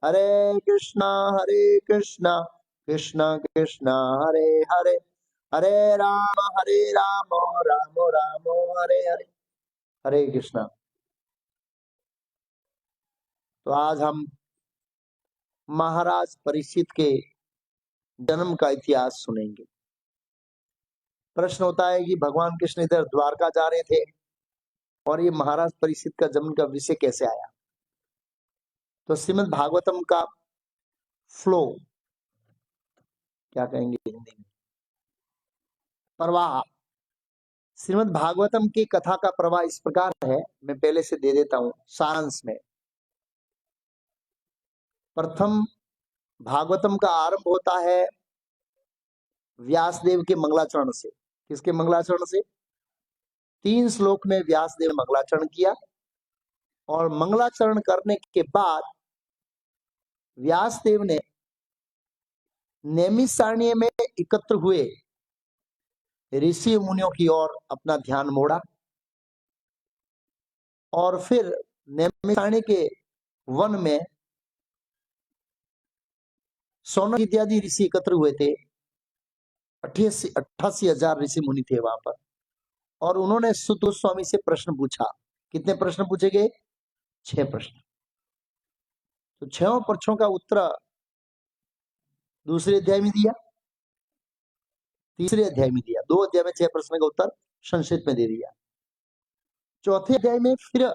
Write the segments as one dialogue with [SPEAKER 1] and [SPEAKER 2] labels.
[SPEAKER 1] हरे कृष्णा कृष्णा कृष्णा हरे हरे, हरे राम राम राम हरे हरे। हरे कृष्णा। तो आज हम महाराज परीक्षित के जन्म का इतिहास सुनेंगे। प्रश्न होता है कि भगवान कृष्ण इधर द्वारका जा रहे थे और ये महाराज परीक्षित का जन्म का विषय कैसे आया। तो श्रीमद् भागवतम का फ्लो, क्या कहेंगे हिंदी में, प्रवाह, श्रीमद् भागवतम की कथा का प्रवाह इस प्रकार है। मैं पहले से दे देता हूं सारांश में। प्रथम भागवतम का आरंभ होता है व्यासदेव के मंगलाचरण से। किसके मंगलाचरण से? 3 श्लोक में व्यासदेव ने मंगलाचरण किया और मंगलाचरण करने के बाद व्यासदेव ने नैमिषारण्य में एकत्र हुए ऋषि मुनियों की ओर अपना ध्यान मोड़ा और फिर नैमिषारण्य के वन में सौनक इत्यादि ऋषि एकत्र हुए थे। 88,000 ऋषि मुनि थे वहां पर। और उन्होंने सुत गोस्वामी से प्रश्न पूछा। कितने प्रश्न पूछे गए? 6 प्रश्न। तो 6 प्रश्नों का उत्तर दूसरे अध्याय में दिया, तीसरे अध्याय में दिया। 2 अध्याय में 6 प्रश्न का उत्तर संक्षिप्त में दे दिया। चौथे अध्याय में फिर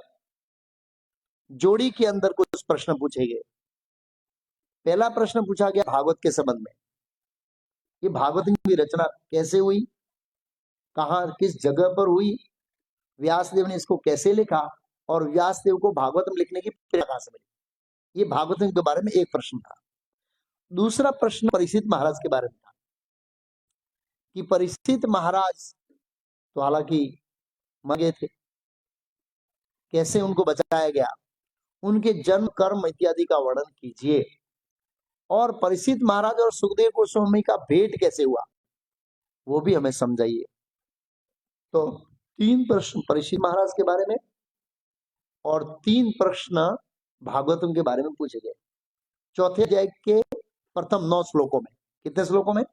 [SPEAKER 1] जोड़ी के अंदर कुछ प्रश्न पूछे गए। पहला प्रश्न पूछा गया भागवत के संबंध में। ये भागवत की रचना कैसे हुई, कहां किस जगह पर हुई, व्यासदेव ने इसको कैसे लिखा और व्यासदेव को भागवतम लिखने की प्रेरणा कहां से मिली। ये भागवतम के बारे में एक प्रश्न था। दूसरा प्रश्न परीक्षित महाराज के बारे में था कि परीक्षित महाराज तो हालांकि मर गए थे, कैसे उनको बचाया गया, उनके जन्म कर्म इत्यादि का वर्णन कीजिए। और परीक्षित महाराज और सुखदेव गोस्वामी का भेंट कैसे हुआ वो भी हमें समझाइए। तो 3 प्रश्न परीक्षित महाराज के बारे में और 3 प्रश्न भागवतम के बारे में पूछे गए चौथे अध्याय के प्रथम 9 श्लोकों में। कितने श्लोकों में?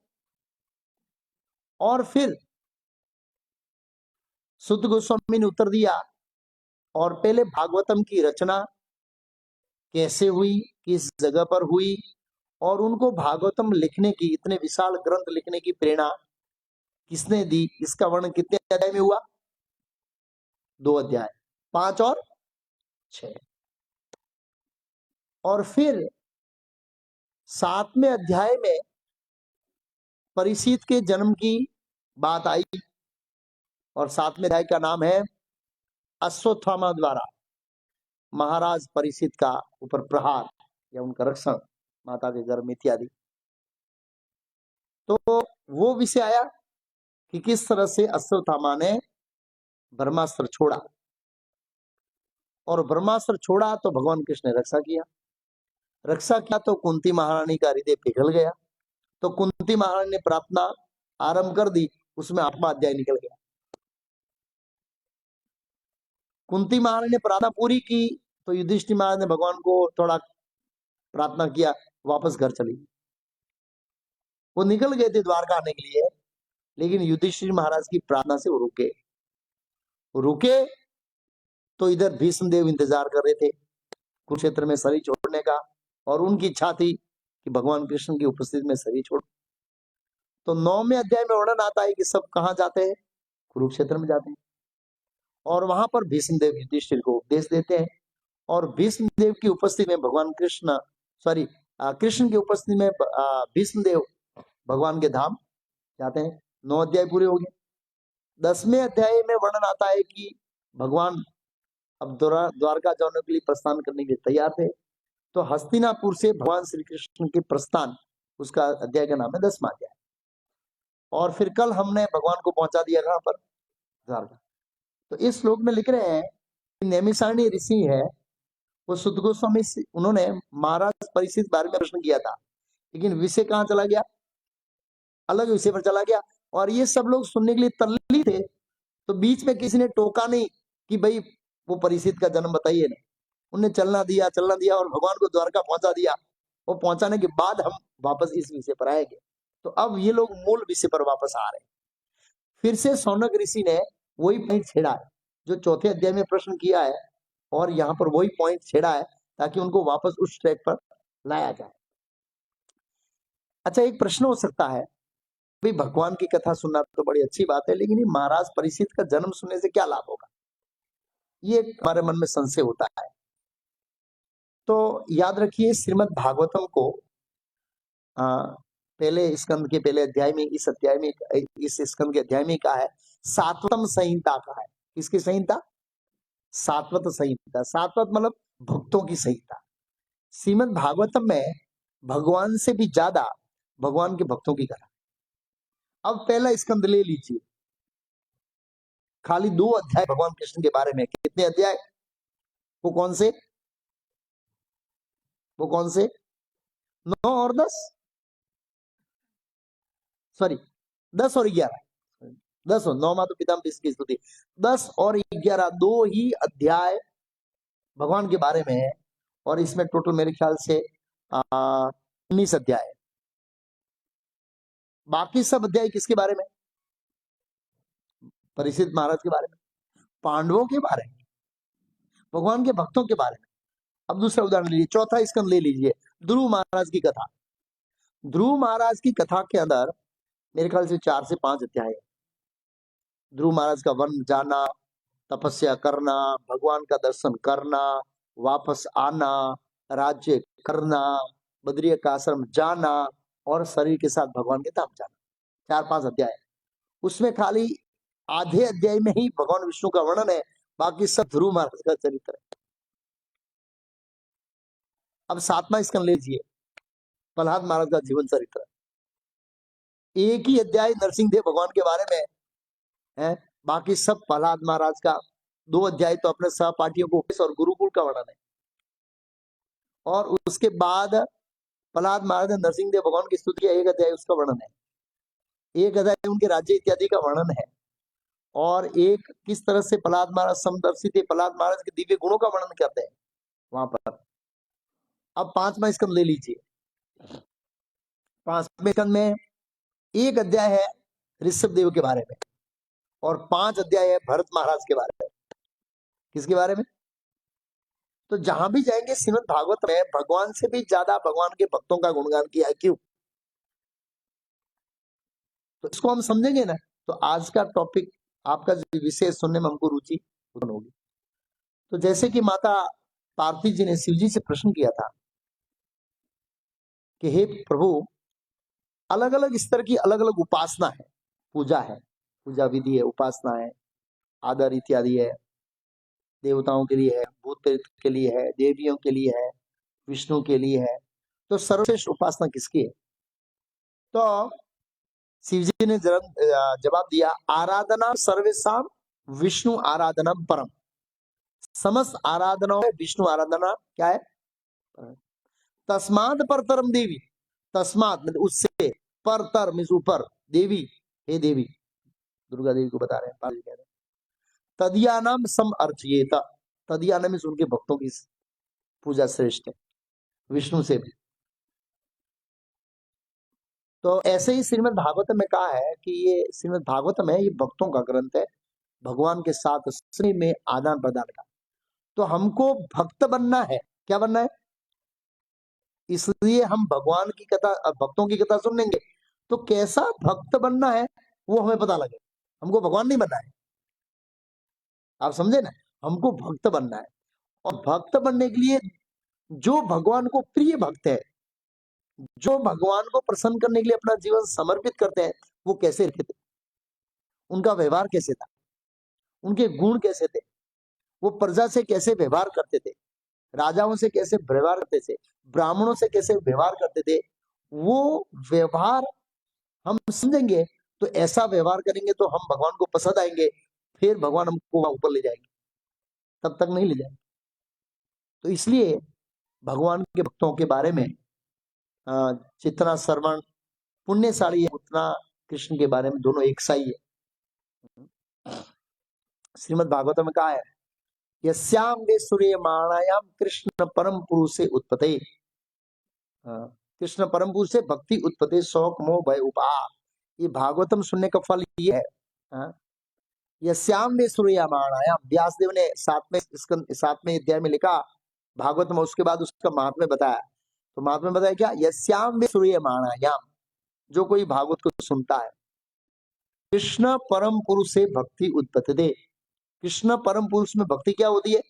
[SPEAKER 1] और फिर सुत गोस्वामी ने उत्तर दिया और पहले भागवतम की रचना कैसे हुई, किस जगह पर हुई और उनको भागवतम लिखने की, इतने विशाल ग्रंथ लिखने की प्रेरणा किसने दी, इसका वर्णन कितने अध्याय में हुआ? 2 अध्याय, 5 और 6। और फिर 7वें अध्याय में परीक्षित के जन्म की बात आई और 7वें अध्याय का नाम है अश्वत्थामा द्वारा महाराज परीक्षित का ऊपर प्रहार या उनका रक्षण, माता के गर्भ में इत्यादि। तो वो विषय आया कि किस तरह से अश्वत्थामा ने ब्रह्मास्त्र छोड़ा और ब्रह्मास्त्र छोड़ा तो भगवान कृष्ण ने रक्षा किया तो कुंती महारानी का हृदय पिघल गया। तो कुंती महारानी ने प्रार्थना आरंभ कर दी, उसमें 8वां अध्याय निकल गया। कुंती महारानी ने प्रार्थना पूरी की तो युधिष्ठिर महाराज ने भगवान को थोड़ा प्रार्थना किया, वापस घर चली। वो निकल गए थे द्वारका आने के लिए, लेकिन युधिष्ठिर महाराज की प्रार्थना से वो रुके तो इधर भीष्म देव इंतजार कर रहे थे कुरुक्षेत्र में शरीर छोड़ने का और उनकी इच्छा थी कि भगवान कृष्ण की उपस्थिति में शरीर छोड़। तो 9वें अध्याय में वर्णन आता है कि सब कहां जाते हैं? कुरुक्षेत्र में जाते हैं और वहां पर भीष्म देव युधिष्ठिर को उपदेश देते हैं और भीष्म देव की उपस्थिति में भगवान कृष्ण कृष्ण की उपस्थिति में भीष्म देव भगवान के धाम जाते हैं। 9 अध्याय पूरे हो गए। 10वें अध्याय में वर्णन आता है कि भगवान अब द्वारका जाने के लिए प्रस्थान करने के लिए तैयार थे। तो हस्तिनापुर से भगवान श्री कृष्ण के प्रस्थान, उसका अध्याय का नाम है 10वां अध्याय। और फिर कल हमने भगवान को पहुंचा दिया कहां पर? द्वारका। तो इस श्लोक में लिख रहे हैं कि नैमिषारण्य ऋषि है वो सुत गोस्वामी, उन्होंने महाराज परीक्षित बारे में प्रश्न किया था, लेकिन विषय कहां चला गया? अलग विषय पर चला गया और ये सब लोग सुनने के लिए तल्ली थे। तो बीच में किसी ने टोका नहीं कि भाई वो परीक्षित का जन्म बताइए ना। उन्हें चलना दिया और भगवान को द्वारका पहुंचा दिया वो पहुंचाने के बाद हम वापस इस विषय पर आएंगे। तो अब ये लोग मूल विषय पर वापस आ रहे हैं। फिर से शौनक ऋषि ने वही पॉइंट छेड़ा है जो चौथे अध्याय में प्रश्न किया है, और यहाँ पर वही पॉइंट छेड़ा है ताकि उनको वापस उस ट्रैक पर लाया जाए। अच्छा, एक प्रश्न हो सकता है, भाई भगवान की कथा सुनना तो बड़ी अच्छी बात है, लेकिन ये महाराज परीक्षित का जन्म सुनने से क्या लाभ होगा? ये हमारे मन में संशय होता है। तो याद रखिए, श्रीमद् भागवतम को पहले स्कंद के पहले अध्याय में, इस अध्याय में, इस स्कंद के अध्याय में कहा है सात्वतम संहिता का है। किसकी संहिता? सात्वत संहिता। सात्वत मतलब भक्तों की संहिता। श्रीमद् भागवतम में भगवान से भी ज्यादा भगवान के भक्तों की कथा। अब पहला स्कंद ले लीजिए, खाली 2 अध्याय भगवान कृष्ण के बारे में। कितने अध्याय? वो कौन से? वो कौन से? 9 और 10, सॉरी 10 और 11, 10 और 9 मा तो पितामह की स्तुति, 10 और 11 2 ही अध्याय भगवान के बारे में है। और इसमें टोटल मेरे ख्याल से 19 अध्याय है। बाकी सब अध्याय किसके बारे में? परीक्षित महाराज के बारे में, पांडवों के बारे में, भगवान के भक्तों के बारे में। अब दूसरा उदाहरण लीजिए, चौथा स्कंद ले लीजिए, ध्रुव महाराज की कथा। ध्रुव महाराज की कथा के अंदर मेरे ख्याल से 4 से 5 अध्याय है। ध्रुव महाराज का वन जाना, तपस्या करना, भगवान का दर्शन करना, वापस आना, राज्य करना, बद्रिया का आश्रम जाना और शरीर के साथ भगवान के धाम जाना। 4-5 अध्याय। उसमें खाली आधे अध्याय में ही भगवान विष्णु का वर्णन है, बाकी सब ध्रुव महाराज का चरित्र है। अब 7वां स्कंद लीजिए, प्रहलाद महाराज का जीवन चरित्र। एक ही अध्याय नरसिंह देव भगवान के बारे में है, बाकी सब प्रहलाद महाराज का। 2 अध्याय तो अपने सहपाठियों को और गुरुकुल का वर्णन है, और उसके बाद प्रहलाद महाराज ने नरसिंह देव भगवान की स्तुति किया, 1 अध्याय उसका वर्णन है, 1 अध्याय उनके राज्य इत्यादि का वर्णन है, और एक किस तरह से प्रहलाद महाराज समदर्शी थे, प्रहलाद महाराज के दिव्य गुणों का वर्णन करते हैं वहां पर। अब 5वां स्कंद ले लीजिए, 5वें स्कंद में 1 अध्याय है ऋषभ देव के बारे में, और 5 अध्याय है भरत महाराज के बारे में। किसके बारे में? तो जहां भी जाएंगे श्रीमद् भागवत में भगवान से भी ज्यादा भगवान के भक्तों का गुणगान किया है। क्यों? तो इसको हम समझेंगे ना, तो आज का टॉपिक, आपका विषय सुनने में हमको रुचि उत्पन्न होगी। तो जैसे कि माता पार्वती जी ने शिव जी से प्रश्न किया था कि हे प्रभु, अलग अलग स्तर की अलग अलग उपासना है, पूजा है, पूजा विधि है, उपासना है, आदर इत्यादि है, देवताओं के लिए है, भूत प्रेत के लिए है, देवियों के लिए है, विष्णु के लिए है। तो सर्वश्रेष्ठ उपासना किसकी है? तो शिव जी ने जवाब दिया, आराधना सर्वेशाम विष्णु आराधना परम। समस्त आराधना है विष्णु आराधना क्या है? तस्माद परतरम देवी, तस्मात मतलब उससे, परतर मीन्स ऊपर, देवी, हे देवी, दुर्गा देवी को बता रहे हैं, कह रहे हैं तदियानाम सम अर्चयेत। तदियानाम मीन्स उनके भक्तों की पूजा श्रेष्ठ है, विष्णु से भी। तो ऐसे ही श्रीमद् भागवत में कहा है कि ये श्रीमद् भागवत में ये भक्तों का ग्रंथ है, भगवान के साथ स्नेह में आदान प्रदान का। तो हमको भक्त बनना है। क्या बनना है? इसलिए हम भगवान की कथा, भक्तों की कथा सुन लेंगे। तो कैसा भक्त बनना है वो हमें पता लगे, हमको भगवान नहीं बनना है। आप समझे ना, हमको भक्त बनना है। और भक्त बनने के लिए जो भगवान को प्रिय भक्त है, जो भगवान को प्रसन्न करने के लिए अपना जीवन समर्पित करते हैं, वो कैसे रहते थे, उनका व्यवहार कैसे था, उनके गुण कैसे थे, वो प्रजा से कैसे व्यवहार करते थे, राजाओं से कैसे व्यवहार करते थे, ब्राह्मणों से कैसे व्यवहार करते थे, वो व्यवहार हम समझेंगे। तो ऐसा व्यवहार करेंगे तो हम भगवान को पसंद आएंगे, फिर भगवान हमको वहां ऊपर ले जाएंगे, तब तक नहीं ले जाएंगे। तो इसलिए भगवान के भक्तों के बारे में जितना श्रवण पुण्यशाली है, उतना कृष्ण के बारे में दोनों एक सा ही है। श्रीमद् भागवत में कहा है, यस्याम वे सूर्य माणायाम कृष्ण परम पुरुषे उत्पते। कृष्ण परम पुरुष से भक्ति उत्पत्ति शौक मोह भय उपहा, ये भागवतम सुनने का फल ये है। यस्याम वे सूर्यमाणायाम, व्यासदेव ने सातवें अध्याय में लिखा भागवतम, उसके बाद उसका महात्म्य बताया। तो महात्म्य बताया क्या, यस्याम वे सूर्यमाणायाम, जो कोई भागवत को सुनता है, कृष्ण परम पुरुष से भक्ति उत्पत्ति दे। कृष्ण परम पुरुष में भक्ति क्या होती है,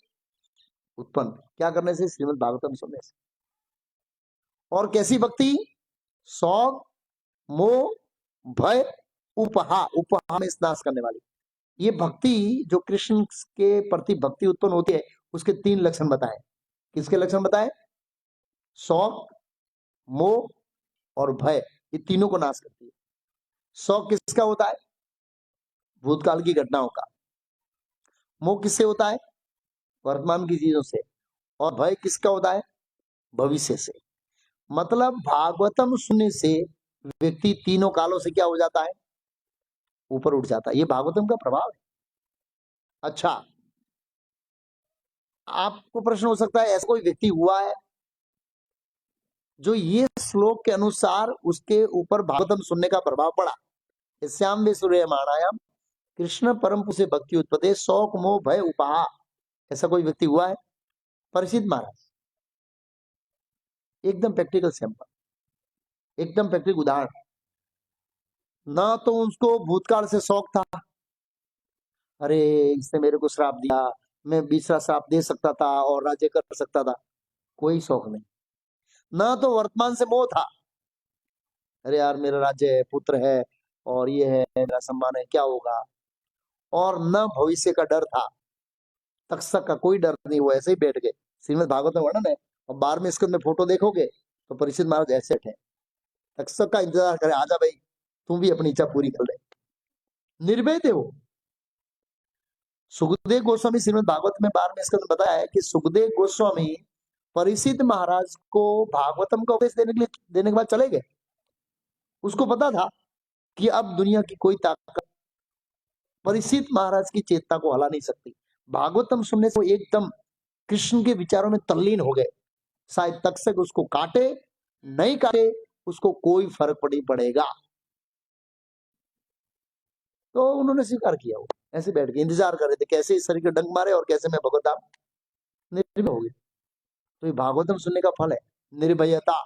[SPEAKER 1] उत्पन्न, क्या करने से, श्रीमद् भागवतम सुनने से। और कैसी भक्ति, शौक मोह भय उपहा, उपहा में नाश करने वाली। ये भक्ति जो कृष्ण के प्रति भक्ति उत्पन्न होती है, उसके 3 लक्षण बताए। किसके लक्षण बताए, शौक मोह और भय, ये तीनों को नाश करती है। शौक किसका होता है, भूतकाल की घटनाओं का। मोह किससे होता है, वर्तमान की चीजों से। और भय किसका होता है, भविष्य से। मतलब भागवतम सुनने से व्यक्ति तीनों कालों से क्या हो जाता है, ऊपर उठ जाता है। ये भागवतम का प्रभाव है। अच्छा, आपको प्रश्न हो सकता है, ऐसा कोई व्यक्ति हुआ है जो ये श्लोक के अनुसार उसके ऊपर भागवतम सुनने का प्रभाव पड़ा। श्याम वे सूर्यमाणायाम कृष्ण परम पुरुष से भक्ति उत्पत्ति शौक मोह भय उपहा, ऐसा कोई व्यक्ति हुआ है। परीक्षित महाराज, एकदम प्रैक्टिकल सैंपल, एकदम प्रैक्टिकल उदाहरण। ना तो उसको भूतकाल से शौक था, अरे इसने मेरे को श्राप दिया, मैं 20वां श्राप दे सकता था और राज्य कर सकता था, कोई शौक नहीं। ना तो वर्तमान से मोह था, अरे यार मेरा राज्य है, पुत्र है और ये है, मेरा सम्मान है, क्या होगा। और न भविष्य का डर था, तक्षक का कोई डर नहीं, वो ऐसे ही बैठ गए। श्रीमद् भागवत में वर्णन है, और 12वें स्कंद में फोटो देखोगे तो परीक्षित महाराज ऐसे थे, तक्षक का इंतजार करे, आजा भाई तुम भी अपनी इच्छा पूरी कर ले, निर्भय थे वो। सुखदेव गोस्वामी श्रीमद् भागवत में 12वें स्कंद में बताया है कि सुखदेव गोस्वामी परीक्षित महाराज को भागवतम का उपदेश देने के बाद चले गए। उसको पता था कि अब दुनिया की कोई ताकत परीक्षित महाराज की चेतना को हिला नहीं सकती। भागवतम सुनने से वो एकदम कृष्ण के विचारों में तल्लीन हो गए। शायद तक्षक उसको काटे नहीं काटे, उसको कोई फर्क नहीं पड़ेगा। तो उन्होंने स्वीकार किया, वो ऐसे बैठ के इंतजार कर रहे थे कैसे इस शरीर के डंक मारे और कैसे मैं भगवत धाम निर्भय हो गए। तो ये भागवतम सुनने का फल है, निर्भयता।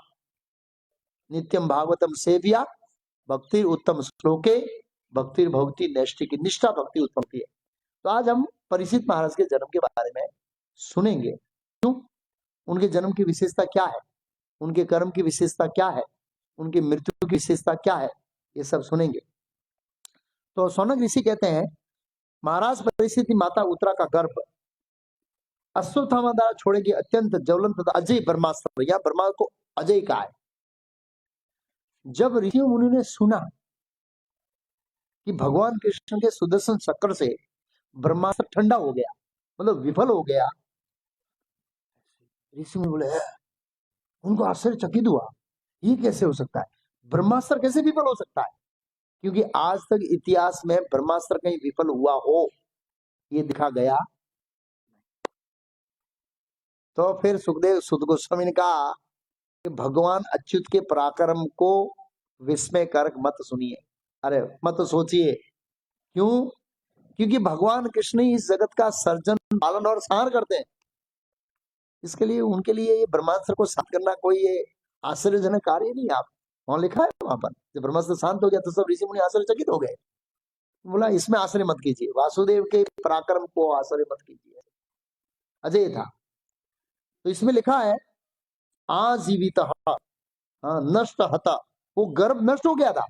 [SPEAKER 1] नित्यम भागवतम सेव्या भक्ति उत्तम श्लोके भक्ति भक्ति नैष्ठिकी, निष्ठा भक्ति उत्पत्ति है। तो आज हम परीक्षित महाराज के जन्म के बारे में सुनेंगे। क्यों, उनके जन्म की विशेषता क्या है, उनके कर्म की विशेषता क्या है, उनकी मृत्यु की विशेषता क्या है, ये सब सुनेंगे। तो सौनक ऋषि कहते हैं, महाराज परीक्षित माता उत्तरा का गर्भ अश्वत्थामा द्वारा छोड़े गए अत्यंत ज्वलंत तथा अजय ब्रह्मास्त्र, या ब्रह्मा को अजय कहा है। जब ऋषि मुनि ने सुना कि भगवान कृष्ण के सुदर्शन चक्र से ब्रह्मास्त्र ठंडा हो गया, मतलब विफल हो गया, ऋषि मुनि बोले, उनको आश्चर्यचकित हुआ, ये कैसे हो सकता है, ब्रह्मास्त्र कैसे विफल हो सकता है। क्योंकि आज तक इतिहास में ब्रह्मास्त्र कहीं विफल हुआ हो ये दिखा गया। तो फिर सुखदेव सुद गोस्वामी ने कहा कि भगवान अच्युत के पराक्रम को विस्मय कर मत सुनिए, अरे मत सोचिए। क्यों, क्योंकि भगवान कृष्ण ही इस जगत का सर्जन पालन और संहार करते हैं। इसके लिए उनके लिए ये ब्रह्मास्त्र को शांत करना कोई ये आश्चर्यजनक कार्य नहीं। आप वहां लिखा है, वहां पर जब ब्रह्मास्त्र शांत हो गया तो सब ऋषि मुनि आश्चर्यचकित हो गए। बोला इसमें आश्चर्य मत कीजिए, वासुदेव के पराक्रम को आश्चर्य मत कीजिए, अजय था। तो इसमें लिखा है आजीवित नष्ट हता, वो गर्भ नष्ट हो गया था।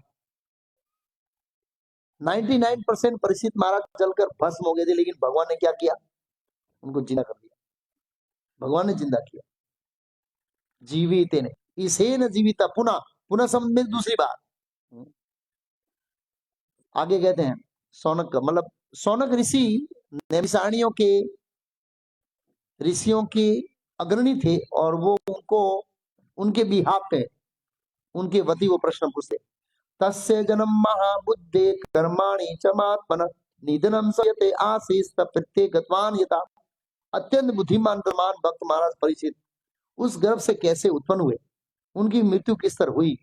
[SPEAKER 1] 99% परीक्षित महाराज जलकर भस्म हो गए थे, लेकिन भगवान ने क्या किया, उनको जिंदा कर दिया। भगवान ने जिंदा किया, जीवित ने इसे न जीविता पुनः पुनः समझ दूसरी बात। आगे कहते हैं सौनक, मतलब सौनक ऋषि नैमिषारण्यों के ऋषियों के अग्रणी थे, और वो उनको उनके बिहाफ पे उनके वती वो प्रश्न पूछते, तस्य जन्म महाबुद्धे कर्माणि च महात्मन निधनम सयते आशीष प्रत्येकत्वान यथा। अत्यंत बुद्धिमान प्रमाण भक्त महाराज परीक्षित उस गर्भ से कैसे उत्पन्न हुए, उनकी मृत्यु किस तरह हुई,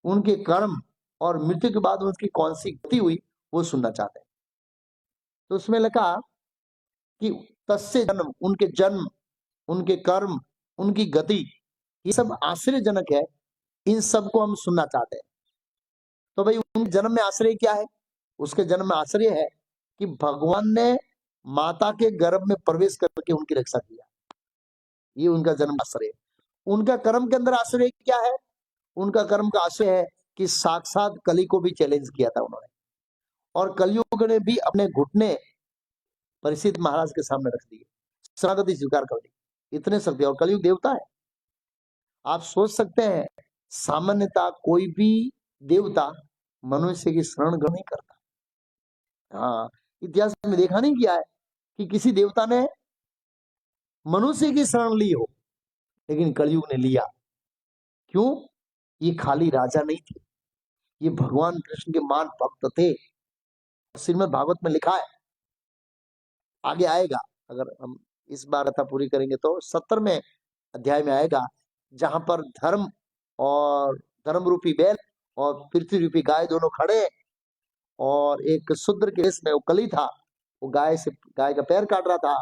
[SPEAKER 1] उनके कर्म और मृत्यु के बाद उनकी कौन सी गति हुई, वो सुनना चाहते हैं। तो उसमें लिखा कि तस्य जन्म, उनके जन्म, उनके कर्म, उनकी गति, ये सब आश्चर्यजनक है, इन सब को हम सुनना चाहते हैं। तो भाई उनके जन्म में आश्चर्य क्या है? उसके जन्म में आश्चर्य है कि भगवान ने माता के गर्भ में प्रवेश करके उनकी रक्षा किया, ये उनका जन्म आश्चर्य है। उनका कर्म के अंदर आश्चर्य क्या है? उनका कर्म का आश्चर्य है कि साक्षात कली को भी चैलेंज किया था उन्होंने, और कलियुग ने भी अपने घुटने परिचित महाराज के सामने रख दिए, शरणागति स्वीकार कर ली। इतने शक्ति, और कलियुग देवता है। आप सोच सकते हैं, सामान्यता कोई भी देवता मनुष्य की शरण ग्रहण नहीं करता। हाँ, इतिहास में देखा नहीं गया है कि किसी देवता ने मनुष्य की शरण ली हो, लेकिन कलयुग ने लिया। क्यों? ये खाली राजा नहीं थे, ये भगवान कृष्ण के महान भक्त थे। श्रीमद् भागवत में लिखा है, आगे आएगा, अगर हम इस बार कथा पूरी करेंगे तो 70वें अध्याय में आएगा, जहां पर धर्म और धर्म रूपी बैल और पृथ्वी रूपी गाय दोनों खड़े, और एक शूद्र के वेश में वो कली था, वो गाय का पैर काट रहा था।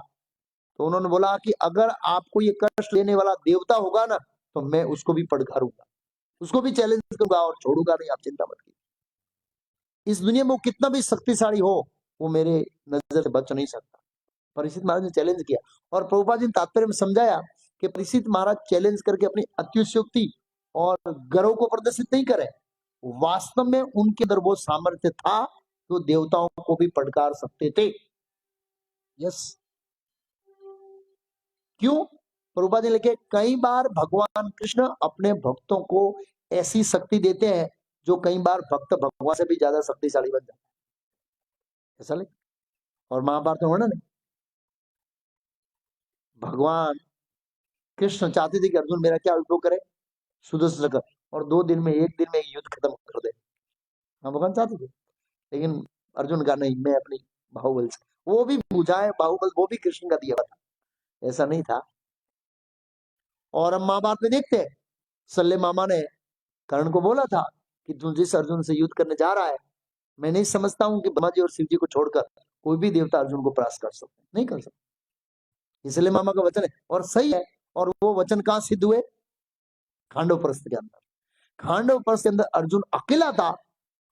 [SPEAKER 1] तो उन्होंने बोला कि अगर आपको ये कष्ट देने वाला देवता होगा ना, तो मैं उसको भी पड़कारूंगा, उसको भी चैलेंज करूंगा और छोड़ूंगा नहीं, आप चिंता मत कीजिए। इस दुनिया में वो कितना भी शक्तिशाली हो, वो मेरे नजर से बच नहीं सकता। परीक्षित महाराज ने चैलेंज किया, और प्रभुपाद जी ने तात्पर्य में समझाया कि परीक्षित महाराज चैलेंज करके अपनी अत्युक्ति और गर्व को प्रदर्शित नहीं करे, वास्तव में उनके अंदर वो सामर्थ्य था तो देवताओं को भी पड़कार सकते थे। यस, क्यों? प्रभुपाद जी लिखे, कई बार भगवान कृष्ण अपने भक्तों को ऐसी शक्ति देते हैं जो कई बार भक्त भगवान से भी ज्यादा शक्तिशाली बन जाता है, ऐसा लिख। और महाभारत में वर्णन है, भगवान कृष्ण चाहते थे कि अर्जुन मेरा क्या उपयोग करे, सुदर्शन चक्र, और 2 दिन में, 1 दिन में युद्ध खत्म कर दे। हाँ, भगवान चाहते थे, लेकिन अर्जुन का नहीं, मैं अपनी बाहुबल से, वो भी बुझाए बाहुबल, वो भी कृष्ण का दिया था, ऐसा नहीं था। और हम महाभारत में देखते हैं, सल्ले मामा ने कर्ण को बोला था कि तू जिस अर्जुन से युद्ध करने जा रहा है, मैं नहीं समझता हूं कि ब्रह्मा जी और शिव जी को छोड़कर कोई भी देवता अर्जुन को परास्त कर सकते, नहीं कर सकते। इसलिए मामा का वचन है, और सही है। और वो वचन कहां सिद्ध हुए? खांडव पर्वत के अंदर। खांडव पर्वत के अंदर अर्जुन अकेला था,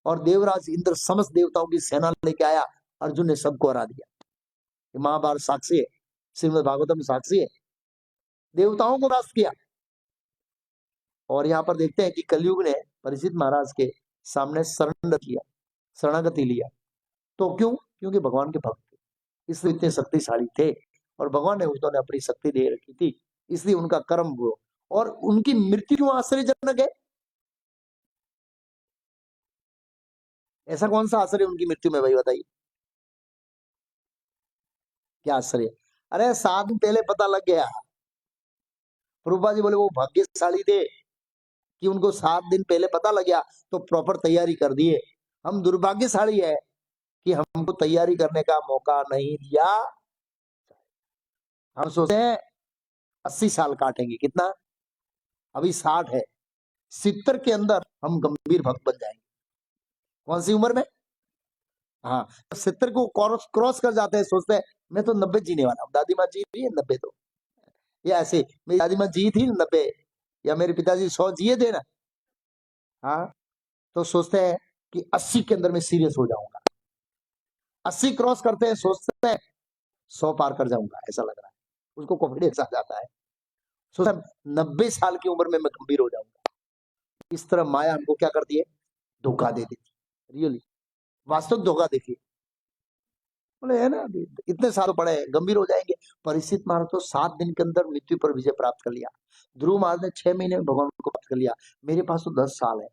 [SPEAKER 1] और देवराज इंद्र समस्त देवताओं की सेना लेके आया, अर्जुन ने सबको हरा दिया। महाभारत साक्षी है, श्रीमद् भागवतम साक्षी है, देवताओं को परास्त किया। और यहाँ पर देखते हैं कि कलयुग ने परीक्षित महाराज के सामने सरेंडर किया, शरणागति लिया। तो क्यों? क्योंकि भगवान के भक्त थे, इसलिए इतने शक्तिशाली थे, और भगवान ने उन्होंने अपनी शक्ति दे रखी थी, इसलिए उनका कर्म हुआ। और उनकी मृत्यु क्यों आश्चर्यजनक है? ऐसा कौन सा आश्चर्य उनकी मृत्यु में, भाई बताइए, क्या आश्चर्य? अरे 7 दिन पहले पता लग गया। प्रभुपाद जी बोले वो भाग्यशाली थे कि उनको 7 दिन पहले पता लग गया, तो प्रॉपर तैयारी कर दिए। हम दुर्भाग्यशाली है कि हमको तैयारी करने का मौका नहीं दिया। हम सोचते हैं 80 साल काटेंगे, कितना? अभी 60 है, 70 के अंदर हम गंभीर भक्त बन जाएंगे। कौन सी उम्र में? हाँ, 70 को क्रॉस कर जाते हैं, सोचते हैं मैं तो 90 जीने वाला हूँ, दादी माँ जी रही है 90, तो या ऐसे मेरी दादी माँ जी थी 90, या मेरे पिताजी 100 जिए थे ना, हाँ, तो सोचते हैं कि 80 के अंदर मैं सीरियस हो जाऊंगा। 80 क्रॉस करते हैं, सोचते हैं 100 पार कर जाऊंगा, ऐसा लग रहा है, उसको कॉन्फिडेंस आ जाता है, सोचता है 90 साल की उम्र में मैं गंभीर हो जाऊंगा। इस तरह माया हमको क्या करती है? धोखा दे देती, रियली वास्तविक धोखा। देखिए, बोले है ना, अभी इतने साल पड़े हैं, गंभीर हो जाएंगे। परीक्षित महाराज तो 7 दिन के अंदर मृत्यु पर विजय प्राप्त कर लिया। ध्रुव महाराज ने 6 महीने में भगवान को प्राप्त कर लिया। मेरे पास तो 10 साल है।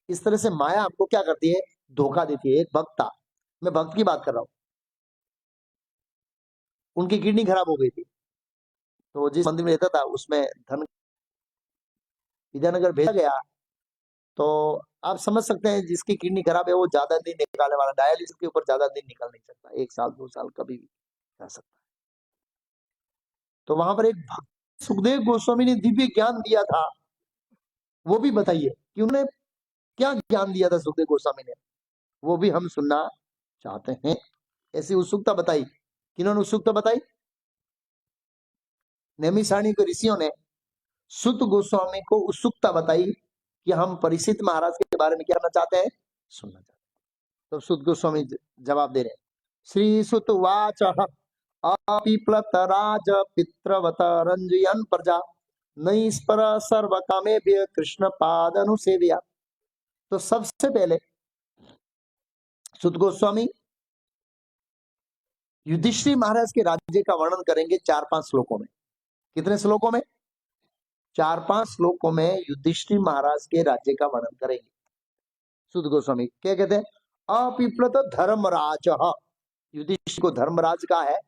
[SPEAKER 1] इस तरह से माया हमको क्या करती है? धोखा देती है। एक भक्त था, मैं भक्त की बात कर रहा हूँ, उनकी किडनी खराब हो गई थी, तो जिस मंदिर में रहता था उसमें धन विद्यानगर भेजा गया। तो आप समझ सकते हैं, जिसकी किडनी खराब है वो ज्यादा दिन निकालने वाला, डायलिसिस के ऊपर ज्यादा दिन निकल नहीं सकता, 1 साल 2 साल कभी भी जा सकता है। तो वहां पर एक भक्त सुखदेव गोस्वामी ने दिव्य ज्ञान दिया था, वो भी बताइए कि उन्होंने क्या ज्ञान दिया था सुखदेव गोस्वामी ने, वो भी हम सुनना चाहते हैं। ऐसी उत्सुकता बताई, किन्होंने उत्सुकता बताई? नैमिषारण्य के ऋषियों ने सुत गोस्वामी को उत्सुकता बताई कि हम परीक्षित महाराज के बारे में क्या करना चाहते हैं, सुनना चाहते हैं। तो सुत गोस्वामी जवाब दे रहे हैं, श्री सुत वाच अपीप्लत राज पितृवत रंजयन प्रजा नैस्पर सर्व कामेभ्य कृष्ण पाद अनुसेव्या। तो सबसे पहले सुत गोस्वामी युधिष्ठिर महाराज के राज्य का वर्णन करेंगे 4-5 श्लोकों में। कितने श्लोकों में? 4-5 श्लोकों में युधिष्ठिर महाराज के राज्य का वर्णन करेंगे सुत गोस्वामी। क्या कहते हैं? अपिप्लत धर्मराज, युधिष्ठिर को धर्मराज का है,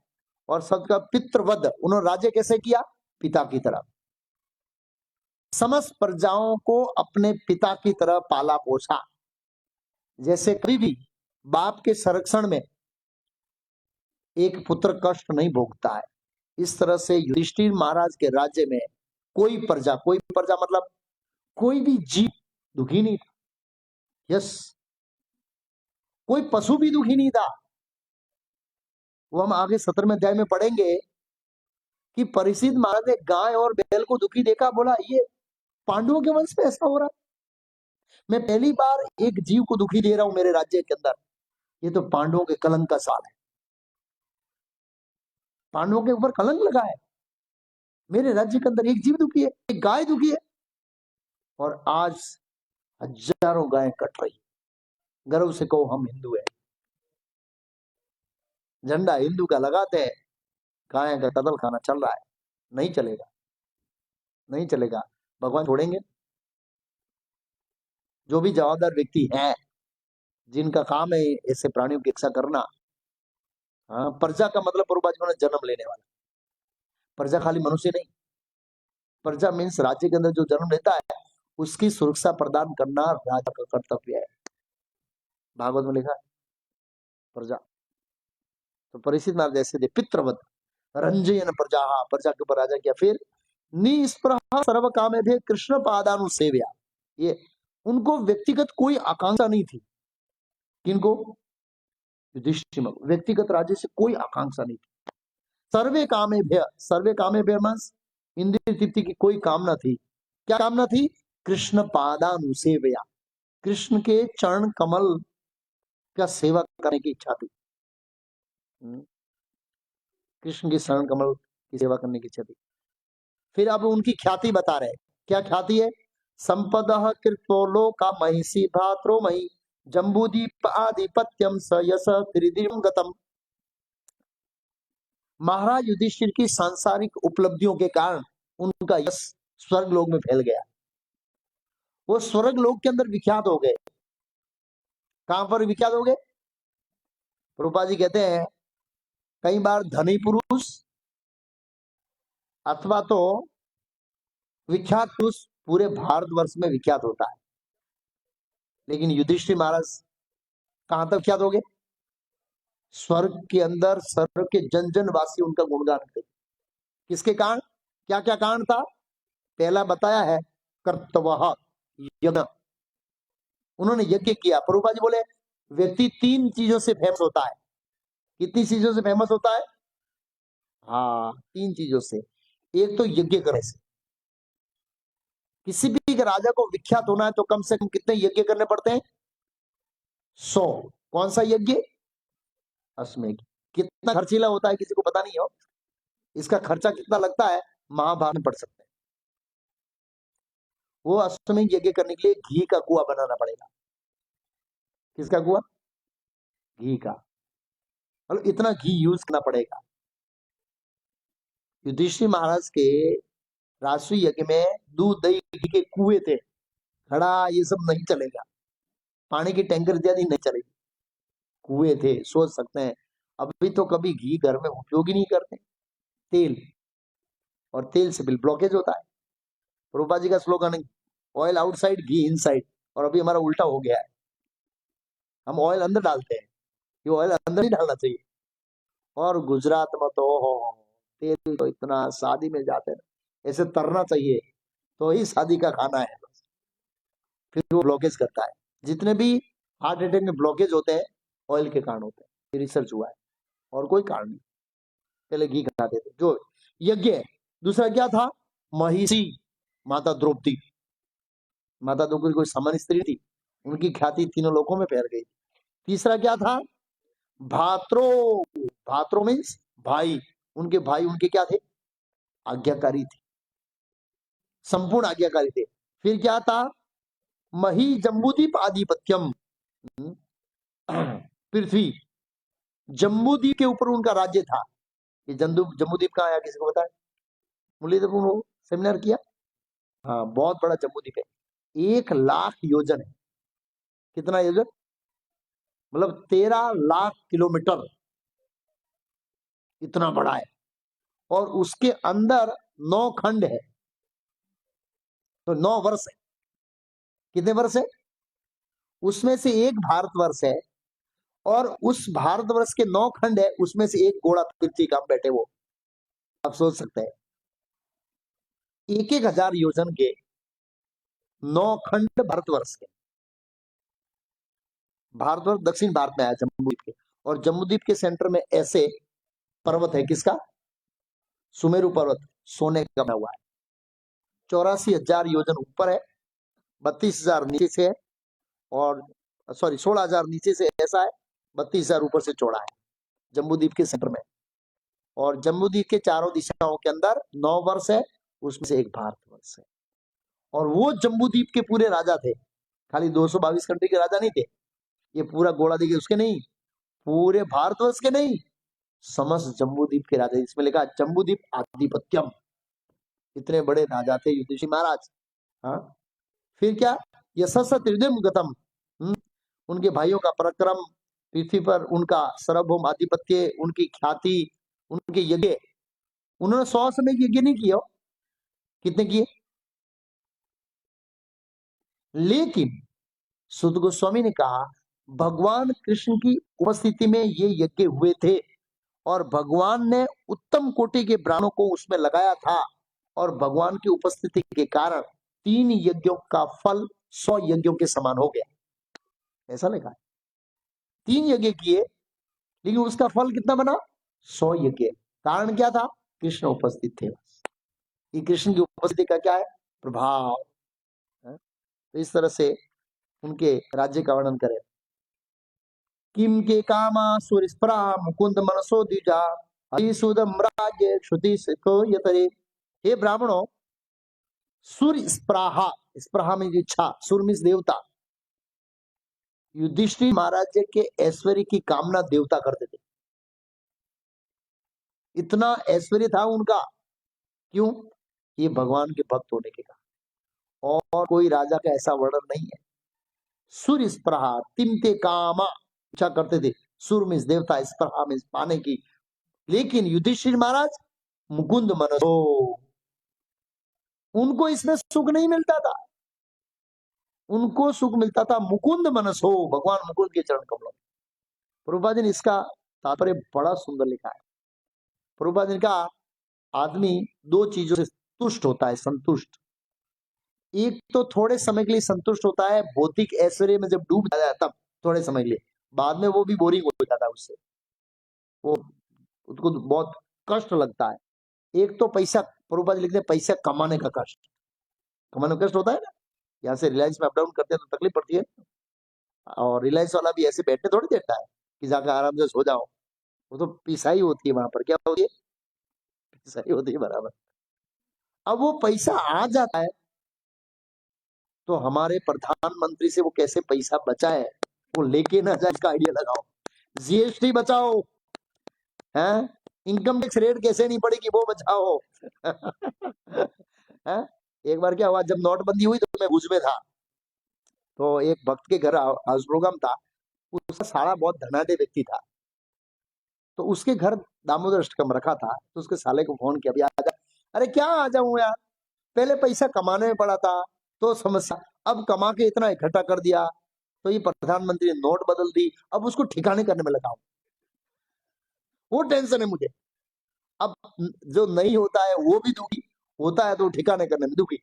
[SPEAKER 1] और सबका पितृवध, उन्होंने राज्य कैसे किया? पिता की तरह। समस्त प्रजाओं को अपने पिता की तरह पाला पोसा, जैसे कभी भी बाप के संरक्षण में एक पुत्र कष्ट नहीं भोगता है, इस तरह से युधिष्ठिर महाराज के राज्य में कोई प्रजा मतलब कोई भी जीव दुखी नहीं था। यस, कोई पशु भी दुखी नहीं था। वो हम आगे 17वें अध्याय में पढ़ेंगे कि परीक्षित महाराज ने गाय और बैल को दुखी देखा, बोला ये पांडवों के वंश में ऐसा हो रहा, मैं पहली बार एक जीव को दुखी दे रहा हूं मेरे राज्य के अंदर, ये तो पांडवों के कलंक का साल है, पांडवों के ऊपर कलंक लगा है। मेरे राज्य के अंदर एक जीव दुखी है, एक गाय दुखी है, और आज हजारों गायें कट रही। गर्व से कहो हम हिंदू हैं, झंडा हिंदू का लगाते हैं, गाय का कत्ल खाना चल रहा है। नहीं चलेगा, नहीं चलेगा, भगवान छोड़ेंगे? जो भी जवाबदार व्यक्ति हैं, जिनका काम है ऐसे प्राणियों की रक्षा करना, हाँ, प्रजा का मतलब पूर्वज में जन्म लेने वाला, प्रजा खाली मनुष्य नहीं, प्रजा मीन्स राज्य के अंदर जो जन्म लेता है उसकी सुरक्षा प्रदान करना राजा का कर्तव्य है। भागवत में लिखा है प्रजा। तो परीक्षित महाराज जैसे थे पितृवत रंजयन प्रजा, प्रजा के ऊपर राजा किया। फिर निस्पृह सर्व कामे भे कृष्ण पादानुसेव्या, ये उनको व्यक्तिगत कोई आकांक्षा नहीं थी। किनको? युधिष्ठिर, व्यक्तिगत राज्य से कोई आकांक्षा नहीं थी। सर्वे कामे भय मांस इंद्रिय तृप्ति की कोई कामना थी। क्या कामना थी? कृष्ण पादानुसेव्या, कृष्ण के चरण कमल का सेवा करने की इच्छा थी। कृष्ण के शरण कमल की सेवा करने की इच्छा थी। फिर अब उनकी ख्याति बता रहे, क्या ख्याति है? संपदः कृतो लोका महिषी भात्रो मही जम्बूदीप आधिपत्यम स यस त्रिदिवम गतम। महाराज युधिष्ठिर की सांसारिक उपलब्धियों के कारण उनका यश स्वर्ग लोक में फैल गया, वो स्वर्ग लोक के अंदर विख्यात हो गए। कहां पर विख्यात हो गए? प्रभुपाद जी कहते हैं कई बार धनी पुरुष अथवा तो विख्यात पुरुष पूरे भारतवर्ष में विख्यात होता है, लेकिन युधिष्ठिर महाराज कहां तक विख्यात हो गए? स्वर्ग के अंदर स्वर्ग के जन जन वासी उनका गुणगान करते। किसके कारण? क्या क्या कारण था? पहला बताया है कर्तव्य यज्ञ, उन्होंने यज्ञ किया। प्रभुपाद जी बोले व्यक्ति 3 चीजों से फेमस होता है। कितनी चीजों से फेमस होता है? हाँ, 3 चीजों से। एक तो यज्ञ करने से, किसी भी राजा को विख्यात होना है तो कम से कम कितने यज्ञ करने पड़ते हैं? 100। कौन सा यज्ञ? अश्वमेध। कितना खर्चीला होता है किसी को पता नहीं हो, इसका खर्चा कितना लगता है महाभारत में पढ़ सकते हैं। वो अश्वमेध यज्ञ करने के लिए घी का कुआं बनाना पड़ेगा। किसका कुआं? घी का, मतलब इतना घी यूज करना पड़ेगा। युधिष्ठिर महाराज के राष्ट्रीय यज्ञ में दूध दही घी के कुएं थे, खड़ा ये सब नहीं चलेगा, पानी की टैंकर इत्यादि नहीं चलेगी, कुएं थे। सोच सकते हैं अभी तो कभी घी घर में उपयोग ही नहीं करते, तेल, और तेल से बिल ब्लॉकेज होता है। रूपा जी का स्लोगन है ऑयल आउटसाइड घी इनसाइड, और अभी हमारा उल्टा हो गया है, हम ऑयल अंदर डालते हैं, ये ऑयल अंदर ही डालना चाहिए। और गुजरात में तो तेल तो इतना शादी में जाते हैं, ऐसे तरना चाहिए तो ही शादी का खाना है। फिर वो ब्लॉकेज करता है। जितने भी हार्ट अटैक में ब्लॉकेज होते हैं ऑयल के कारण होते हैं, ये रिसर्च हुआ है, और कोई कारण नहीं। पहले घी खाते थे। जो यज्ञ है। दूसरा क्या था? महिषी, माता द्रौपदी। माता द्रौपदी कोई सामान्य स्त्री थी, उनकी ख्याति तीनों लोकों में फैल गई। तीसरा क्या था? भात्रो। भात्रो मीन्स भाई। उनके भाई उनके क्या थे? आज्ञाकारी थे, संपूर्ण आज्ञाकारी थे। फिर क्या था? मही जम्बूदीप आधिपत्यम। पृथ्वी, जम्बूदीप के ऊपर उनका राज्य था। ये जम्बूदीप कहाँ आया, किसी को पता है? मुरलीधर सेमिनार किया? हाँ, बहुत बड़ा जम्बूदीप है। 1,00,000 योजन है। कितना योजन? मतलब 13,00,000 किलोमीटर, इतना बड़ा है। और उसके अंदर 9 खंड है, तो 9 वर्ष है। कितने वर्ष है? उसमें से एक भारतवर्ष है, और उस भारतवर्ष के 9 खंड है, उसमें से एक घोड़ा पृथ्वी का बैठे वो। आप सोच सकते हैं, 1,000 योजन के 9 खंड भारतवर्ष के। भारतवर्ष दक्षिण भारत में आया जम्बूद्वीप के, और जम्बूद्वीप के सेंटर में ऐसे पर्वत है, किसका? सुमेरु पर्वत, सोने का बना हुआ है। 84,000 योजन ऊपर है, 32,000 नीचे से है, और 16,000 नीचे से ऐसा है, 32,000 ऊपर से चौड़ा है जम्बूद्वीप के सेंटर में। और जम्बूद्वीप के चारों दिशाओं के अंदर 9 वर्ष है, उसमें से एक भारतवर्ष है। और वो जम्बूद्वीप के पूरे राजा थे, खाली 222 कंट्री के राजा नहीं थे। ये पूरा गोला देखिए, उसके नहीं, पूरे भारतवर्ष के नहीं, समस्त जम्बूद्वीप के राजा। इसमें लिखा जम्बूद्वीप आधिपत्यम। इतने बड़े राजा थे युधिष्ठिर महाराज। हाँ, फिर क्या? यशस्व त्रिदिम गतम। उनके भाइयों का पराक्रम, पृथ्वी पर उनका सार्वभौम आधिपत्य, उनकी ख्याति, उनके यज्ञ। उन्होंने 100 समय यज्ञ नहीं किए। कितने किए? लेकिन सुत गोस्वामी ने कहा भगवान कृष्ण की उपस्थिति में ये यज्ञ हुए थे, और भगवान ने उत्तम कोटि के ब्राह्मणों को उसमें लगाया था, और भगवान की उपस्थिति के कारण 3 यज्ञों का फल 100 यज्ञों के समान हो गया। ऐसा लिखा है। 3 यज्ञ किए, लेकिन उसका फल कितना बना? 100 यज्ञ। कारण क्या था? कृष्ण उपस्थित थे। ये कृष्ण की उपस्थिति का क्या है? प्रभाव। तो इस तरह से उनके राज्य का वर्णन करें। किम के कामा सुरस्प्रा मुकुंद मनसो द्विजा हरिसुदम राज्य श्रुति सिखो यतरे। हे ब्राह्मणों, सूर्य स्प्राहा, स्प्राहा में इच्छा, सूर्य मीन्स देवता। युधिष्ठिर महाराज के ऐश्वर्य की कामना देवता करते थे। इतना ऐश्वर्य था उनका। क्यों? ये भगवान के भक्त होने के कारण। और कोई राजा का ऐसा वर्णन नहीं है। सूर्य स्प्रहा, तिमते कामा, इच्छा करते थे। सूर्य मीन्स देवता, स्प्रहा मीन्स पाने की। लेकिन युधिष्ठिर महाराज मुकुंद मनसो, उनको इसमें सुख नहीं मिलता था। उनको सुख मिलता था मुकुंद मनसो, भगवान मुकुंद के चरण कमलों। प्रभुपाद जी ने इसका तात्पर्य बड़ा सुंदर लिखा है। प्रभुपाद जी ने कहा आदमी 2 चीजों से तुष्ट होता है, संतुष्ट। एक तो थोड़े समय के लिए संतुष्ट होता है, भौतिक ऐश्वर्य में जब डूब जाता है तब थोड़े समय के लिए, बाद में वो भी बोरिंग हो जाता है उससे, वो उसको बहुत कष्ट लगता है। एक तो पैसा, प्रभुपाद लिखते हैं पैसा कमाने का कष्ट। कमाने का कष्ट होता है ना, यहाँ से रिलायंस में अप डाउन करते हैं तो तकलीफ पड़ती है, और रिलायंस वाला भी ऐसे बैठने थोड़ी देता है कि जाकर आराम से सो जाओ। वो तो पिसाई होती है वहां पर। क्या होती है? पिसाई होती है, बराबर। अब वो पैसा आ जाता है तो हमारे प्रधानमंत्री से वो कैसे पैसा बचाए, वो लेके ना जाए, इसका आइडिया लगाओ। जीएसटी बचाओ, हैं? इनकम टैक्स रेट कैसे नहीं पड़ेगी वो बचाओ। हैं? एक बार क्या हुआ, जब नोटबंदी हुई तो मैं भुज में था, तो एक भक्त के घर हाउस प्रोग्राम था। उसका साला बहुत धनाढ़ व्यक्ति था, तो उसके घर दामोदर अष्टकम रखा था। तो उसके साले को फोन किया, आ जा। अरे क्या आ जाऊं यार, पहले पैसा कमाने में पड़ा था तो समस्या, अब कमा के इतना इकट्ठा कर दिया तो ये प्रधानमंत्री ने नोट बदल दी, अब उसको ठिकाने करने में लगा हूं। वो टेंशन है मुझे। अब जो नहीं होता है वो भी दुखी, होता है तो ठिकाने करने में दुखी।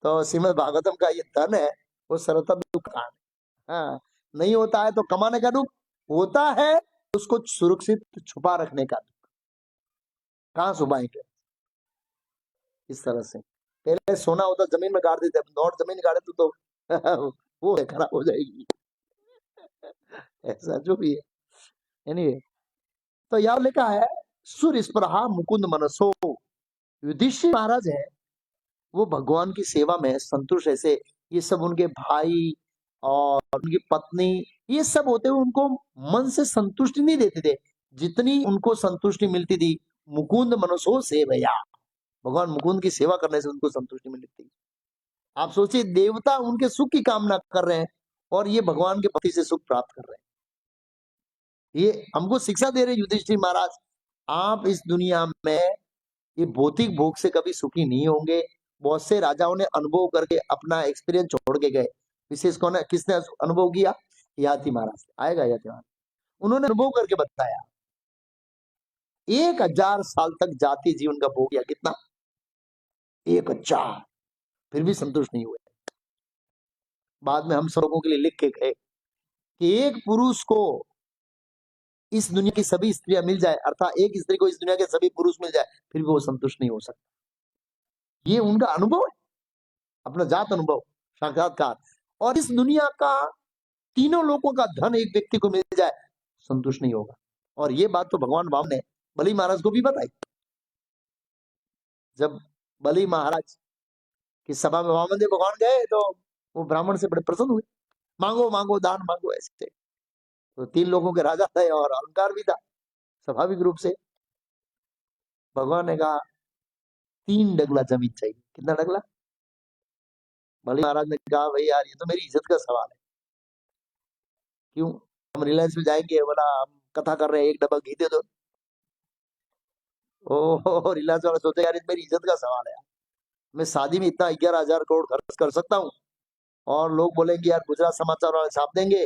[SPEAKER 1] तो श्रीमद् भागवतम का ये धन है वो सर्वथा दुख का है। हाँ, नहीं होता है तो कमाने का दुख, होता है उसको सुरक्षित छुपा रखने का दुख। कहाँ छुपाएंगे? इस तरह से पहले सोना होता जमीन में गाड़ देते, नोट जमीन गाड़े तो वो खराब हो जाएगी। ऐसा जो भी है एनीवे, तो यह लिखा है सुर स्पृहा मुकुंद मनसो। युधिष्ठिर महाराज है वो भगवान की सेवा में संतुष्ट, ऐसे ये सब उनके भाई और उनकी पत्नी ये सब होते हुए उनको मन से संतुष्टि नहीं देते थे, जितनी उनको संतुष्टि मिलती थी मुकुंद मनसो सेवया, भगवान मुकुंद की सेवा करने से उनको संतुष्टि मिलती थी। आप सोचिए, देवता उनके सुख की कामना कर रहे हैं और ये भगवान के पति से सुख प्राप्त कर रहे हैं। ये हमको शिक्षा दे रहे युधिष्ठिर महाराज, आप इस दुनिया में ये भौतिक भोग से कभी सुखी नहीं होंगे। बहुत से राजाओं ने अनुभव करके अपना एक्सपीरियंस छोड़ के गए। विशेष कौन है, किसने अनुभव किया? याति महाराज। आएगा याति महाराज, उन्होंने अनुभव करके बताया 1000 साल तक जाति जीवन का भोग किया। कितना? 1000। फिर भी संतुष्ट नहीं हुए। बाद में हम सब लोगों के लिए लिख के गए कि एक पुरुष को इस दुनिया की सभी स्त्रियां मिल जाए, अर्थात एक स्त्री को इस दुनिया के सभी पुरुष मिल जाए, फिर भी वो संतुष्ट नहीं हो सकता। ये उनका अनुभव है, अपना जात अनुभव, साक्षात्कार। और इस दुनिया का तीनों लोगों का धन एक व्यक्ति को मिल जाए, संतुष्ट नहीं होगा। और ये बात तो भगवान वामन ने बलि महाराज को भी बताई। जब बलि महाराज की सभा में वामन देव भगवान गए तो वो ब्राह्मण से बड़े प्रसन्न हुए, मांगो मांगो दान मांगो, ऐसे। तो 3 लोगों के राजा थे और अहंकार भी था स्वाभाविक रूप से। भगवान ने कहा 3 डगला जमीन चाहिए। कितना डगला? बलि महाराज ने कहा भाई यार ये तो मेरी इज्जत का सवाल है। क्यों? हम रिलायंस में जाएंगे, बोला हम कथा कर रहे हैं, 1 डब्बा घी दे दो। ओ रिलायंस वाला सोचे यार मेरी इज्जत का सवाल है, मैं शादी में इतना 11,000 करोड़ खर्च कर सकता हूँ और लोग बोलेंगे यार गुजरात समाचार वाले छाप देंगे।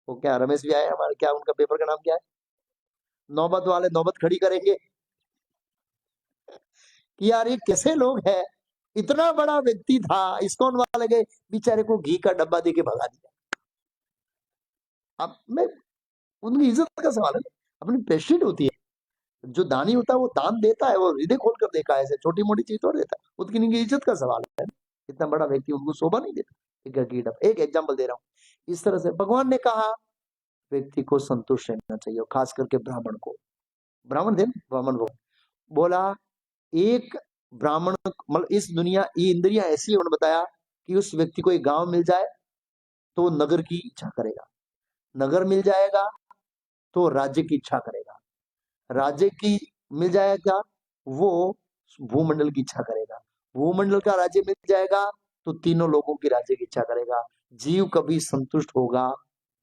[SPEAKER 1] वो क्या रमेश भी आए हमारे, क्या उनका पेपर का नाम क्या है, नौबत वाले नौबत खड़ी करेंगे कि यार ये कैसे लोग हैं, इतना बड़ा व्यक्ति था, इस्कॉन वाले गए बेचारे को घी का डब्बा देके भगा दिया। अब मैं उनकी इज्जत का सवाल है, अपनी प्रेस्टीज होती है। जो दानी होता है वो दान देता है, वो हृदय खोल कर देखा है, ऐसे छोटी मोटी चीज तो देता है, उनकी इज्जत का सवाल है। इतना बड़ा व्यक्ति उनको शोभा नहीं देता। एक एग्जाम्पल दे रहा हूँ। इस तरह से भगवान ने कहा व्यक्ति को संतुष्ट रहना चाहिए, खास करके ब्राह्मण को। ब्राह्मण थे, ब्राह्मण को बोला एक ब्राह्मण, मतलब इस दुनिया ये इंद्रियां ऐसी है, उन्होंने बताया कि उस व्यक्ति को एक गांव मिल जाए तो नगर की इच्छा करेगा, नगर मिल जाएगा तो राज्य की इच्छा करेगा, राज्य की मिल जाएगा वो भूमंडल की इच्छा करेगा, भूमंडल का राज्य मिल जाएगा तो तीनों लोगों की राज्य की इच्छा करेगा। जीव कभी संतुष्ट होगा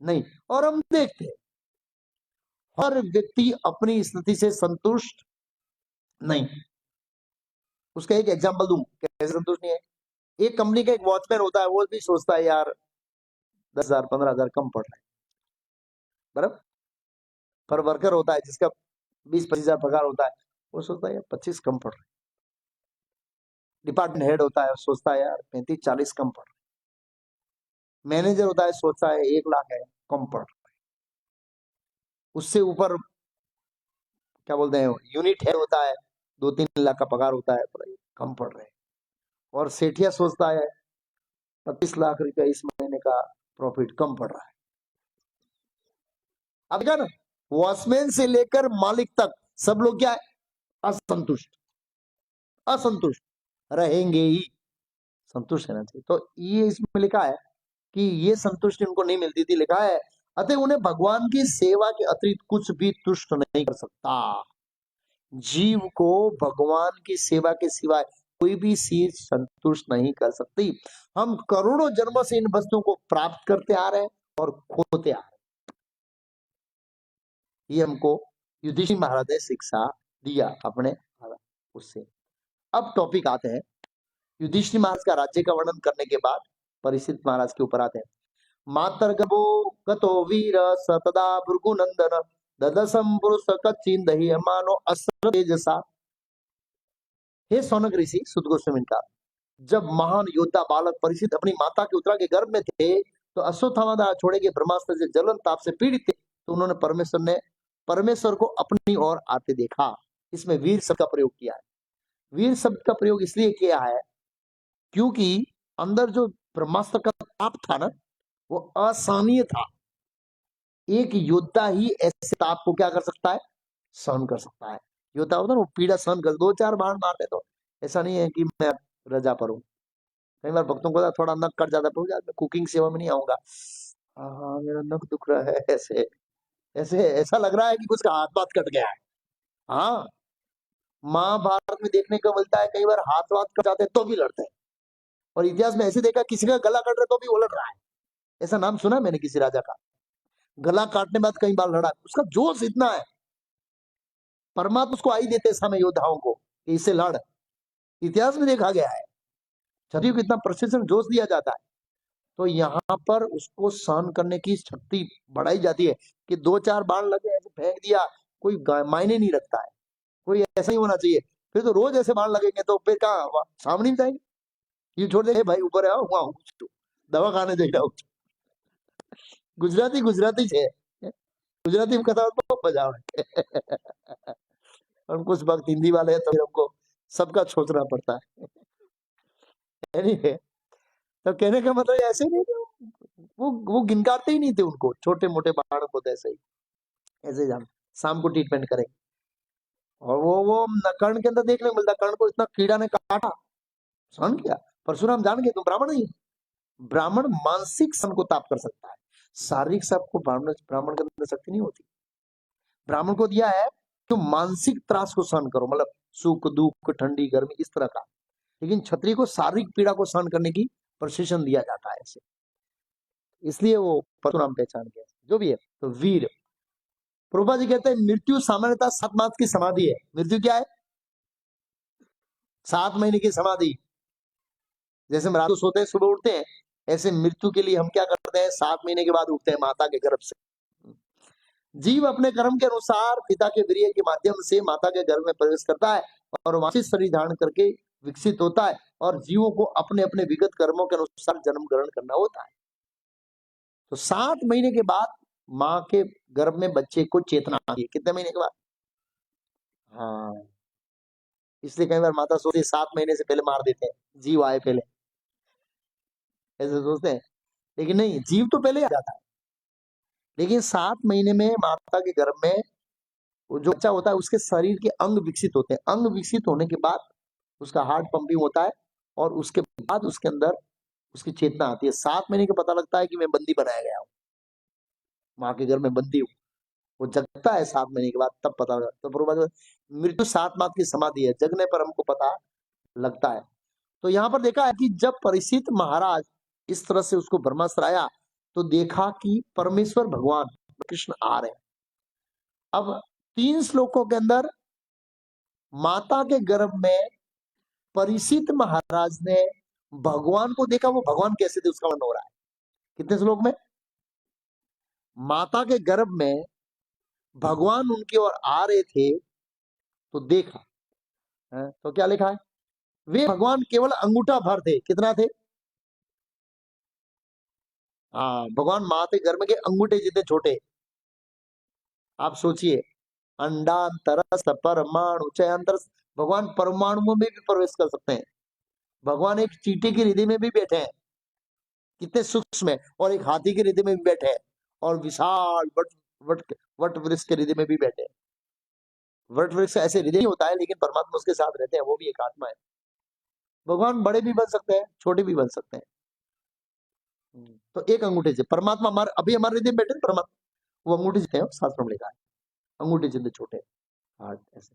[SPEAKER 1] नहीं। और हम देखते हैं हर व्यक्ति अपनी स्थिति से संतुष्ट नहीं। उसका एक एग्जांपल दूं कैसे संतुष्ट नहीं है। एक कंपनी का एक वॉचमैन होता है, वो भी सोचता है यार 10,000 15,000 कम पड़ रहा है, बराबर। पर वर्कर होता है जिसका 20-25,000 पगार होता है, वो सोचता है यार 25 कम पड़ रहा है। डिपार्टमेंट हेड होता है, सोचता है यार 35-40 कम पड़ रहा है। मैनेजर होता है, सोचता है 1 लाख है, कम पड़ रहा है। उससे ऊपर क्या बोलते हैं, यूनिट हेड होता है, 2-3 लाख का पगार होता है, पर कम पड़ रहे हैं। और सेठिया सोचता है 25 लाख रुपया इस महीने का प्रॉफिट कम पड़ रहा है। अब क्या ना, वॉचमैन से लेकर मालिक तक सब लोग क्या है, असंतुष्ट। असंतुष्ट रहेंगे ही, संतुष्ट रहना चाहिए। तो ये इसमें लिखा है कि ये संतुष्टि उनको नहीं मिलती थी। लिखा है अतः उन्हें भगवान की सेवा के अतिरिक्त कुछ भी तुष्ट नहीं कर सकता। जीव को भगवान की सेवा के सिवाय कोई भी चीज संतुष्ट नहीं कर सकती। हम करोड़ों जन्मों से इन वस्तुओं को प्राप्त करते आ रहे हैं और खोते आ रहे हैं। ये हमको युधिष्ठिर महाराज ने शिक्षा दिया अपने उससे। अब टॉपिक आते हैं, युधिष्ठिर महाराज का राज्य का वर्णन करने के बाद परीक्षित महाराज के ऊपर आते हैं। मातर गतो वीर सतदा भृगुनंदन ददसम पुरुष चिन्ह मानो अस्त्र तेजसा। हे सौनक ऋषि, सुत गोस्वामी का, जब महान योद्धा बालक परीक्षित अपनी माता के उत्तरा के गर्भ में थे तो अश्वत्थामा छोड़े गए ब्रह्मास्त्र से जलन ताप से पीड़ित थे, तो उन्होंने परमेश्वर को अपनी ओर आते देखा। इसमें वीर शब्द का प्रयोग किया है। वीर शब्द का प्रयोग इसलिए किया है क्योंकि अंदर जो ब्रह्मास्त्र का ताप था ना, वो असहनीय था। एक योद्धा ही ऐसे ताप को क्या कर सकता है, सहन कर सकता है। योद्धा होता है वो पीड़ा सहन कर, 2-4 बाण मारते तो ऐसा नहीं है कि मैं रजा पर हूं। कई बार भक्तों को थोड़ा नक कट जाता है, मैं कुकिंग सेवा में नहीं आऊंगा, हाँ मेरा नक दुख रहा है, ऐसे ऐसे ऐसा लग रहा है कि कुछ का हाथ बात कट गया है। हाँ, महाभारत में देखने को मिलता है कई बार हाथ वाथ कट जाते हैं तो भी लड़ते हैं, और इतिहास में ऐसे देखा किसी का गला कट रहा है तो भी वो लड़ रहा है। ऐसा नाम सुना मैंने किसी राजा का, गला काटने बाद कई बार लड़ा। उसका जोश इतना है, परमात्मा उसको आई देते समय योद्धाओं को कि इससे लड़। इतिहास में देखा गया है क्षत्रियो को इतना प्रशिक्षण जोश दिया जाता है। तो यहाँ पर उसको सहन करने की शक्ति बढ़ाई जाती है कि 2-4 बाण लगे ऐसे फेंक दिया, कोई मायने नहीं रखता है। कोई ऐसा ही होना चाहिए, फिर तो रोज ऐसे बाण लगेंगे तो फिर कहाँ सामने जाएंगे। ये छोड़ दे भाई, ऊपर आओ वहां दवा खाने जाइए। गुजराती गुजराती है, गुजराती में कथा तो बजाओ। और कुछ वक्त हिंदी वाले हैं तो हमको सबका सोचना पड़ता है। anyway, तो कहने का मतलब ऐसे नहीं, वो गिनकारते ही नहीं थे उनको, छोटे मोटे बाण को तो ऐसे ही ऐसे जान शाम को ट्रीटमेंट करें। और वो कर्ण के अंदर देखने को मिलता, कर्ण को इतना कीड़ा ने काटा, सहन किया। परशुराम जान गए तुम ब्राह्मण नहीं, ब्राह्मण मानसिक सन को ताप कर सकता है, शारीरिक सब को ब्राह्मण के अंदर शक्ति नहीं होती। ब्राह्मण को दिया है तो मानसिक त्रास को सहन करो, मतलब सुख दुख ठंडी गर्मी इस तरह का, लेकिन क्षत्रिय को शारीरिक पीड़ा को सहन करने की प्रशिक्षण दिया जाता है ऐसे, इसलिए वो परशुराम पहचान गया। जो भी है, तो वीर प्रभुपा जी कहते हैं मृत्यु सामान्यतः 7 मास की समाधि है। मृत्यु क्या है, 7 महीने की समाधि। जैसे हम रात को सोते हैं सुबह उठते हैं, ऐसे मृत्यु के लिए हम क्या करते हैं, 7 महीने के बाद उठते हैं माता के गर्भ से। जीव अपने कर्म के अनुसार पिता के वीर्य के माध्यम से माता के गर्भ में प्रवेश करता है और वांछित शरीर धारण करके विकसित होता है, और जीवों को अपने अपने विगत कर्मों के अनुसार जन्म ग्रहण करना होता है। तो 7 महीने के बाद माँ के गर्भ में बच्चे को चेतना आती है। कितने महीने के बाद, हाँ, इसलिए कई बार माता सोचती है 7 महीने से पहले मार देते हैं, जीव आए पहले, ऐसे सोचते हैं, लेकिन नहीं, जीव तो पहले आ जाता है। लेकिन 7 महीने में माता के गर्भ में जो बच्चा होता है उसके शरीर के अंग विकसित होते हैं। अंग विकसित होने के बाद उसका हार्ट पंपिंग होता है, और उसके बाद उसके अंदर उसकी चेतना आती है। 7 महीने के पता लगता है कि मैं बंदी बनाया गया हूँ, माँ के घर में बंदी हूँ। वो जगता है 7 महीने के बाद, तब पता लगता है। तो पूर्व मृत्यु 7 मास की समाधि है, जगने पर हमको पता लगता है। तो यहाँ पर देखा है कि जब परीक्षित महाराज इस तरह से उसको ब्रह्मास्त्र आया तो देखा कि परमेश्वर भगवान कृष्ण आ रहे हैं। अब 3 श्लोकों के अंदर माता के गर्भ में परीक्षित महाराज ने भगवान को देखा, वो भगवान कैसे थे उसका वर्णन हो रहा है। कितने श्लोक में, माता के गर्भ में भगवान उनकी ओर आ रहे थे तो देखा है? तो क्या लिखा है, वे भगवान केवल अंगूठा भर थे। कितना थे, हाँ, भगवान माँ के गर्भ के अंगूठे जितने छोटे। आप सोचिए, अंडांतरस परमाणु चयांतर, भगवान परमाणु में भी प्रवेश कर सकते हैं। भगवान एक चींटी की हृदय में भी बैठे हैं, कितने सूक्ष्म है, और एक हाथी के हृदय में भी बैठे हैं, और विशाल वट वृक्ष के हृदय में भी बैठे हैं। वट वृक्ष ऐसे हृदय नहीं होता है, लेकिन परमात्मा उसके साथ रहते हैं, वो भी एक आत्मा है। भगवान बड़े भी बन सकते हैं, छोटे भी बन सकते हैं। तो एक अंगूठे से परमात्मा हमारे अभी हमारे हृदय में बैठे, परमात्मा वो अंगूठे से शास्त्र में लिखा है, अंगूठे जितने छोटे हार्ट ऐसे।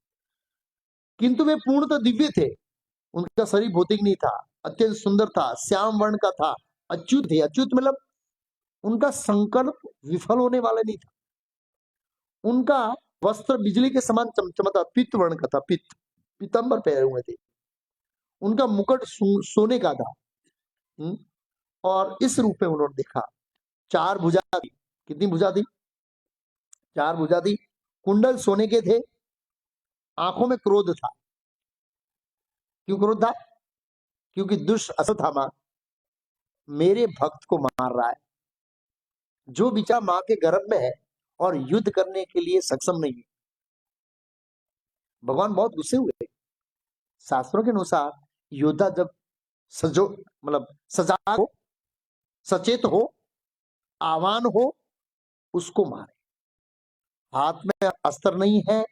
[SPEAKER 1] किंतु वे पूर्णतः दिव्य थे, उनका शरीर भौतिक नहीं था, अत्यंत सुंदर था, श्याम वर्ण का था, अच्युत थे। अच्युत मतलब उनका संकल्प विफल होने वाला नहीं था। उनका वस्त्र बिजली के समान चमचमाता, पित्त वर्ण का था, पीतांबर पहने हुए थे। उनका मुकुट सोने का था, और इस रूप में उन्होंने देखा। 4 भुजा थी। कितनी भुजा थी, 4 भुजा थी, कुंडल सोने के थे, आंखों में क्रोध था। क्यों क्रोध था? क्योंकि दुष्ट अश्वत्थामा मेरे भक्त को मार रहा है, जो बेचारा मां के गर्भ में है और युद्ध करने के लिए सक्षम नहीं है। भगवान बहुत गुस्से हुए। शास्त्रों के अनुसार योद्धा जब सजो मतलब सजाग हो, सचेत हो, आवान हो, उसको मारे। हाथ में अस्त्र नहीं है,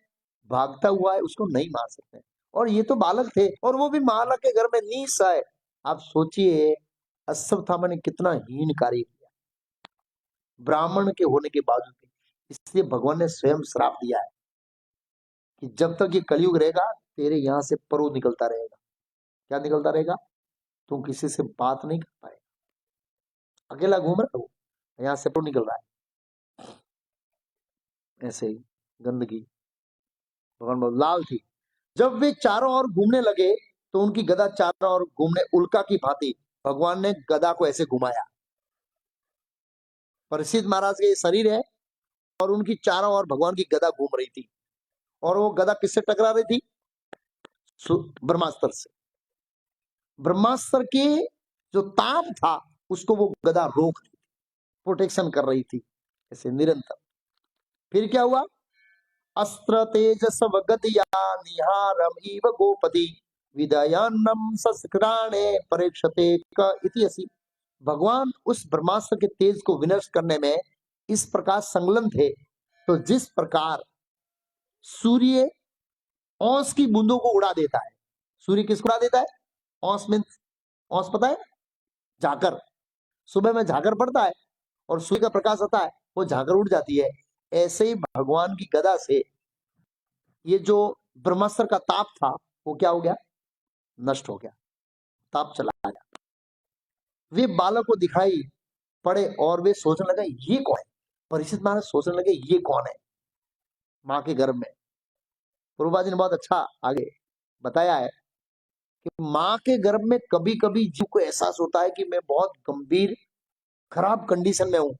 [SPEAKER 1] भागता हुआ है, उसको नहीं मार सकते। और ये तो बालक थे, और वो भी माला के घर में नीच है। आप सोचिए अश्वत्थामा ने कितना हीन कार्य किया ब्राह्मण के होने के बावजूद भी। इसलिए भगवान ने स्वयं श्राप दिया है कि जब तक ये कलयुग रहेगा तेरे यहां से परो निकलता रहेगा। क्या निकलता रहेगा? तुम किसी से बात नहीं कर पाएगा, अकेला घूम रहा हो, यहाँ से परो निकल रहा है। ऐसे ही गंदगी। भगवान बहुत लाल थी। जब वे चारों ओर घूमने लगे तो उनकी गदा चारों ओर घूमने उल्का की भांति भगवान ने गदा को ऐसे घुमाया। परीक्षित महाराज के शरीर है और उनकी चारों ओर भगवान की गदा घूम रही थी, और वो गदा किससे टकरा रही थी? ब्रह्मास्त्र से। ब्रह्मास्त्र के जो ताप था उसको वो गदा रोक रही थी, प्रोटेक्शन कर रही थी ऐसे निरंतर। फिर क्या हुआ? अस्त्र तेजस वगदया निहारम इव गोपति विदयान्नम सस्क्राणे परीक्षते क इति असि। भगवान उस ब्रह्मास्त्र के तेज को विनष्ट करने में इस प्रकार संलग्न थे, तो जिस प्रकार सूर्य औंस की बूंदों को उड़ा देता है। सूर्य किसको उड़ा देता है? औंस में, औंस पता है? झाकर। सुबह में झाकर पड़ता है और सूर्य का प्रकाश आता है, वो झाकर उड़ जाती है। ऐसे ही भगवान की गदा से ये जो ब्रह्मास्त्र का ताप था वो क्या हो गया? नष्ट हो गया, ताप चला गया। वे बालक को दिखाई पड़े और वे सोचने लगे ये कौन है? परीक्षित महाराज सोचने लगे ये कौन है मां के गर्भ में। प्रभुपाद जी ने बहुत अच्छा आगे बताया है कि मां के गर्भ में कभी कभी जीव को एहसास होता है कि मैं बहुत गंभीर खराब कंडीशन में हूं,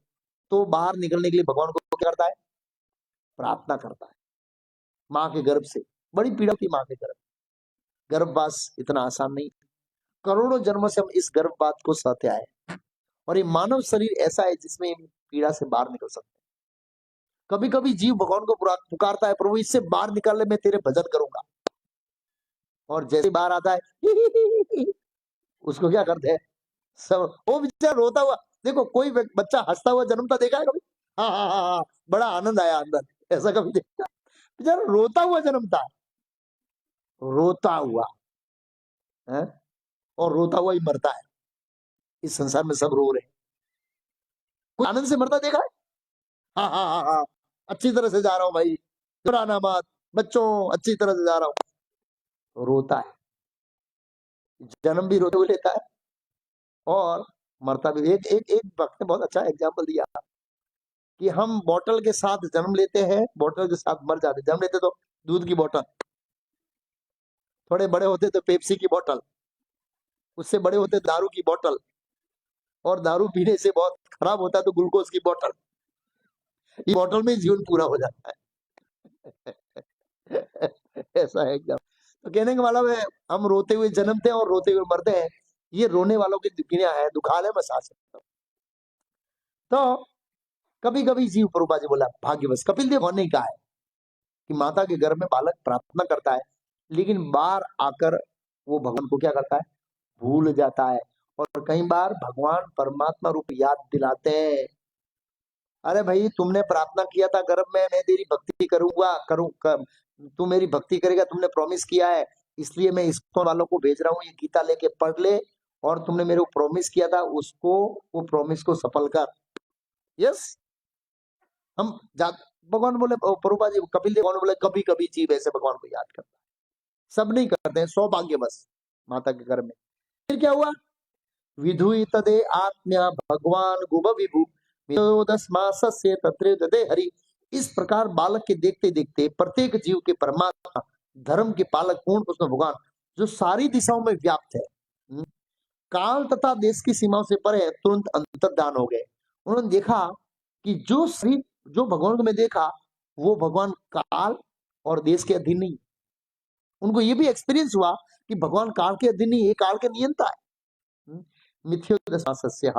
[SPEAKER 1] तो बाहर निकलने के लिए भगवान को क्या करता है? प्रार्थना करता है। मां के गर्भ से बड़ी पीड़ा थी। मां के गर्भवास इतना आसान नहीं। करोड़ों जन्मों से हम इस गर्भवास को सहते आए, और ये मानव शरीर ऐसा है जिसमें पीड़ा से बाहर निकल सकते हैं। कभी कभी जीव भगवान को पुकारता है, प्रभु इससे बाहर निकालने में तेरे भजन करूंगा, और जैसे बाहर आता है उसको क्या करते हैं सब? वो बेचारा रोता हुआ, देखो कोई बच्चा हंसता हुआ जन्मता देखा है कभी? हाँ हाँ हाँ हाँ, बड़ा आनंद आया अंदर, ऐसा कभी देखा? बेचारा रोता हुआ जन्मता, रोता हुआ है, और रोता हुआ ही मरता है। इस संसार में सब रो रहे हैं। कोई आनंद से मरता देखा है? हाँ हाँ हाँ हाँ, अच्छी तरह से जा रहा हूँ भाई, घबराना मत बच्चों, अच्छी तरह से जा रहा हूँ। तो रोता है, जन्म भी रोते हुए लेता है और मरता भी। एक एक एक वक्त ने बहुत अच्छा एग्जाम्पल दिया कि हम बोतल के साथ जन्म लेते हैं, बोतल के साथ मर जाते। जन्म लेते तो दूध की बोतल, थोड़े बड़े होते तो पेप्सी की बोतल, उससे बड़े होते दारू की बोतल, और दारू पीने से बहुत खराब होता है तो ग्लूकोज की बोतल। ये बोतल में जीवन पूरा हो जाता है। ऐसा है एकदम। तो कहने का मतलब है हम रोते हुए जन्मते हैं और रोते हुए मरते हैं। ये रोने वालों की दुनिया है, दुखाल है, मैं साथ सकता हूँ। तो कभी कभी जीव, प्रभुपा जी बोला भाग्यवश कपिल देव ने कहा है कि माता के गर्भ में बालक प्रार्थना करता है, लेकिन बाहर आकर वो भगवान को क्या करता है? भूल जाता है। और कई बार भगवान परमात्मा रूप याद दिलाते हैं, अरे भाई तुमने प्रार्थना किया था गर्भ में, मैं तेरी भक्ति करूंगा तू मेरी भक्ति करेगा, तुमने प्रॉमिस किया है, इसलिए मैं इसको वालों को भेज रहा हूँ, ये गीता लेके पढ़ ले, और तुमने मेरे को प्रॉमिस किया था उसको, वो प्रॉमिस को सफल कर। यस, हम भगवान बोले, प्रभुपा जी कपिल देव बोले कभी कभी जीव ऐसे भगवान को याद करता है, सब नहीं करते हैं, सौभाग्यवश माता के घर में। फिर क्या हुआ? विधुई तदे आत्म्या भगवान गुभ विभु विनोदस्मासस्य तत्रे ददे हरि। इस प्रकार बालक के देखते देखते प्रत्येक जीव के परमात्मा धर्म के पालक पूर्ण पुरुष भगवान जो सारी दिशाओं में व्याप्त है, काल तथा देश की सीमाओं से परे तुरंत अंतर्धान हो गए। उन्होंने देखा कि जो शरीर, जो भगवान को मैं देखा वो भगवान काल और देश के अधीन नहीं। उनको ये भी एक्सपीरियंस हुआ कि भगवान काल के अधीन नहीं, ये काल के नियंता है। मिथ्योदशास्य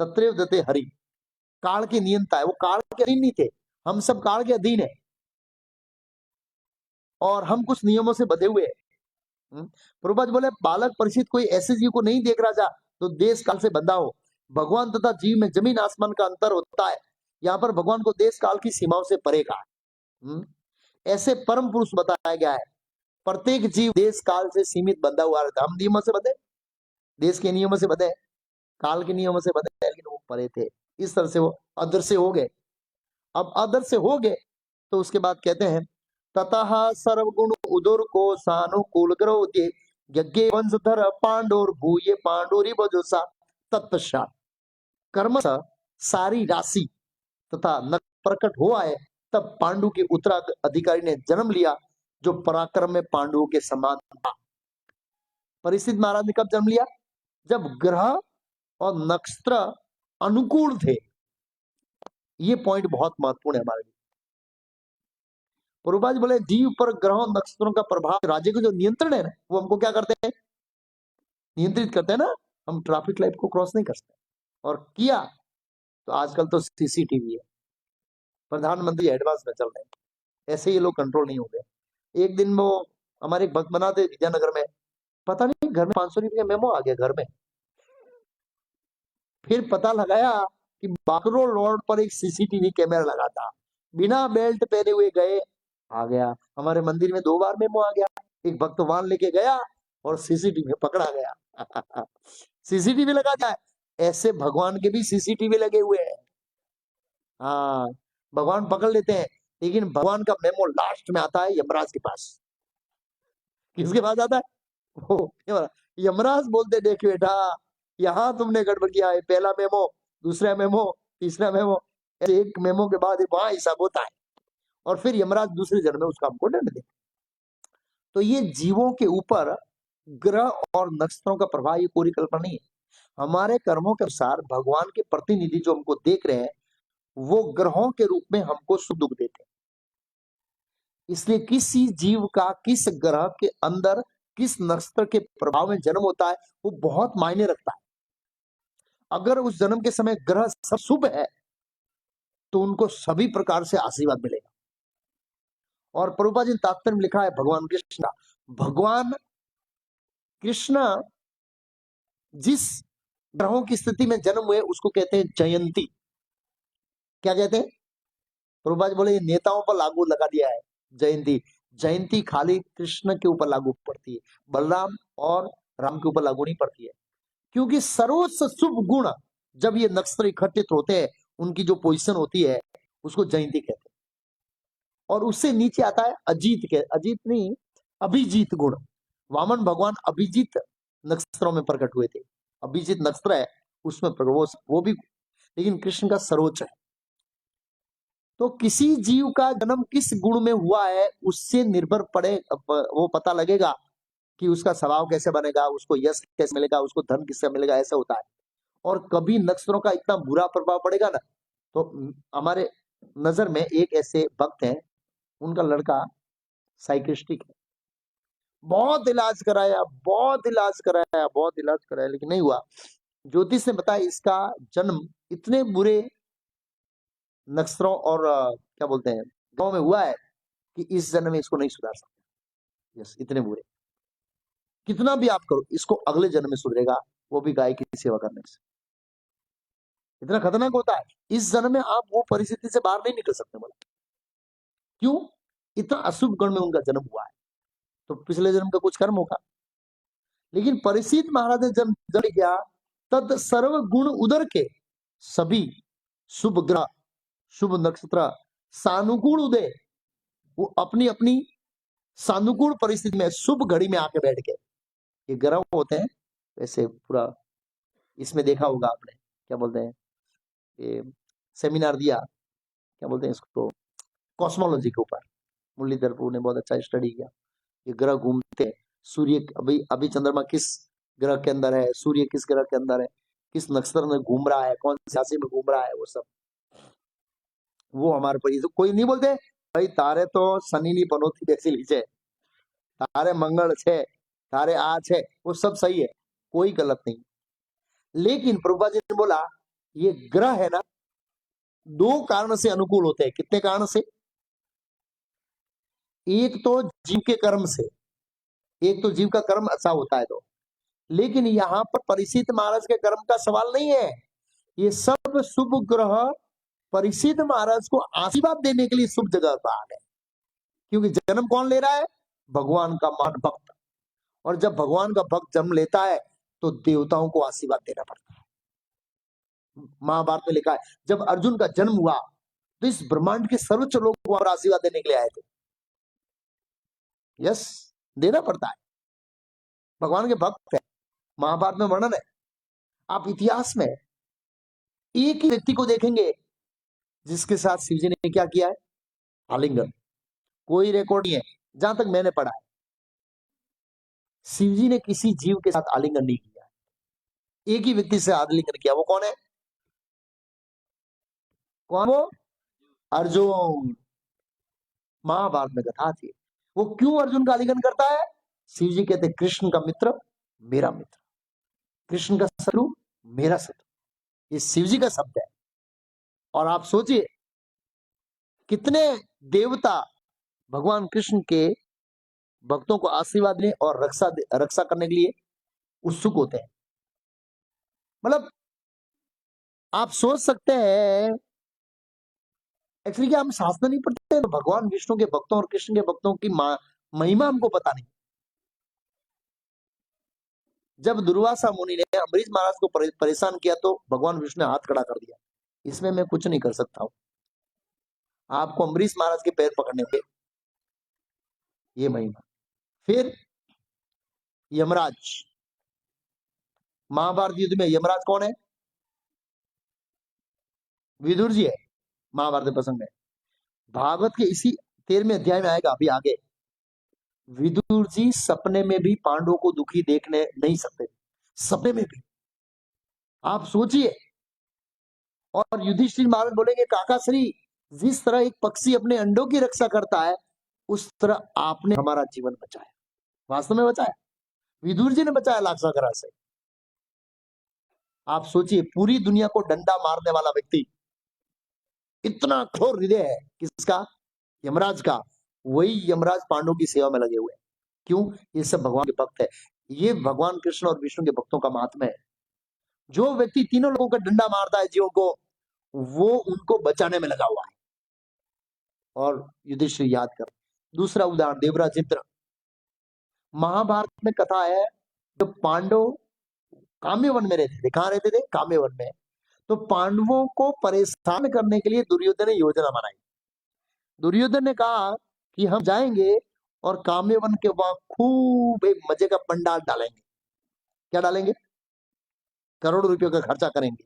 [SPEAKER 1] तत्रैव दते हरि, काल के नियंता है, वो काल के अधीन नहीं थे। हम सब काल के अधीन है और हम कुछ नियमों से बंधे हुए हैं। प्रभुपाद बोले बालक परिचित कोई ऐसे जीव को नहीं देख रहा जा तो देश काल से बंधा हो। भगवान तथा जीव में जमीन आसमान का अंतर होता है। यहाँ पर भगवान को देश काल की सीमाओं से परे कहा। ऐसे परम पुरुष बताया गया है। प्रत्येक जीव देश काल से सीमित बंधा हुआ रहता। हम नियमों से बंधे, देश के नियमों से बंधे, काल के नियमों से बंधे, लेकिन वो परे थे। इस तरह से वो अदृश्य हो गए। अब अदृश्य हो गए तो उसके बाद कहते हैं ततः सर्वगुण उदर को सानुकूल ग्रह यज्ञ वंशधर पांडोर भूये पांडोरी बजोसा तत्पश्चात कर्म सारी राशि तथा न प्रकट हुआ है। तब पांडु के उत्तराधिकारी ने जन्म लिया जो पराक्रम में पांडुओं के समान था। परिस्थिति महाराज ने कब जन्म लिया? जब ग्रह और नक्षत्र अनुकूल थे। ये पॉइंट बहुत महत्वपूर्ण है हमारे लिए। पूर्वज बोले जीव पर ग्रहों नक्षत्रों का प्रभाव, राज्य का जो नियंत्रण है ना, वो हमको क्या करते हैं? नियंत्रित करते हैं ना। हम ट्रैफिक लाइट को क्रॉस नहीं कर सकते, और किया तो आजकल तो सीसीटीवी है, प्रधानमंत्री एडवांस में चल रहे हैं, ऐसे ये लोग कंट्रोल नहीं हो गए। एक दिन वो हमारे एक भक्त बना थे विजयनगर में, पता नहीं घर में 500 रुपये का मेमो आ गया घर में। फिर पता लगाया कि बाकरो रोड पर एक सीसीटीवी कैमरा लगा था। बिना बेल्ट पहने हुए गए, आ गया। हमारे मंदिर में 2 बार मेमो आ गया। एक भक्त वाहन लेके गया और सीसीटीवी पकड़ा गया। सीसीटीवी लगा जाए, ऐसे भगवान के भी सीसीटीवी लगे हुए हैं। हाँ, भगवान पकड़ लेते हैं, लेकिन भगवान का मेमो लास्ट में आता है यमराज के पास। किसके पास आता है? वो यमराज बोलते देख बेटा, यहाँ तुमने गड़बड़ किया है। पहला मेमो, दूसरा मेमो, तीसरा मेमो, एक मेमो के बाद वहां हिसाब होता है, और फिर यमराज दूसरे जन्म में उसका हमको दंड देते। तो ये जीवों के ऊपर ग्रह और नक्षत्रों का प्रभाव, ये पूरी कल्पना नहीं है। हमारे कर्मों के अनुसार भगवान के प्रतिनिधि जो हमको देख रहे हैं, वो ग्रहों के रूप में हमको सुख दुख देते हैं। इसलिए किसी जीव का किस ग्रह के अंदर किस नक्षत्र के प्रभाव में जन्म होता है, वो बहुत मायने रखता है। अगर उस जन्म के समय ग्रह सब शुभ है तो उनको सभी प्रकार से आशीर्वाद मिलेगा। और प्रभुपाद जी ने तात्पर्य में लिखा है भगवान कृष्ण का, भगवान कृष्ण जिस ग्रहों की स्थिति में जन्म हुए उसको कहते हैं जयंती। क्या कहते हैं? प्रभुपाद बोले ये नेताओं पर लागू लगा दिया है जयंती। जयंती खाली कृष्ण के ऊपर लागू पड़ती है, बलराम और राम के ऊपर लागू नहीं पड़ती है। क्योंकि सर्वोच्च शुभ गुण जब ये नक्षत्र इकट्ठित होते हैं, उनकी जो पोजीशन होती है उसको जयंती कहते हैं। और उससे नीचे आता है अजीत के, अजीत नहीं, अभिजीत गुण। वामन भगवान अभिजीत नक्षत्रों में प्रकट हुए थे। अभिजीत नक्षत्र है उसमें वो भी, लेकिन कृष्ण का सर्वोच्च है। तो किसी जीव का जन्म किस गुण में हुआ है उससे निर्भर पड़े, वो पता लगेगा कि उसका स्वभाव कैसे बनेगा, उसको यश कैसे मिलेगा, उसको धन किससे मिलेगा, ऐसा होता है। और कभी नक्षत्रों का इतना बुरा प्रभाव पड़ेगा ना, तो हमारे नजर में एक ऐसे भक्त हैं, उनका लड़का साइकिस्ट्रिक है। बहुत इलाज कराया, बहुत इलाज कराया, बहुत इलाज कराया, लेकिन नहीं हुआ। ज्योतिष ने बताया इसका जन्म इतने बुरे नक्षत्रों और क्या बोलते हैं गांव में हुआ है कि इस जन्म में इसको नहीं सुधार सकते। यस, इतने बुरे, कितना भी आप करो इसको अगले जन्म में सुधरेगा, वो भी गाय की सेवा करने से। इतना खतरनाक होता है। इस जन्म में आप वो परिस्थिति से बाहर नहीं निकल सकते। बोला क्यों? इतना अशुभ गण में उनका जन्म हुआ है, तो पिछले जन्म का कुछ कर्म होगा। लेकिन परिचित महाराज ने जन्म किया, तद सर्व गुण उदर के सभी शुभ ग्रह शुभ नक्षत्र सानुकूल उदय, वो अपनी अपनी सानुकूल परिस्थिति में शुभ घड़ी में आके बैठ गए। ये ग्रह होते हैं वैसे पूरा, इसमें देखा होगा आपने, क्या बोलते हैं, ये सेमिनार दिया, क्या बोलते हैं इसको, कॉस्मोलॉजी के ऊपर मुरलीधर प्रभु ने बहुत अच्छा स्टडी किया। ये ग्रह घूमते हैं, सूर्य अभी अभी चंद्रमा किस ग्रह के अंदर है, सूर्य किस ग्रह के अंदर है, किस नक्षत्र में घूम रहा है, कौन सी राशि में घूम रहा है, वो सब वो हमारे पर तो कोई नहीं बोलते भाई तारे तो शनि नहीं बनोती बेसी लीजिए, तारे मंगल छे, तारे आ छे, वो सब सही है, कोई गलत नहीं। लेकिन प्रभुपा जी ने बोला ये ग्रह है ना, दो कारण से अनुकूल होते हैं। कितने कारण से? एक तो जीव के कर्म से, एक तो जीव का कर्म अच्छा होता है तो। लेकिन यहाँ पर परीक्षित महाराज के कर्म का सवाल नहीं है। ये सब शुभ ग्रह परीक्षित महाराज को आशीर्वाद देने के लिए शुभ जगह पर आ गए। क्योंकि जन्म कौन ले रहा है? भगवान का महान भक्त। और जब भगवान का भक्त जन्म लेता है तो देवताओं को आशीर्वाद देना पड़ता है। महाभारत में लिखा है जब अर्जुन का जन्म हुआ तो इस ब्रह्मांड के सर्वोच्च लोग वहां पर आशीर्वाद देने के लिए आए थे। यस, देना पड़ता है, भगवान के भक्त है। महाभारत में वर्णन है। आप इतिहास में एक ही व्यक्ति को देखेंगे जिसके साथ शिव जी ने क्या किया है? आलिंगन। कोई रिकॉर्ड नहीं है, जहां तक मैंने पढ़ा है शिव जी ने किसी जीव के साथ आलिंगन नहीं किया। एक ही व्यक्ति से आलिंगन किया। वो कौन है? कौन वो? अर्जुन। महाभारत में कथा थी। वो क्यों अर्जुन का आलिंगन करता है? शिव जी कहते कृष्ण का मित्र मेरा मित्र, कृष्ण का शत्रु मेरा शत्रु। ये शिव जी का शब्द है। और आप सोचिए कितने देवता भगवान कृष्ण के भक्तों को आशीर्वाद देने और रक्षा करने के लिए उत्सुक होते हैं। मतलब आप सोच सकते हैं एक्चुअली क्या हम शास्त्र नहीं पढ़ते हैं तो भगवान विष्णु के भक्तों और कृष्ण के भक्तों की महिमा हमको पता नहीं। जब दुर्वासा मुनि ने अम्बरीश महाराज को परेशान किया तो भगवान विष्णु ने हाथ खड़ा कर दिया, इसमें मैं कुछ नहीं कर सकता हूं, आपको अम्बरीश महाराज के पैर पकड़ने होंगे। ये महिमा। फिर यमराज, महाभारत युद्ध में यमराज कौन है? विदुर जी है महाभारत प्रसंग में। भागवत के इसी 13वें अध्याय में आएगा अभी आगे। विदुर जी सपने में भी पांडवों को दुखी देखने नहीं सकते, सपने में भी। आप सोचिए। और युधिष्ठिर महाराज बोलेंगे काकाश्री जिस तरह एक पक्षी अपने अंडों की रक्षा करता है उस तरह आपने हमारा जीवन बचाया। वास्तव में बचाया, विदुर जी ने बचाया लाक्षागृह से। आप सोचिए पूरी दुनिया को डंडा मारने वाला व्यक्ति, इतना कठोर हृदय है किसका? यमराज का। वही यमराज पांडवों की सेवा में लगे हुए हैं। क्यों? ये सब भगवान के भक्त है। ये भगवान कृष्ण और विष्णु के भक्तों का महात्म्य है। जो व्यक्ति तीनों लोगों का डंडा मारता है जीवों को, वो उनको बचाने में लगा हुआ है। और युधिष्ठिर याद कर। दूसरा उदाहरण देवराज इंद्र। महाभारत में कथा है जब पांडव काम्यवन में रहते थे। कहां रहते थे? काम्यवन में। तो पांडवों को परेशान करने के लिए दुर्योधन ने योजना बनाई। दुर्योधन ने कहा कि हम जाएंगे और काम्यवन के वहां खूब एक मजे का पंडाल डालेंगे। क्या डालेंगे? करोड़ों रुपयों का खर्चा करेंगे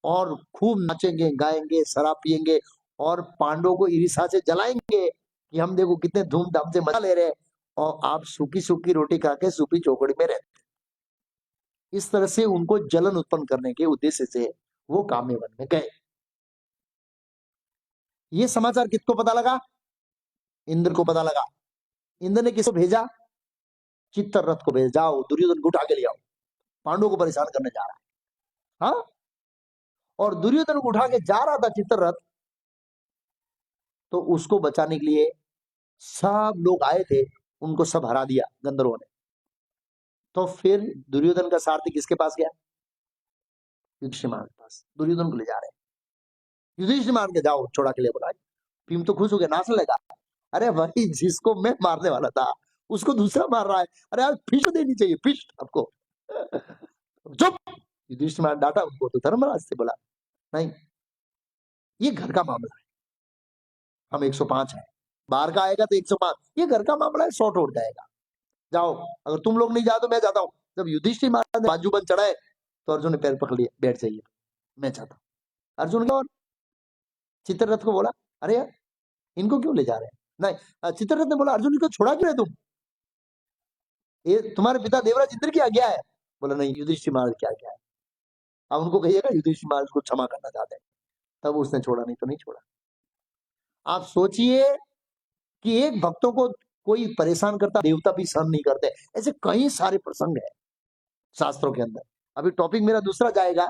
[SPEAKER 1] और खूब नाचेंगे गाएंगे शराब पिएंगे और पांडवों को ईर्ष्या से जलाएंगे कि हम देखो कितने धूमधाम से मजा ले रहे हैं और आप सूखी सूखी रोटी खा के सूखी चौकड़ी में रहते। इस तरह से उनको जलन उत्पन्न करने के उद्देश्य से वो काम्यवन में गए। ये समाचार किसको पता लगा? इंद्र को पता लगा। इंद्र ने किसको भेजा? चित्ररथ को भेजा, जाओ दुर्योधन को उठा के ले आओ, पांडवों को परेशान करने जा रहा है। हाँ, और दुर्योधन को उठा के जा रहा था चित्ररथ, तो उसको बचाने के लिए सब लोग आए थे, उनको सब हरा दिया गंधर्वों ने। तो फिर दुर्योधन का सारथी किसके पास गया? युधिष्ठिर महाराज के पास। दुर्योधन को ले जा रहे हैं, युधिष्ठिर महाराज के जाओ छोड़ा के लिए बोला। भीम तो खुश हो गया, नाचने लगा। अरे भाई जिसको मैं मारने वाला था उसको दूसरा मार रहा है, अरे यार फिश देनी चाहिए, फिश आपको। चुप। युधिष्ठिर महाराज डांटा उनको, तो धर्मराज से बोला नहीं ये घर का मामला है, हम 105 है, बाहर का आएगा तो 105, ये घर का मामला है, 100 उठ जाएगा, जाओ, अगर तुम लोग नहीं जाओ तो मैं जाता हूँ। जब युधिष्ठिर महाराज ने बाजूबंद चढ़ाए तो अर्जुन ने पैर पकड़ लिए, बैठ जाइए मैं चाहता हूँ। अर्जुन क्या? और चित्ररथ को बोला अरे यार इनको क्यों ले जा रहे हैं? नहीं, चित्ररथ ने बोला अर्जुन को छोड़ा क्यों है तुम? ये तुम्हारे पिता देवराज इंद्र की आज्ञा है। बोला नहीं, युधिष्ठिर महाराज की आज्ञा है। अब उनको कहिएगा युधिष्ठिर महाराज को क्षमा करना चाहते हैं। तब उसने छोड़ा, नहीं तो नहीं छोड़ा। आप सोचिए कि एक भक्तों को कोई परेशान करता, देवता भी सहन नहीं करते। ऐसे कई सारे प्रसंग है शास्त्रों के अंदर। अभी टॉपिक मेरा दूसरा जाएगा,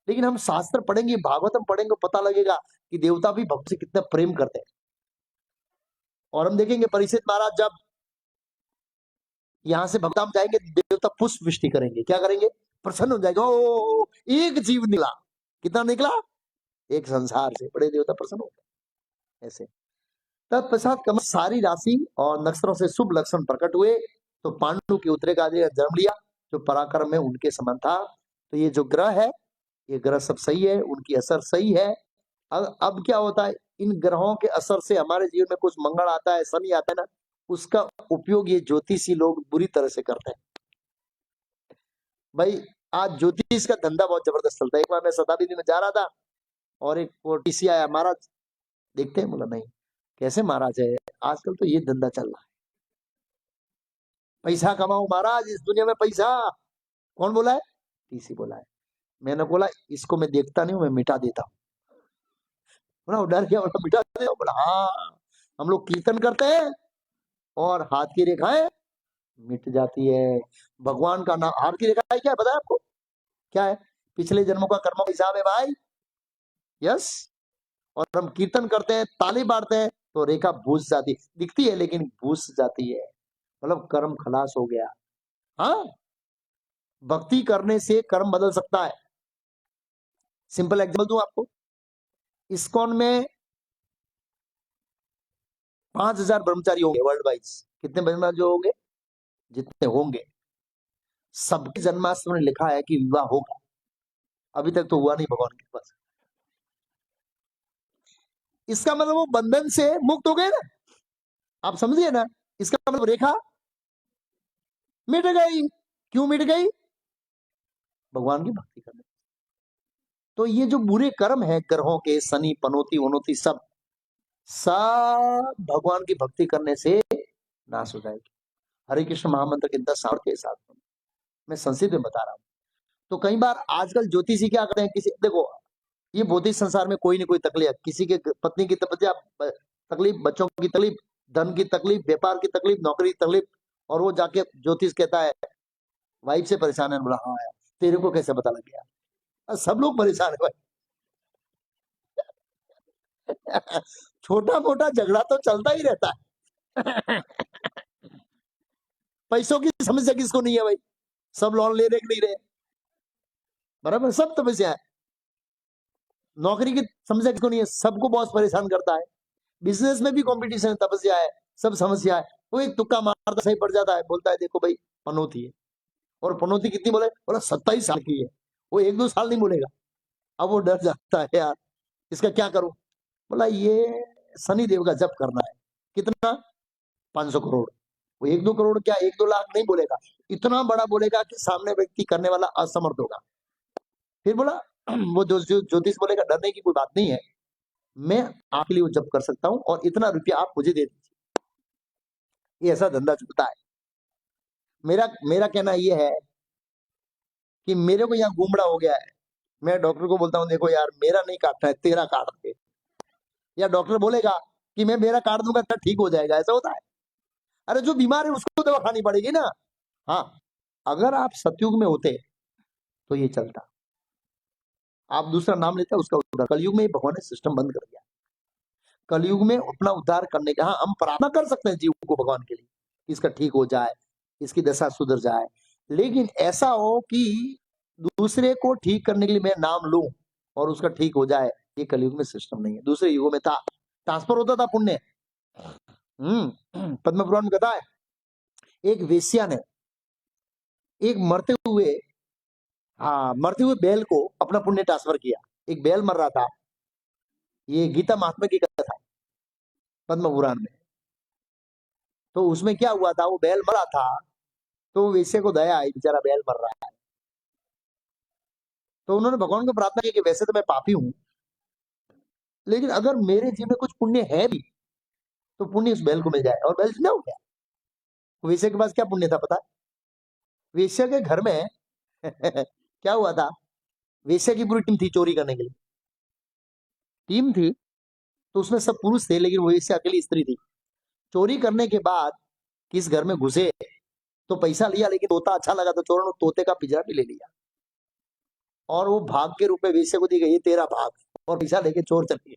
[SPEAKER 1] लेकिन हम शास्त्र पढ़ेंगे, भागवतम पढ़ेंगे, पता लगेगा कि देवता भी भक्त से कितना प्रेम करते हैं। और हम देखेंगे परीक्षित महाराज जब यहां से भक्ताम जाएंगे, देवता पुष्प वृष्टि करेंगे। क्या करेंगे? प्रसन्न हो जाएगा। ओ, एक जीव निकला। कितना निकला? एक संसार से बड़े देवता प्रसन्न हो गए। ऐसे तत्पश्चात कमल सारी राशि और नक्षत्रों से शुभ लक्षण प्रकट हुए, तो पांडु के उत्तरेक आदि जन्म लिया, जो पराक्रम में उनके समान था। तो ये जो ग्रह है, ये ग्रह सब सही है, उनकी असर सही है। अब क्या होता है, इन ग्रहों के असर से हमारे जीवन में कुछ मंगल आता है, शनि आता है ना, उसका उपयोग ये ज्योतिषी लोग बुरी तरह से करते हैं। भाई आज ज्योतिष का धंधा बहुत जबरदस्त चलता है। एक बार मैं शताब्दी में जा रहा था और एक टीसी आया, महाराज देखते हैं? बोला नहीं। कैसे महाराज है? आजकल तो ये धंधा चल रहा है, पैसा कमाओ महाराज, इस दुनिया में पैसा। कौन बोला है? टीसी बोला है। मैंने बोला इसको मैं देखता नहीं हूं, मैं मिटा देता हूँ। बोला डर गया, बोला मिटा दे। बोला हाँ, हम लोग कीर्तन करते हैं और हाथ की रेखाएं मिट जाती है। भगवान का नाम, हाथ की रेखाएं क्या है बताया आपको? क्या है? पिछले जन्मों का कर्मों का हिसाब है भाई। यस। और हम कीर्तन करते हैं, ताली बांटते हैं, तो रेखा भूस जाती, दिखती है लेकिन भूस जाती है, मतलब कर्म खलास हो गया। हाँ, भक्ति करने से कर्म बदल सकता है। सिंपल एग्जांपल दूं आपको, इस्कॉन में 5,000 ब्रह्मचारी होंगे वर्ल्ड वाइज। कितने ब्रह्मचारी जो होंगे? जितने होंगे, सबके जन्माष्टमी में लिखा है कि विवाह होगा। अभी तक तो हुआ नहीं भगवान के पास। इसका मतलब वो बंधन से मुक्त हो गए ना। आप समझिए ना, इसका मतलब रेखा मिट गई। क्यों मिट गई? भगवान की भक्ति करने। तो ये जो बुरे कर्म है ग्रहों के, शनि, पनौती वनौती, सब सब भगवान की भक्ति करने से नाश हो जाएगी। हरे कृष्ण महामंत्र के 10 सामर्थ्य के साथ मैं संक्षिप्त में बता रहा हूँ। तो कई बार आजकल ज्योतिषी क्या करते हैं, किसी देखो, ये भौतिक संसार में कोई ना कोई तकलीफ, किसी के पत्नी की तकलीफ, बच्चों की तकलीफ, धन की तकलीफ, व्यापार की तकलीफ, नौकरी की तकलीफ, और वो जाके ज्योतिष कहता है वाइफ से परेशान है। बोला हाँ यार, तेरे को कैसे पता लग गया? सब लोग परेशान है भाई। छोटा मोटा झगड़ा तो चलता ही रहता है। पैसों की समस्या किसको नहीं है भाई? सब लोन ले रहे नहीं रहे, बराबर, सब समस्या है। नौकरी की समस्या किसको नहीं है? सबको बॉस परेशान करता है। बिजनेस में भी कंपटीशन है, तपस्या है, सब समस्या है। वो एक तुक्का मारता सही पड़ जाता है, बोलता है देखो भाई पनौती है। और पनौती कितनी बोले? बोला 27 साल की है। वो 1-2 साल नहीं बोलेगा। अब वो डर जाता है, यार इसका क्या करूं? बोला ये शनि देव का जप करना है। कितना? 500 करोड़। वो 1-2 करोड़ क्या, 1-2 लाख नहीं बोलेगा, इतना बड़ा बोलेगा कि सामने व्यक्ति करने वाला असमर्थ होगा। फिर बोला वो ज्योतिष बोलेगा डरने की कोई बात नहीं है, मैं आपके लिए वो जप कर सकता हूं और इतना रुपया आप मुझे दे दीजिए। ये ऐसा धंधा चलता है। मेरा मेरा कहना यह है कि मेरे को यहाँ गुमड़ा हो गया है, मैं डॉक्टर को बोलता हूँ देखो यार मेरा नहीं काटना है, तेरा काट दे। या डॉक्टर बोलेगा कि मैं मेरा काट दूंगा तो ठीक हो जाएगा। ऐसा होता है? अरे जो बीमार है उसको दवा खानी पड़ेगी ना। हाँ, अगर आप सतयुग में होते तो ये चलता। आप दूसरा नाम लेते उसका उद्धार। कलयुग में भगवान ने सिस्टम बंद कर दिया। कलयुग में अपना उद्धार करने का, हाँ हम प्रार्थना कर सकते हैं जीव को भगवान के लिए, इसका ठीक हो जाए, इसकी दशा सुधर जाए, लेकिन ऐसा हो कि दूसरे को ठीक करने के लिए मैं नाम लूं और उसका ठीक हो जाए, ये कलयुग में सिस्टम नहीं है। दूसरे युगों में था, ट्रांसफर होता था पुण्य। पद्म पुराण में कथा है, एक वेश्या ने एक मरते हुए बैल को अपना पुण्य ट्रांसफर किया। एक बैल मर रहा था, ये गीता महात्मा की कथा है पद्म पुराण में। तो उसमें क्या हुआ था, वो बैल मरा था, तो वेश्या को दया आई, बेचारा बैल मर रहा है। तो उन्होंने भगवान को प्रार्थना की कि वैसे तो मैं पापी हूं, लेकिन अगर मेरे जीवन में कुछ पुण्य है भी तो पुण्य उस बैल को मिल जाए। और बैल जिंदा हो गया। वेश्या के पास क्या पुण्य था पता है? वेश्या के घर में क्या हुआ था, वेश्या की पूरी टीम थी चोरी करने के लिए। टीम थी, तो उसमें सब पुरुष थे, लेकिन वो इससे अकेली स्त्री थी। चोरी करने के बाद किस घर में घुसे तो पैसा लिया, लेकिन तोता अच्छा लगा तो चोरों ने तोते का पिंजरा भी ले लिया, और वो भाग के रूप में वेश्या को दी गई, ये तेरा भाग, और पैसा लेके चोर चल गए।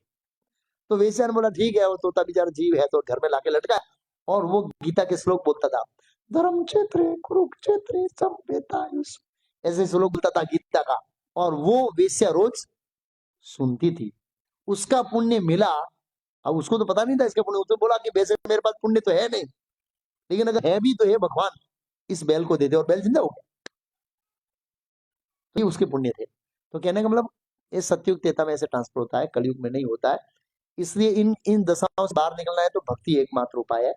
[SPEAKER 1] तो वेश्या ने बोला ठीक है, वो तोता बेचारा जीव है तो घर में लाके लटका, और वो गीता के श्लोक बोलता था, धर्म क्षेत्र कुरुक्षेत्र संवेता, ऐसे श्लोक बोलता था गीता का, और वो वेश्या रोज सुनती थी, उसका पुण्य मिला। अब उसको तो पता नहीं था इसका पुण्य, उसने बोला कि वैसे मेरे पास पुण्य तो है नहीं, लेकिन अगर है भी तो है भगवान इस बैल को देते, और बैल जिंदा हो गया, तो ये उसके पुण्य थे। तो कहने का मतलब इस सतयुग त्रेता में ऐसे ट्रांसफर होता है, कलयुग में नहीं होता है। इसलिए इन इन दशाओं से बाहर निकलना है तो भक्ति एकमात्र उपाय है।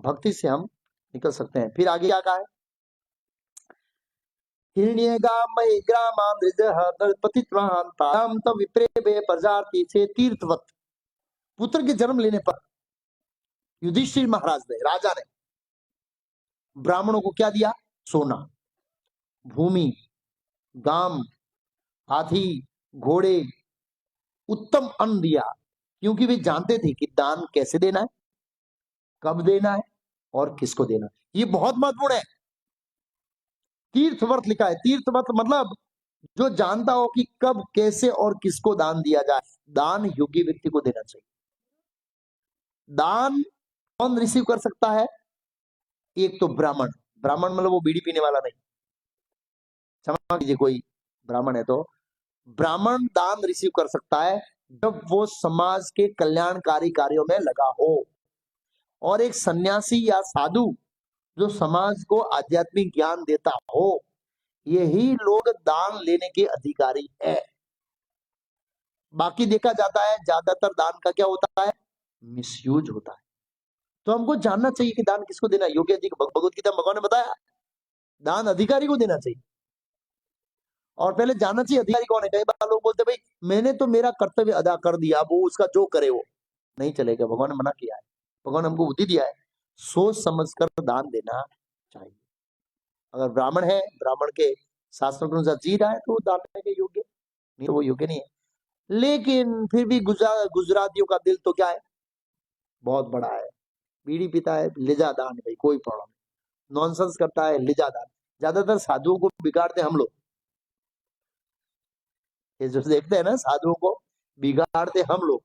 [SPEAKER 1] भक्ति से हम निकल सकते हैं। फिर आगे क्या कहा है, हिरण्यगामयि ग्रामामृजः नरपतित्वान् ताम तव विप्रेभे प्रजाति से तीर्थवत। पुत्र के जन्म लेने पर युधिष्ठिर महाराज ने, राजा ने ब्राह्मणों को क्या दिया, सोना, भूमि, गाम, हाथी, घोड़े, उत्तम अन्न दिया, क्योंकि वे जानते थे कि दान कैसे देना है, कब देना है और किसको देना है। ये बहुत महत्वपूर्ण है। तीर्थव्रत लिखा है, तीर्थव्रत मतलब जो जानता हो कि कब कैसे और किसको दान दिया जाए। दान योग्य व्यक्ति को देना चाहिए। दान कौन रिसीव कर सकता है, एक तो ब्राह्मण, ब्राह्मण मतलब वो बीड़ी पीने वाला नहीं, क्षमा कीजिए कोई ब्राह्मण है तो, ब्राह्मण दान रिसीव कर सकता है जब वो समाज के कल्याणकारी कार्यों में लगा हो। और एक सन्यासी या साधु जो समाज को आध्यात्मिक ज्ञान देता हो, यही लोग दान लेने के अधिकारी है। बाकी देखा जाता है ज्यादातर दान का क्या होता है, मिसयूज होता है। तो हमको जानना चाहिए कि दान किसको देना है। योग्य जी भगवत गीता में भगवान ने बताया दान अधिकारी को देना चाहिए, और पहले जानना चाहिए अधिकारी कौन है। कई बार लोग बोलते भाई मैंने तो मेरा कर्तव्य अदा कर दिया, वो उसका जो करे वो नहीं चलेगा। भगवान ने मना किया है, भगवान ने हमको बुद्धि दिया है, सोच समझकर दान देना चाहिए। अगर ब्राह्मण है, ब्राह्मण के शास्त्रों के अनुसार जी रहा है तो दान देने के योग्य, नहीं तो वो योग्य नहीं है। लेकिन फिर भी गुजरातियों का दिल तो क्या है, बहुत बड़ा है, बीड़ी पीता है ले जा दान, भाई कोई प्रॉब्लम नहीं, नॉनसेंस करता है ले जा दान। ज्यादातर साधुओं को बिगाड़ते हम लोग, ये जो देखते हैं ना साधुओं को बिगाड़ते हम लोग।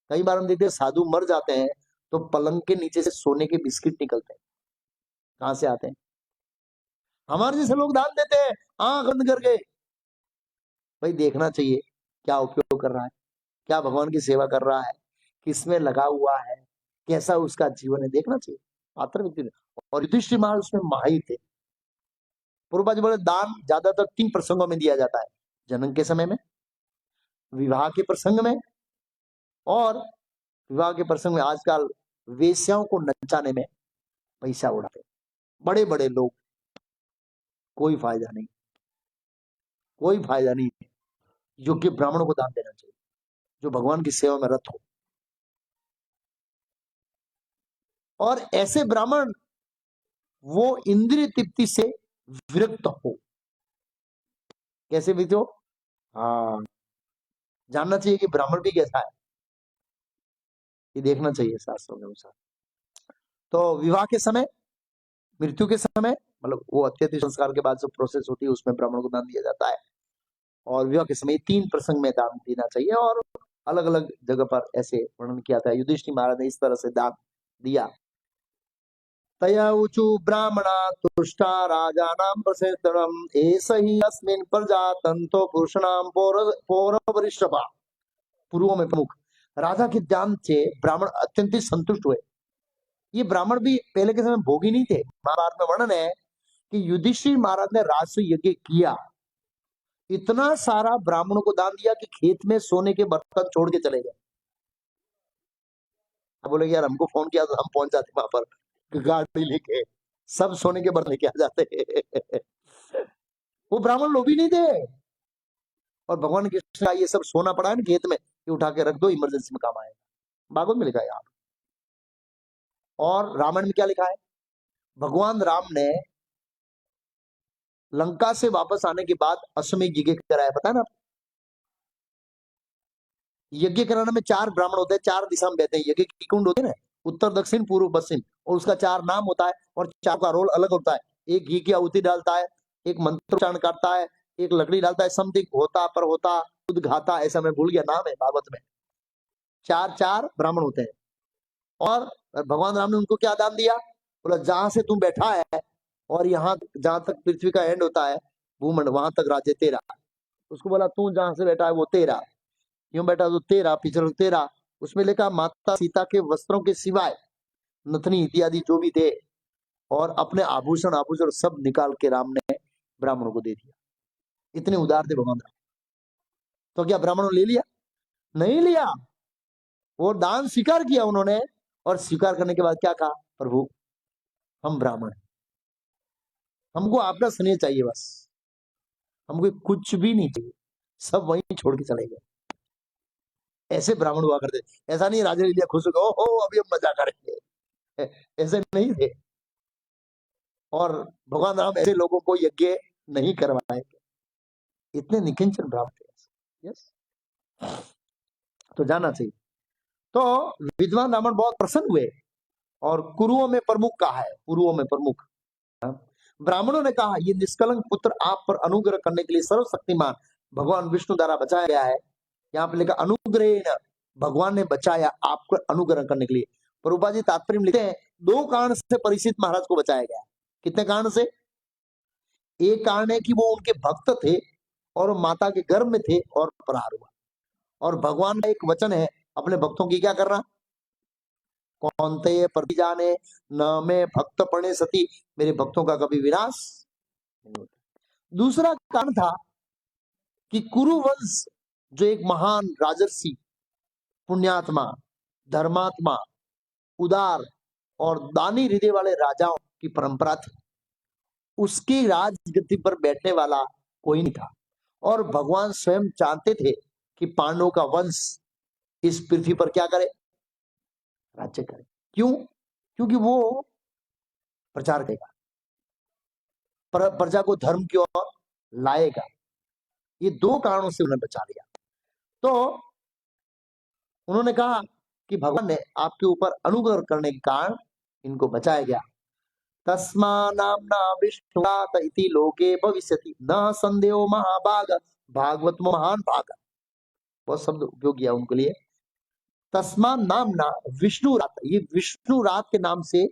[SPEAKER 1] कई बार हम देखते हैं साधु मर जाते हैं तो पलंग के नीचे से सोने के बिस्किट निकलते हैं, कहां से आते हैं, हमारे जैसे लोग दान देते हैं आंख बंद करके। भाई देखना चाहिए क्या उपयोग कर रहा है, क्या भगवान की सेवा कर रहा है, किसमें लगा हुआ है, कैसा उसका जीवन है, देखना चाहिए पात्र व्यक्ति। और युधिष्ठिर महाराज उसमें माहिर थे। पूर्वज बोले दान ज्यादातर 3 प्रसंगों में दिया जाता है, जन्म के समय में, विवाह के प्रसंग में, और विवाह के प्रसंग में आजकल वेश्याओं को नचाने में पैसा उड़ाते बड़े बड़े लोग। कोई फायदा नहीं, कोई फायदा नहीं। योग्य ब्राह्मणों को दान देना चाहिए जो भगवान की सेवा में रत हो। और ऐसे ब्राह्मण वो इंद्रिय तृप्ति से विरक्त हो। कैसे विरक्त हो, हाँ जानना चाहिए कि ब्राह्मण भी कैसा है, ये देखना चाहिए शास्त्रों के अनुसार। तो विवाह के समय, मृत्यु के समय, मतलब वो अत्यधिक संस्कार के बाद जो प्रोसेस होती है उसमें ब्राह्मण को दान दिया जाता है। और विवाह के समय 3 प्रसंग में दान देना चाहिए, और अलग अलग जगह पर ऐसे वर्णन किया था। युधिष्ठिर महाराज ने इस तरह से दान दिया। तया ऊचु ब्राह्मणा तुष्टा राजानां प्रसेतरम एष हि अस्मिन् प्रजातन्तो पुरुषाणां पौरवरिष्ठभा। पूर्वों में प्रमुख राजा के ज्ञान से ब्राह्मण अत्यंत संतुष्ट हुए। ये ब्राह्मण भी पहले के समय भोगी नहीं थे। महाभारत में वर्णन है कि युधिष्ठिर महाराज ने राजसूय यज्ञ किया, इतना सारा ब्राह्मणों को दान दिया कि खेत में सोने के बर्तन छोड़ के चले गए। बोले यार हमको फोन किया तो हम पहुंच जाते वहां पर गाड़ी लेके, सब सोने के बर्तन लेके आ जाते। वो ब्राह्मण लोभी नहीं थे, और भगवान कृष्ण का ये सब सोना पड़ा है ना खेत में, ये उठा के रख दो, इमरजेंसी में काम आएगा। भागवत में लिखा है यहाँ। और रामायण में क्या लिखा है, भगवान राम ने लंका से वापस आने के बाद अश्वमेध यज्ञ कराया, पता है ना। यज्ञ कराने में 4 ब्राह्मण होते हैं, 4 दिशा में बहते हैं। यज्ञ की कुंड होती है ना, उत्तर दक्षिण पूर्व पश्चिम, और उसका 4 नाम होता है और 4 का रोल अलग होता है। एक घी की आहुति डालता है, एक मंत्रोच्चारण करता है, एक लकड़ी डालता है, समथिंग होता पर होता दूध घाता, ऐसा मैं भूल गया नाम है भागवत में। 4 ब्राह्मण होते हैं। और भगवान राम ने उनको क्या दान दिया? बोला जहां से तू बैठा है और यहाँ जहां तक पृथ्वी का एंड होता है भूमंड, वहां तक राज्य तेरा। उसको बोला तू जहां से बैठा है वो तेरा, क्यों बैठा तो तेरा, पीछे तेरा। उसमें लिखा माता सीता के वस्त्रों के सिवाय नथनी इत्यादि जो भी थे और अपने आभूषण आभूषण सब निकाल के राम ने ब्राह्मणों को दे दिया। इतने उदार थे भगवान राम। तो क्या ब्राह्मणों ले लिया? नहीं लिया। वो दान स्वीकार किया उन्होंने, और स्वीकार करने के बाद क्या कहा? प्रभु हम ब्राह्मण हैं, हमको आपका स्नेह चाहिए, बस हमको कुछ भी नहीं चाहिए, सब वहीं छोड़ के चले गए। ऐसे ब्राह्मण हुआ करते। ऐसा नहीं राजा ले लिया खुश हो गए, ओ अभी हम मजा करेंगे, ऐसे नहीं थे। और भगवान राम ऐसे लोगों को यज्ञ नहीं करवाएंगे, इतने निकिंचन ब्राह्मण थे। यस, तो जाना चाहिए। तो विद्वान ब्राह्मण बहुत प्रसन्न हुए और कुरुओं में प्रमुख कहा है, कुरुओं में प्रमुख ब्राह्मणों ने कहा ये निष्कलंक पुत्र आप पर अनुग्रह करने के लिए सर्वशक्तिमान भगवान विष्णु द्वारा बचाया गया है। यहाँ पे लिखा अनुग्रह, भगवान ने बचाया आपको अनुग्रह करने के लिए। प्रभुपाद जी तात्पर्य में लिखते हैं 2 कारण से परीक्षित महाराज को बचाया गया। कितने कारण से? एक कारण है कि वो उनके भक्त थे और माता के गर्भ में थे और प्रहार हुआ। और भगवान का एक वचन है अपने भक्तों की क्या करना? कौन्तेय प्रति जाने न मैं भक्त पढ़े सती, मेरे भक्तों का कभी विनाश नहीं होता। दूसरा कारण था कि कुरुवंश जो एक महान राजर्षि, पुण्यात्मा, धर्मात्मा, उदार और दानी हृदय वाले राजाओं की परंपरा थी, उसकी राजगद्दी पर बैठने वाला कोई नहीं था। और भगवान स्वयं चाहते थे कि पांडवों का वंश इस पृथ्वी पर क्या करे? राज्य करे। क्यों? क्योंकि वो प्रचार करेगा, प्रजा को धर्म की ओर लाएगा। ये 2 कारणों से उन्हें बचा लिया। तो उन्होंने कहा कि भगवान ने आपके ऊपर अनुग्रह करने के कारण इनको बचाया गया। तस्मा नामना विष्णुरात इति लोके भविष्यति न संदेहो महाभाग, भागवत महान भाग। बहुत शब्द उपयोग किया उनके लिए। तस्मा नामना विष्णु रात, ये विष्णु रात के नाम से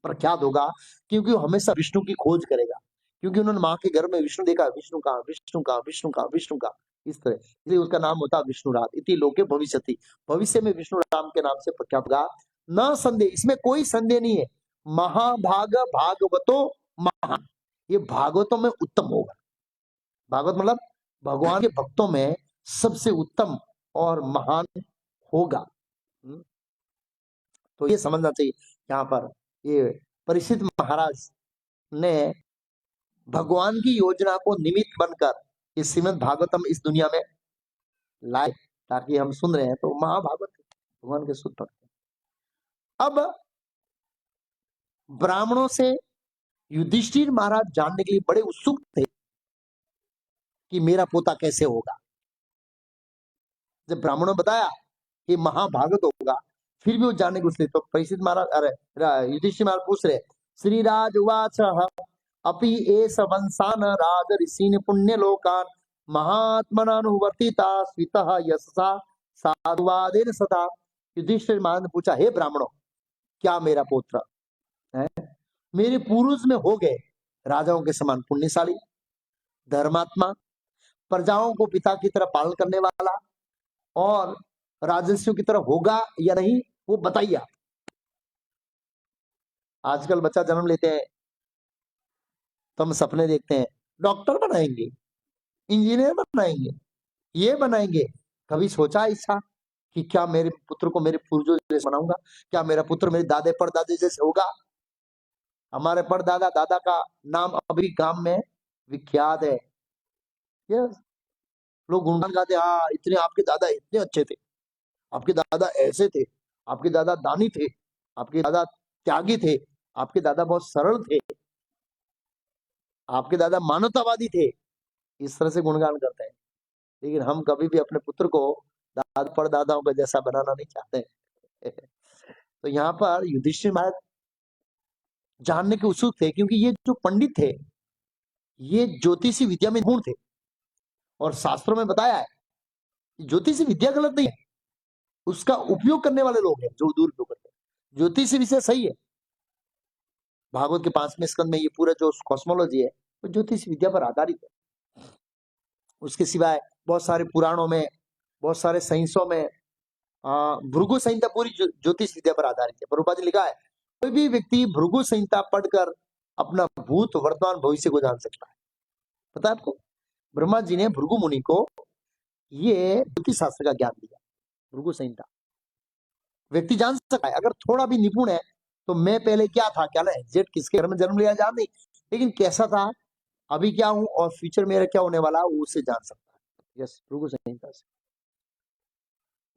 [SPEAKER 1] प्रख्यात होगा, क्योंकि वो हमेशा विष्णु की खोज करेगा। क्योंकि उन्होंने माँ के गर्भ में विष्णु देखा, विष्णु का विष्णु का विष्णु का विष्णु का, इस तरह, इसलिए उसका नाम होता विष्णु रात। इति लोके भविष्यति, भविष्य में विष्णु राम के नाम से प्रख्यात होगा। न संदेह, इसमें कोई संदेह नहीं है। महाभाग भागवतो महान, ये भागवतों में उत्तम होगा। भागवत मतलब भगवान के भक्तों में सबसे उत्तम और महान होगा। तो ये समझना चाहिए। यहाँ पर ये परीक्षित महाराज ने भगवान की योजना को निमित्त बनकर इस श्रीमद् भागवतम इस दुनिया में लाए, ताकि हम सुन रहे हैं तो महाभागवत भगवान के शुद्ध भक्त। अब ब्राह्मणों से युधिष्ठिर महाराज जानने के लिए बड़े उत्सुक थे कि मेरा पोता कैसे होगा। जब ब्राह्मणों ने बताया कि महाभागवत होगा, फिर भी वो जानने को उसने, तो परीक्षित महाराज, अरे युधिष्ठिर महाराज पूछ रहे, श्रीराज उवाच अपि एष वंशान राज ऋषीन् पुण्य लोकान महात्मनानुवर्तिता स्वितः यशसा साधुवादेन सदा। युधिष्ठिर महाराज ने पूछा, हे ब्राह्मणों, क्या मेरा पुत्र है? मेरे पूर्वज में हो गए राजाओं के समान पुण्यशाली, धर्मात्मा, प्रजाओं को पिता की तरह पालन करने वाला, और राजर्षियों की तरह होगा या नहीं वो बताइए आप। आजकल बच्चा जन्म लेते हैं तो हम सपने देखते हैं डॉक्टर बनाएंगे, इंजीनियर बनाएंगे, ये बनाएंगे। कभी सोचा इच्छा कि क्या मेरे पुत्र को मेरे पूर्वजों जैसे बनाऊंगा? क्या मेरा पुत्र मेरे दादे परदादे जैसे होगा? हमारे परदादा दादा का नाम अभी गांव में विख्यात है। यस, लोग गुणगान गाते, हाँ इतने आपके दादा इतने अच्छे थे, आपके दादा ऐसे थे, आपके दादा दानी थे, आपके दादा त्यागी थे, आपके दादा बहुत सरल थे, आपके दादा मानवतावादी थे। इस तरह से गुणगान करते हैं। लेकिन हम कभी भी अपने पुत्र को दादा परदादाओं का जैसा बनाना नहीं चाहते। तो यहाँ पर युधिष्ठिर महाराज जानने के उत्सुक थे, क्योंकि ये जो पंडित थे ये ज्योतिषी विद्या में निपुण थे, और शास्त्रों में बताया है ज्योतिषी विद्या गलत नहीं है, उसका उपयोग करने वाले लोग हैं जो दुरुपयोग करते हैं। ज्योतिषी विषय सही है, भागवत के 5वें स्कंद में ये पूरा जो कॉस्मोलॉजी है वो ज्योतिष विद्या पर आधारित है। उसके सिवाय बहुत सारे पुराणों में, बहुत सारे साइंसों में भृगु संहिता पूरी ज्योतिष विद्या पर आधारित है। प्रभुपाद जी लिखा है कोई भी व्यक्ति भृगु संहिता पढ़कर अपना भूत वर्तमान भविष्य को जान सकता है। पता है आपको, ब्रह्मा जी ने भृगु मुनि को ये ज्योतिष शास्त्र का ज्ञान दिया। भृगु संहिता व्यक्ति जान सकता है अगर थोड़ा भी निपुण है। तो मैं पहले क्या था, क्या ना एग्जैक्ट किसके घर में जन्म लिया जान नहीं, लेकिन कैसा था, अभी क्या हूं और फ्यूचर मेरा क्या होने वाला वो उससे जान सकता है। यस, भृगु संहिता से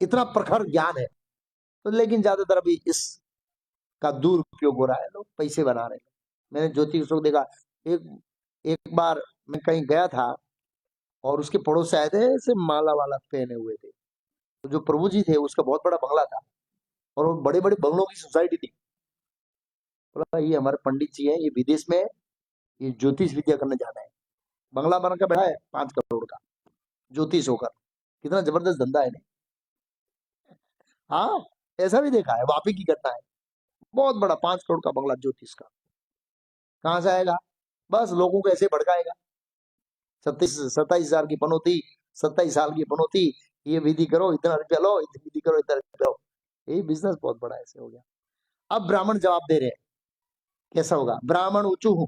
[SPEAKER 1] इतना प्रखर ज्ञान है। तो लेकिन ज्यादातर अभी इसका दुरुपयोग हो रहा है, लोग पैसे बना रहे हैं। मैंने ज्योतिष को देखा, एक बार मैं कहीं गया था और उसके पड़ोस से आए थे, ऐसे माला वाला पहने हुए थे। तो जो प्रभु जी थे उसका बहुत बड़ा बंगला था और वो बड़े बड़े बंगलों की सोसाइटी थी। बोला ये हमारे पंडित जी हैं, ये विदेश में ये ज्योतिष विद्या करने जाना है। बंगला बना कर बैठा है 5 करोड़ का, ज्योतिष होकर। कितना जबरदस्त धंधा है नहीं? हाँ, ऐसा भी देखा है, वापी की घटना है। बहुत बड़ा 5 करोड़ का बंगला ज्योतिष का। कहां से आएगा? बस लोगों को ऐसे भड़काएगा। 27 हजार की पनौती, 27 साल की पनौती, ये विधि करो इतना रुपया लो, विधि करो इतना रुपया लो। यही बिजनेस बहुत बड़ा ऐसे हो गया। अब ब्राह्मण जवाब दे रहे हैं, कैसा होगा? ब्राह्मण ऊंचू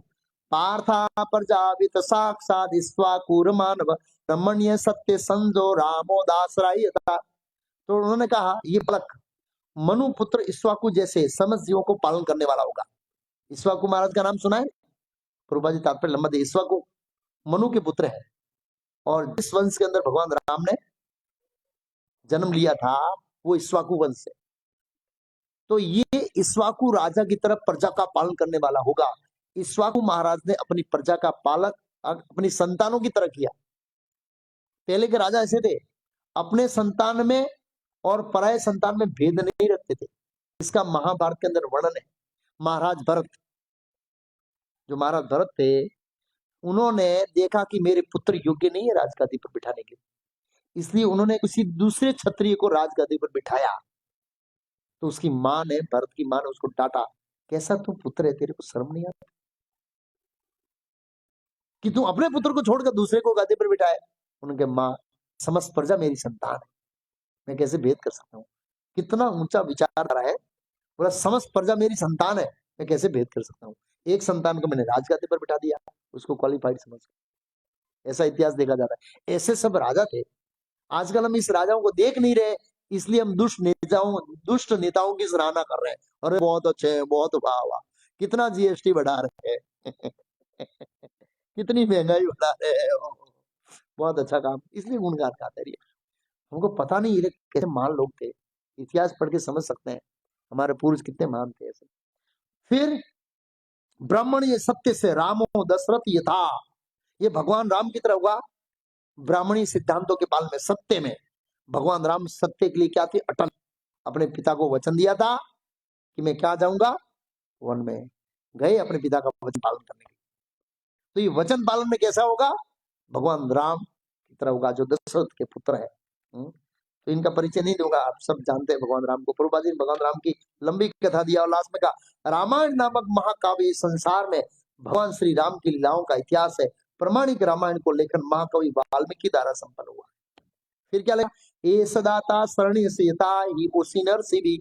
[SPEAKER 1] पार्था प्रजापित साक्षात ईश्वाकूर मानव ब्रह्मण्य सत्य संजो रामो दासराय था। तो उन्होंने कहा ये बालक मनु पुत्र ईश्वाकु जैसे समस्त जीवों को पालन करने वाला होगा। ईश्वाकु महाराज का नाम सुना है? प्रभुपाद जी तात्पर्य लंबा दे। ईश्वाकु मनु के पुत्र है, और जिस वंश के अंदर भगवान राम ने जन्म लिया था वो ईश्वाकु वंश है। तो ये ईश्वाकु राजा की तरफ प्रजा का पालन करने वाला होगा। ईश्वाकु महाराज ने अपनी प्रजा का पालक अपनी संतानों की तरह किया। पहले के राजा ऐसे थे, अपने संतान में और पराये संतान में भेद नहीं रखते थे। इसका महाभारत के अंदर वर्णन है। महाराज भरत, जो महाराज भरत थे, उन्होंने देखा कि मेरे पुत्र योग्य नहीं है राजगादी पर बिठाने के लिए, इसलिए उन्होंने किसी दूसरे क्षत्रिय को राजगादी पर बिठाया। तो उसकी मां ने, भरत की मां ने उसको डांटा, कैसा तू पुत्र है, तेरे को शर्म नहीं आता कि तू अपने पुत्र को छोड़कर दूसरे को गादी पर बिठाए? उनके मां, समस्त प्रजा मेरी संतान है, मैं कैसे भेद कर सकता हूँ? कितना ऊंचा विचार है। बोला समस्त प्रजा मेरी संतान है, मैं कैसे भेद कर सकता हूँ? एक संतान को मैंने राजगादी पर बिठा दिया, उसको क्वालिफाइड समझ। ऐसा इतिहास देखा जाता है। ऐसे सब राजा थे। आजकल हम इस राजाओं को देख नहीं रहे, इसलिए हम दुष्ट नेताओं की सराहना कर रहे हैं। अरे बहुत अच्छे हैं, बहुत वाह वाह, कितना जीएसटी बढ़ा रहे हैं, कितनी महंगाई बढ़ा रहे हैं, बहुत अच्छा काम, इसलिए गुणगान गाते रहिए। हमको पता नहीं ये कैसे महान लोग थे, इतिहास पढ़ के समझ सकते हैं हमारे पूर्वज कितने महान थे ऐसे। फिर ब्राह्मण ये सत्य से रामो दशरथ यथा, ये भगवान राम की तरह होगा। ब्राह्मणी सिद्धांतों के पालन में, सत्य में भगवान राम सत्य के लिए क्या थे? अटल। अपने पिता को वचन दिया था कि मैं क्या जाऊंगा, वन में गए अपने पिता का वचन पालन करने के लिए। तो ये वचन पालन में कैसा होगा? भगवान राम की तरह होगा, जो दशरथ के पुत्र है। तो इनका परिचय नहीं दूंगा, आप सब जानते हैं भगवान राम को। प्रभुपाद जी ने भगवान राम की लंबी कथा दिया और लास्ट में कहा रामायण नामक महाकाव्य संसार में भगवान श्री राम की लीलाओं का इतिहास है। प्रमाणिक रामायण को लेखन महाकवि वाल्मीकि द्वारा संपन्न हुआ। फिर क्या लिखा? ए सदाता सरणी सीता ही ओसिनर सिवि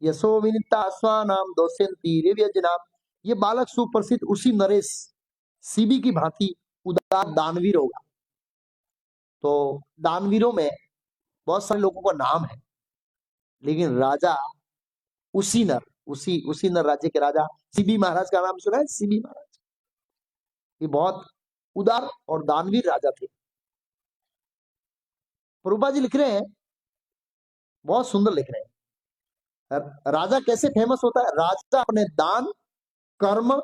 [SPEAKER 1] यशो विनिता स्वानाम दोषंती रिव्यजनाम। ये बालक सुप्रसिद्ध उसी नरेश सीबी की भांति उदार दानवीर होगा। तो दानवीरों में बहुत सारे लोगों का नाम है, लेकिन राजा उसी नर राज्य के राजा सीबी महाराज का नाम सुना है? सीबी महाराज, ये बहुत उदार और दानवीर राजा थे। प्रभुपाद जी लिख रहे हैं, बहुत सुंदर लिख रहे हैं, राजा कैसे फेमस होता है? राजा अपने दान, कर्म,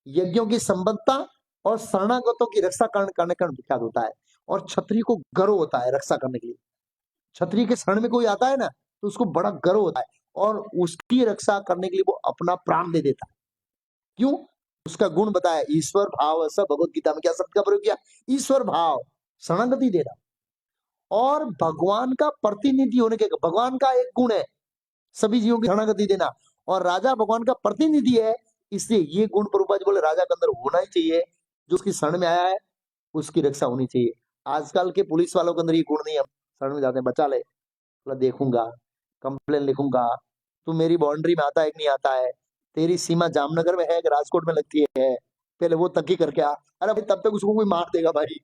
[SPEAKER 1] यज्ञों की संबद्धता और शरणागतों की रक्षा करने का विख्यात होता है, और क्षत्रिय को गर्व होता है रक्षा करने के लिए। क्षत्रिय के शरण में कोई आता है ना तो उसको बड़ा गर्व होता है और उसकी रक्षा करने के लिए वो अपना प्राण दे देता है। क्यों? उसका गुण बताया, ईश्वर भाव। ऐसा भगवत गीता में क्या शब्द का प्रयोग किया? ईश्वर भाव, शरणागति देना। और भगवान का प्रतिनिधि होने के, भगवान का एक गुण है सभी जीवों की शरणागति देना, और राजा भगवान का प्रतिनिधि है, इसलिए ये गुण प्रभुपाद बोले राजा के अंदर होना ही चाहिए। जो उसकी शरण में आया है उसकी रक्षा होनी चाहिए। आजकल के पुलिस वालों के अंदर ये गुण नहीं है। शरण में जाते हैं, बचा ले, बोला देखूंगा, कंप्लेन लिखूंगा, तू मेरी बाउंड्री में आता है कि नहीं आता है, तेरी सीमा जामनगर में है कि राजकोट में लगती है, पहले वो तकी करके आ। अरे भाई तब तक उसको कोई मार देगा भाई।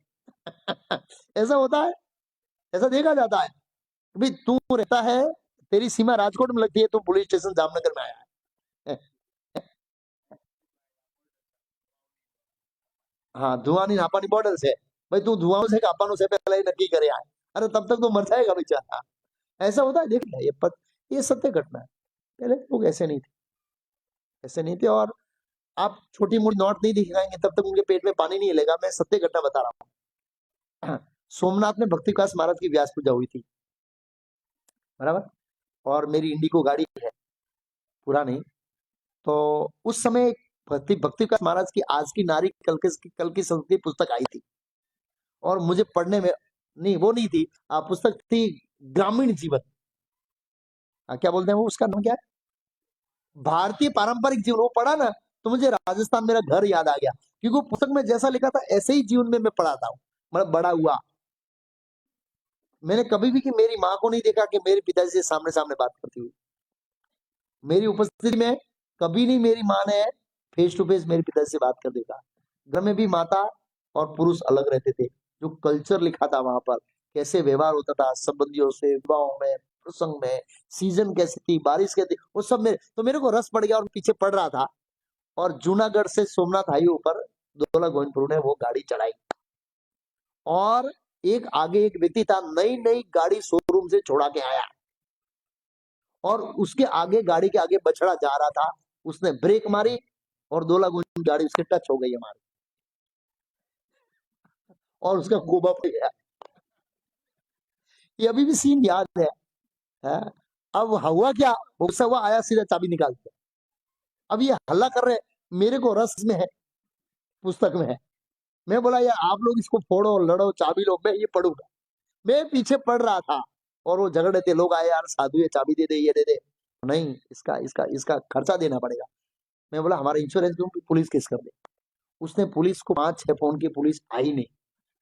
[SPEAKER 1] ऐसा होता है, ऐसा देखा जाता है। भाई तू रहता है, तेरी सीमा राजकोट में लगती है, तू पुलिस स्टेशन जामनगर में आया है। हाँ, धुआं नहीं नापानी बॉर्डर से, भाई तू धुआं से कापानो से पहले ही नक्की करे आए। अरे तब तक तो मर जाएगा बेचारा। ऐसा होता है, देख लिया ये सत्य घटना है। पहले लोग ऐसे नहीं थे, ऐसे नहीं थे। और आप छोटी मोटी नोट नहीं दिखाएंगे तब तक उनके पेट में पानी नहीं हिलेगा। मैं सत्य घटना बता रहा हूँ। सोमनाथ में भक्ति विकास महाराज की व्यास पूजा हुई थी, बराबर। और मेरी इंडिको गाड़ी है, पुरानी। तो उस समय भक्ति विकास महाराज की आज की नारी कल की संस्कृति पुस्तक आई थी, और मुझे पढ़ने में, नहीं वो नहीं थी, पुस्तक थी ग्रामीण जीवन। क्या बोलते हैं वो, उसका नाम क्या है, भारतीय पारंपरिक जीवन। वो पढ़ा ना तो मुझे राजस्थान मेरा घर याद आ गया, क्योंकि वो पुस्तक में जैसा लिखा था ऐसे ही जीवन में मैं पढ़ा था, मतलब बड़ा हुआ। मैंने कभी भी कि मेरी माँ को नहीं देखा कि मेरे पिताजी से सामने सामने बात करती हुई। मेरी उपस्थिति में कभी नहीं मेरी माँ ने फेस टू फेस मेरे पिताजी से बात कर देखा। घर में भी माता और पुरुष अलग रहते थे। जो कल्चर लिखा था वहां पर, कैसे व्यवहार होता था संबंधियों से, विवाहों में, प्रसंग में, सीजन कैसी थी, बारिश कैसी, वो सब मेरे को रस पड़ गया और पीछे पड़ रहा था। और जूनागढ़ से सोमनाथ हाईवे ऊपर दोला गोविंदपुर ने वो गाड़ी चढ़ाई, और एक आगे एक व्यक्ति था, नई नई गाड़ी शोरूम से छोड़ा के आया, और उसके आगे गाड़ी के आगे बछड़ा जा रहा था। उसने ब्रेक मारी और दोला गोविंद गाड़ी उसके टच हो गई हमारी, और उसका गोबा पड़ गया। ये अभी भी सीन याद है? अब हुआ क्या, उससे हुआ आया सीधा चाबी निकाल के। अब ये हल्ला कर रहे, मेरे को रस में है, पुस्तक में है। मैं बोला यार आप लोग इसको फोड़ो लड़ो चाबी लो, मैं ये पढ़ूंगा। मैं पीछे पढ़ रहा था, और वो झगड़े थे, लोग आए यार साधु ये चाबी दे दे, ये दे दे। नहीं, इसका इसका इसका खर्चा देना पड़ेगा। मैं बोला हमारा इंश्योरेंस दूं कि पुलिस केस कर दे। उसने पुलिस को 5-6 फोन की, पुलिस आई नहीं।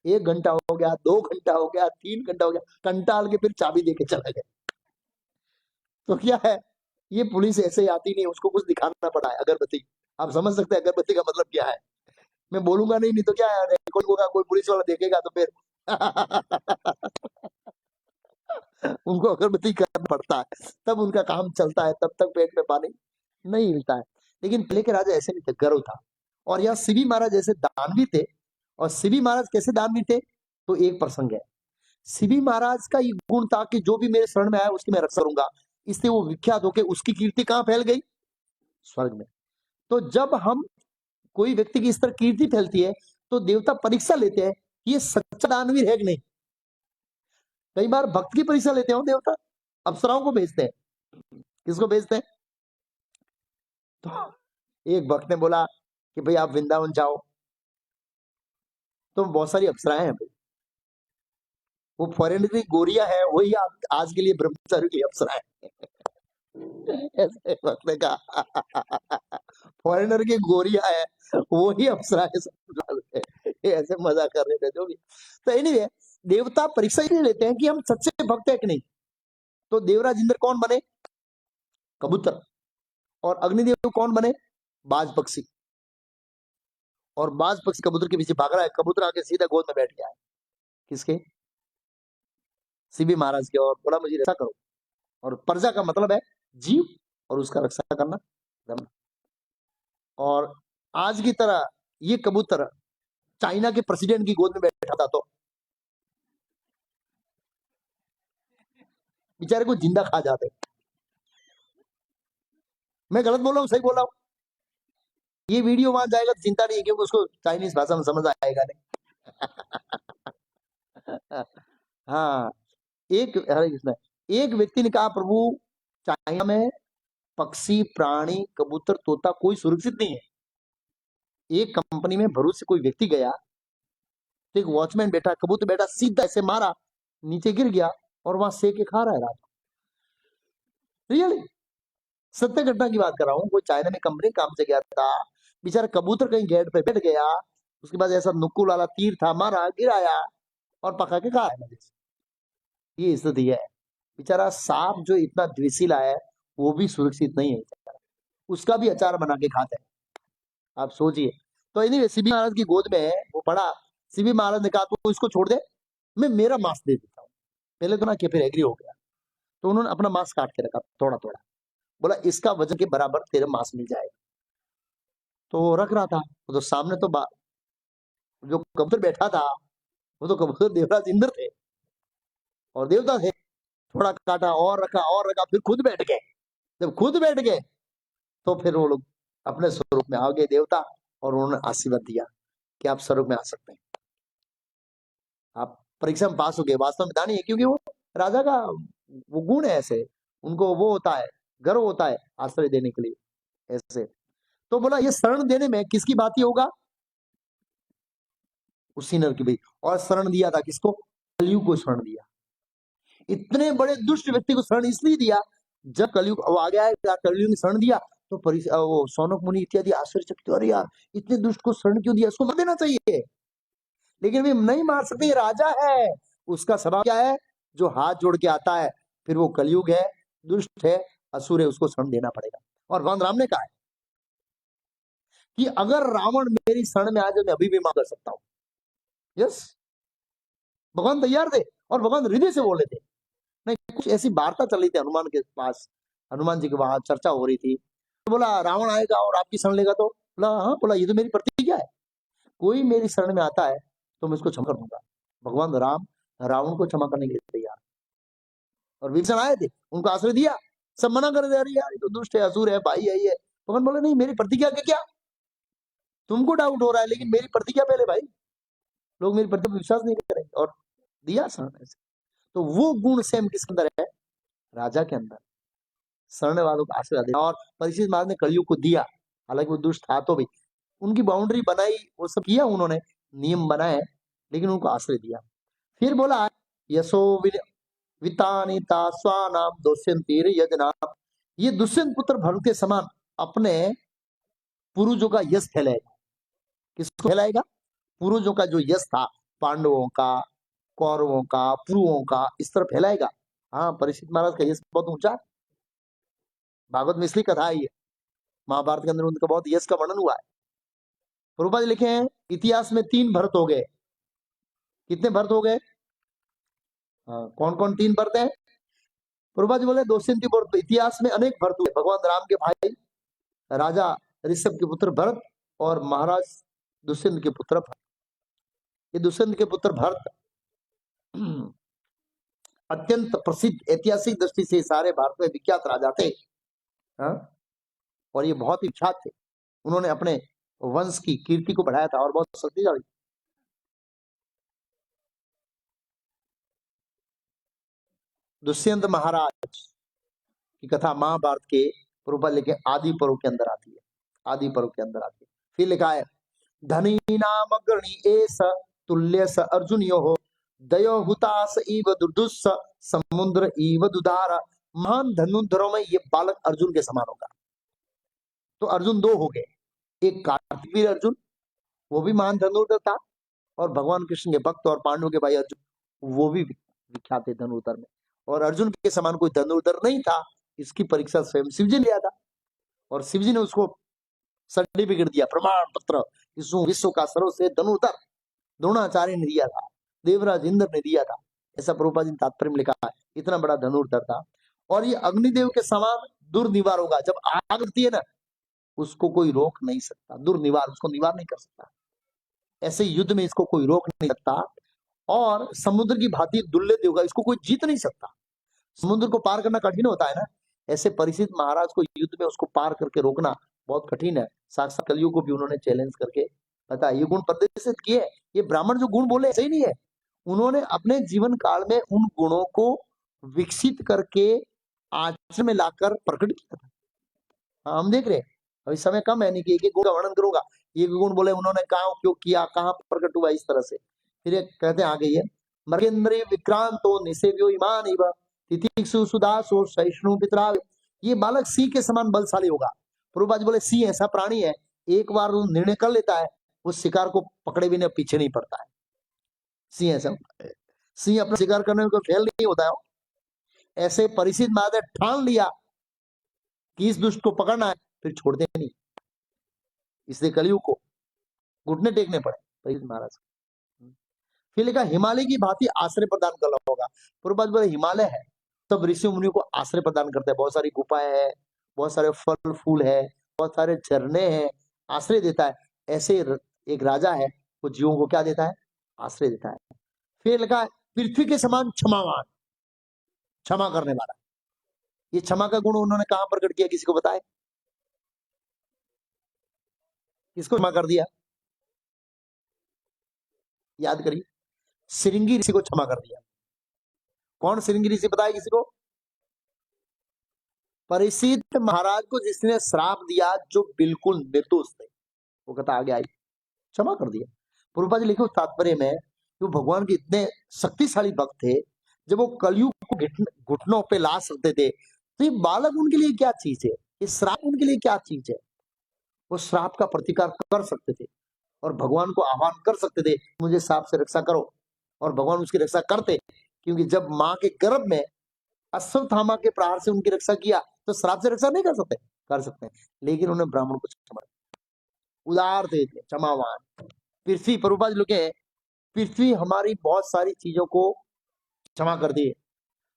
[SPEAKER 1] 1 घंटा हो गया, 2 घंटा हो गया, 3 घंटा हो गया, कंटाल के फिर चाबी दे के चला गया। तो क्या है, ये पुलिस ऐसे ही आती नहीं, उसको कुछ दिखाना पड़ा है, अगरबत्ती। आप समझ सकते हैं अगरबत्ती का मतलब क्या है। मैं बोलूंगा नहीं, नहीं तो क्या है, रिकॉर्ड होगा, कोई पुलिस वाला देखेगा तो फिर उनको अगरबत्ती करना पड़ता है, तब उनका काम चलता है, तब तक पेट में पानी नहीं मिलता है। लेकिन पहले के राजा ऐसे नहीं थे, गर्व था। और यहाँ शिवी महाराज जैसे दानवी थे। और शिवी महाराज कैसे दानवी थे, तो एक प्रसंग है। शिवी महाराज का ये गुण था कि जो भी मेरे शरण में आया उसकी मैं रक्षा करूंगा। इससे वो विख्यात होकर उसकी कीर्ति कहाँ फैल गई, स्वर्ग में। तो जब हम, कोई व्यक्ति की इस तरह कीर्ति फैलती है, तो देवता परीक्षा लेते हैं कि ये सच्चा दानवीर है कि नहीं। कई बार भक्त की परीक्षा लेते हो देवता, अप्सराओं को भेजते हैं। किसको भेजते हैं? तो एक भक्त ने बोला कि भाई आप वृंदावन जाओ, तो बहुत सारी अप्सराएं हैं भाई। वो फॉरेनर की गोरियां है, वही आज के लिए ब्रह्मचारी की अप्सरा है। ऐसे भक्त ने कहा फॉरेनर की गोरियां है, वही अप्सरा है, ये ऐसे मजा कर रहे थे जो भी। तो एनीवे, देवता परीक्षा ही लेते हैं कि हम सच्चे भक्त है कि नहीं। तो देवराज इंद्र कौन बने, कबूतर। और अग्निदेव कौन बने, बाज पक्षी। और बाज पक्षी कबूतर के पीछे भाग रहा है, कबूतर आके सीधा गोद में बैठ गया है, किसके, शिवी महाराज के। और बोला मुझे रक्षा करो। और प्रजा का मतलब है जीव, और उसका रक्षा करना धर्म। और आज की तरह ये कबूतर चाइना के प्रेसिडेंट की गोद में बैठा था तो बेचारे को जिंदा खा जाते। मैं गलत बोल रहा हूँ, सही बोल रहा हूँ? ये वीडियो वहां जाएगा तो चिंता नहीं है, क्योंकि उसको चाइनीज भाषा में समझ आएगा नहीं। हाँ, हरे कृष्ण, एक व्यक्ति ने कहा प्रभु चाइना में पक्षी, प्राणी, कबूतर, तोता कोई सुरक्षित नहीं है। एक कंपनी में भरोसे कोई व्यक्ति गया, तो एक वॉचमैन बैठा, कबूतर बैठा, सीधा ऐसे मारा, नीचे गिर गया और वहां सेक के खा रहा है रात। रियली सत्य घटना की बात कर रहा हूँ। कोई चाइना में कंपनी काम से गया था, बेचारा कबूतर कहीं गेट पे बैठ गया, उसके बाद ऐसा नुक्कुल वाला तीर था, मारा, गिराया और पका के खाया। ये स्थिति है। बेचारा सांप जो इतना द्वेषीला है वो भी सुरक्षित नहीं है, उसका भी अचार बना के खाते हैं, आप सोचिए। तो एनीवे सीबी महाराज की गोद में वो पड़ा। सीबी महाराज ने कहा तो इसको छोड़ दे, मैं मेरा मांस दे देता हूँ। पहले तो ना कि फिर एग्री हो गया, तो उन्होंने अपना मांस काट के रखा थोड़ा थोड़ा, बोला इसका वजन के बराबर तेरा मांस मिल जाएगा। तो रख रहा था, तो सामने तो जो कबूतर बैठा था वो तो कबूतर देवराज इंद्र थे और देवता थे। थोड़ा काटा और रखा, फिर खुद बैठ गए। जब खुद बैठ गए तो फिर वो लोग अपने स्वरूप में आ गए देवता, और उन्होंने आशीर्वाद दिया कि आप स्वरूप में आ सकते हैं, आप परीक्षा में पास हो गए। वास्तव में दानी है, क्योंकि वो राजा का वो गुण है, ऐसे उनको वो होता है, गर्व होता है आश्रय देने के लिए ऐसे। तो बोला ये शरण देने में किसकी बात ही होगा, उसी नर की भाई। और शरण दिया था किसको, कलयुग को शरण दिया। इतने बड़े दुष्ट व्यक्ति को शरण इसलिए दिया, जब कलयुग वो आ गया है, कलयुग ने शरण दिया तो वो सौनक मुनि इत्यादि आश्चर्यचकित, अरे यार इतने दुष्ट को शरण क्यों दिया, उसको मार देना चाहिए। लेकिन वे नहीं मार सकते, ये राजा है। उसका स्वभाव क्या है, जो हाथ जोड़ के आता है, फिर वो कलयुग है, दुष्ट है, असुर है, उसको शरण देना पड़ेगा। और भगवान राम ने कहा है कि अगर रावण मेरी शरण में आ जाए मैं अभी भी मार कर सकता हूं। यस, भगवान तैयार थे और भगवान हृदय से बोले थे। नहीं, कुछ ऐसी वार्ता चल रही थी हनुमान के पास, हनुमान जी के वहां चर्चा हो रही थी। तो बोला रावण आएगा और आपकी शरण लेगा, तो बोला हाँ, बोला ये तो मेरी प्रतिज्ञा है, कोई मेरी शरण में आता है तो मैं उसको क्षमा कर दूंगा। भगवान राम रावण को क्षमा करने के लिए तैयार। और विभीषण आए थे, उनको आश्रय दिया, सब मना कर दे, अरे यार ये तो दुष्ट है, असुर है, भाई है ये। भगवान बोले नहीं, मेरी प्रतिज्ञा के क्या, तुमको डाउट हो रहा है लेकिन मेरी प्रतिज्ञा पहले भाई, लोग मेरी प्रतिज्ञा पर विश्वास नहीं करेंगे। और दिया शरण ऐसे। तो वो गुण सेम किसके अंदर है, राजा के अंदर, शरण वालों को आशीर्वाद देना। और परीक्षित महाराज ने कलयुग को दिया, हालांकि वो दुष्ट था तो भी उनकी बाउंड्री बनाई, वो सब किया उन्होंने, नियम बनाए, लेकिन उनको आश्रय दिया। फिर बोला यशो वितानिता स्वानाम दोष्यंतीर यजना, ये दुष्यंत पुत्र भरत के समान अपने पूर्वजों का यश फैलाएगा। किसको फैलाएगा, पूर्वजों का जो यश था, पांडवों का, कौरवों का, पुरुओं का, इस तरह फैलाएगा। हाँ, परीक्षित महाराज का यश बहुत ऊंचा है, भागवत में इसलिए कथा आई है, महाभारत के अंदर उनका बहुत यश का वर्णन हुआ है। प्रभुपाद जी लिखे हैं इतिहास में 3 भरत हो गए। कितने भरत हो गए, कौन कौन 3 भरत है, प्रभुपाद जी बोले 203 भरत। इतिहास में अनेक भरत हुए, भगवान राम के भाई राजा ऋषभ के पुत्र भरत और महाराज दुष्यंत के पुत्र भरत। ये दुष्यंत के पुत्र भरत अत्यंत प्रसिद्ध, ऐतिहासिक दृष्टि से सारे भारत में विख्यात राजा थे। हाँ? और ये बहुत ही विख्यात थे, उन्होंने अपने वंश की कीर्ति को बढ़ाया था और बहुत शक्तिशाली। दुष्यंत महाराज की कथा महाभारत के प्रभुपाद लिखे आदि पर्व के अंदर आती है, आदि पर्व के अंदर आती है। फिर लिखा है धनी नाम अग्रणी एस तुल्य स अर्जुन यो दयो हुतास इव दुर्दुस समुद्र इव दुधार, महान धनुर्धरों में ये बालक अर्जुन के समान होगा। तो अर्जुन 2 हो गए, एक कार्तिक वीर अर्जुन, वो भी महान धनुर्धर था, और भगवान कृष्ण के भक्त और पांडवों के भाई अर्जुन, वो भी विख्यात थे धनुर्धर में। और अर्जुन के समान कोई धनुर्धर नहीं था, इसकी परीक्षा स्वयं शिवजी ने लिया था, और शिवजी ने उसको सर्टिफिकेट दिया, प्रमाण पत्र, विश्व का सर्वश्रेष्ठ धनुर्धर द्रोणाचार्य ने दिया था, देवराज इंद्र ने दिया था। ऐसा प्रभुपाद जी ने तात्पर्य में लिखा है, इतना बड़ा धनुर्धर था। और ये अग्निदेव के समान दुर्निवार होगा, जब आग लगती है ना उसको कोई रोक नहीं सकता, दुर्निवार, उसको निवार नहीं कर सकता। ऐसे युद्ध में इसको कोई रोक नहीं सकता, और समुद्र की भांति दुर्लभ होगा, इसको कोई जीत नहीं सकता। समुद्र को पार करना कठिन होता है ना, ऐसे परीक्षित महाराज को युद्ध में उसको पार करके रोकना बहुत कठिन है। साक्षात कलयुग को भी उन्होंने चैलेंज करके पता, ये गुण प्रदर्शित किए। ये ब्राह्मण जो गुण बोले ऐसे ही नहीं है, उन्होंने अपने जीवन काल में उन गुणों को विकसित करके आचरण में लाकर प्रकट किया था। हाँ, हम देख रहे हैं, अभी समय कम है, नहीं कि एक एक गुण का वर्णन करूंगा। ये गुण बोले उन्होंने कहाँ उपयोग किया, कहाँ प्रकट हुआ, इस तरह से। फिर ये कहते हैं आगे, ये मर्गेंद्रिय विक्रांतो निसेव्यो ईमान इव तितिक्षु सुदासो सहिष्णु पितराव। ये बालक सिंह के समान बलशाली होगा। प्रभुपाद बोले सिंह ऐसा प्राणी है, एक बार वो निर्णय कर लेता है, उस शिकार को पकड़े बिना पीछे नहीं पड़ता है। सिंह ऐसा, सिंह अपना शिकार करने में कोई फेल नहीं होता है। ऐसे परिचित महाराज ने ठान लिया कि इस दुष्ट को पकड़ना है, फिर छोड़ते नहीं। इसलिए कलयुग को घुटने टेकने पड़े परिचित महाराज। फिर लिखा हिमालय की भांति आश्रय प्रदान करना होगा। पूर्वज बोले हिमालय है, सब ऋषि मुनियों को आश्रय प्रदान करते हैं। बहुत सारी गुफाएं हैं, बहुत सारे फल फूल है, बहुत सारे झरने हैं, आश्रय देता है। ऐसे एक राजा है, वो जीवों को क्या देता है? आश्रय देता है। फिर लिखा है पृथ्वी के समान क्षमावान, क्षमा करने वाला। ये क्षमा का गुण उन्होंने कहां प्रकट किया, किसी को बताए? किसको क्षमा कर दिया? याद करिए, श्रृंगी ऋषि को क्षमा कर दिया। कौन श्रृंगी ऋषि, बताए किसी को? परिचित महाराज को जिसने श्राप दिया, जो बिल्कुल निर्दोष थे, वो कहता आगे आई, क्षमा कर दिया। पूर्वज लिखे उस तात्पर्य में, जो भगवान के इतने शक्तिशाली भक्त थे, जब वो कलयुग को घुटनों पे ला सकते थे, तो ये बालक उनके लिए क्या चीज है? ये श्राप उनके लिए क्या चीज है? वो श्राप का प्रतिकार कर सकते थे और भगवान को आह्वान कर सकते थे, मुझे श्राप से रक्षा करो, और भगवान उसकी रक्षा करते। क्योंकि जब माँ के गर्भ में अश्वत्थामा के प्रहार से उनकी रक्षा किया, तो श्राप से रक्षा नहीं कर सकते? कर सकते हैं। लेकिन उन्हें ब्राह्मण को क्षमा, उदार थे, क्षमावान। पृथ्वी, प्रभुपाद लिखे, पृथ्वी हमारी बहुत सारी चीजों को क्षमा कर दी है।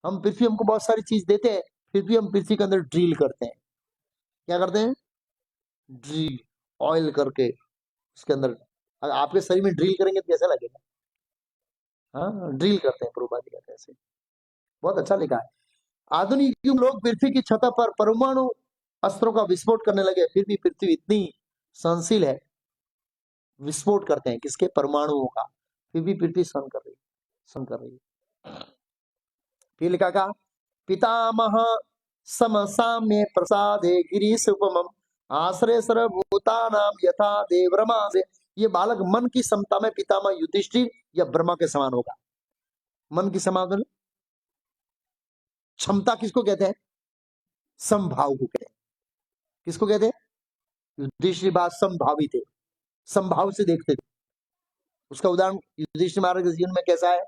[SPEAKER 1] हम पृथ्वी हमको बहुत सारी चीज देते हैं, फिर भी हम पृथ्वी के अंदर ड्रिल करते हैं। क्या करते हैं? ड्रिल, ऑयल करके उसके अंदर। अगर आपके शरीर में ड्रिल करेंगे तो कैसा लगेगा? हाँ, ड्रिल करते हैं, प्रभुपाद कहते हैं ऐसे। बहुत अच्छा लिखा है। आधुनिक युग लोग पृथ्वी की छत पर परमाणु अस्त्रों का विस्फोट करने लगे, फिर भी पृथ्वी इतनी सहनशील है। विस्फोट करते हैं किसके? परमाणुओं का, फिर भी पृथ्वी सहन कर रही, सहन कर रही है। फिर लिखा का पितामह समसाम्य प्रसादे गिरीश उपमम आश्रय सर्वभूतानाम यथा देवरमा से। ये बालक मन की समता में पितामह युधिष्ठिर या ब्रह्मा के समान होगा। मन की समाधान क्षमता किसको कहते हैं? संभाव को कहते हैं। किसको कहते हैं? युधिष्ठिर बात संभावी थे, संभाव से देखते थे। उसका उदाहरण युधिष्ठिर महाराज के जीवन में कैसा है?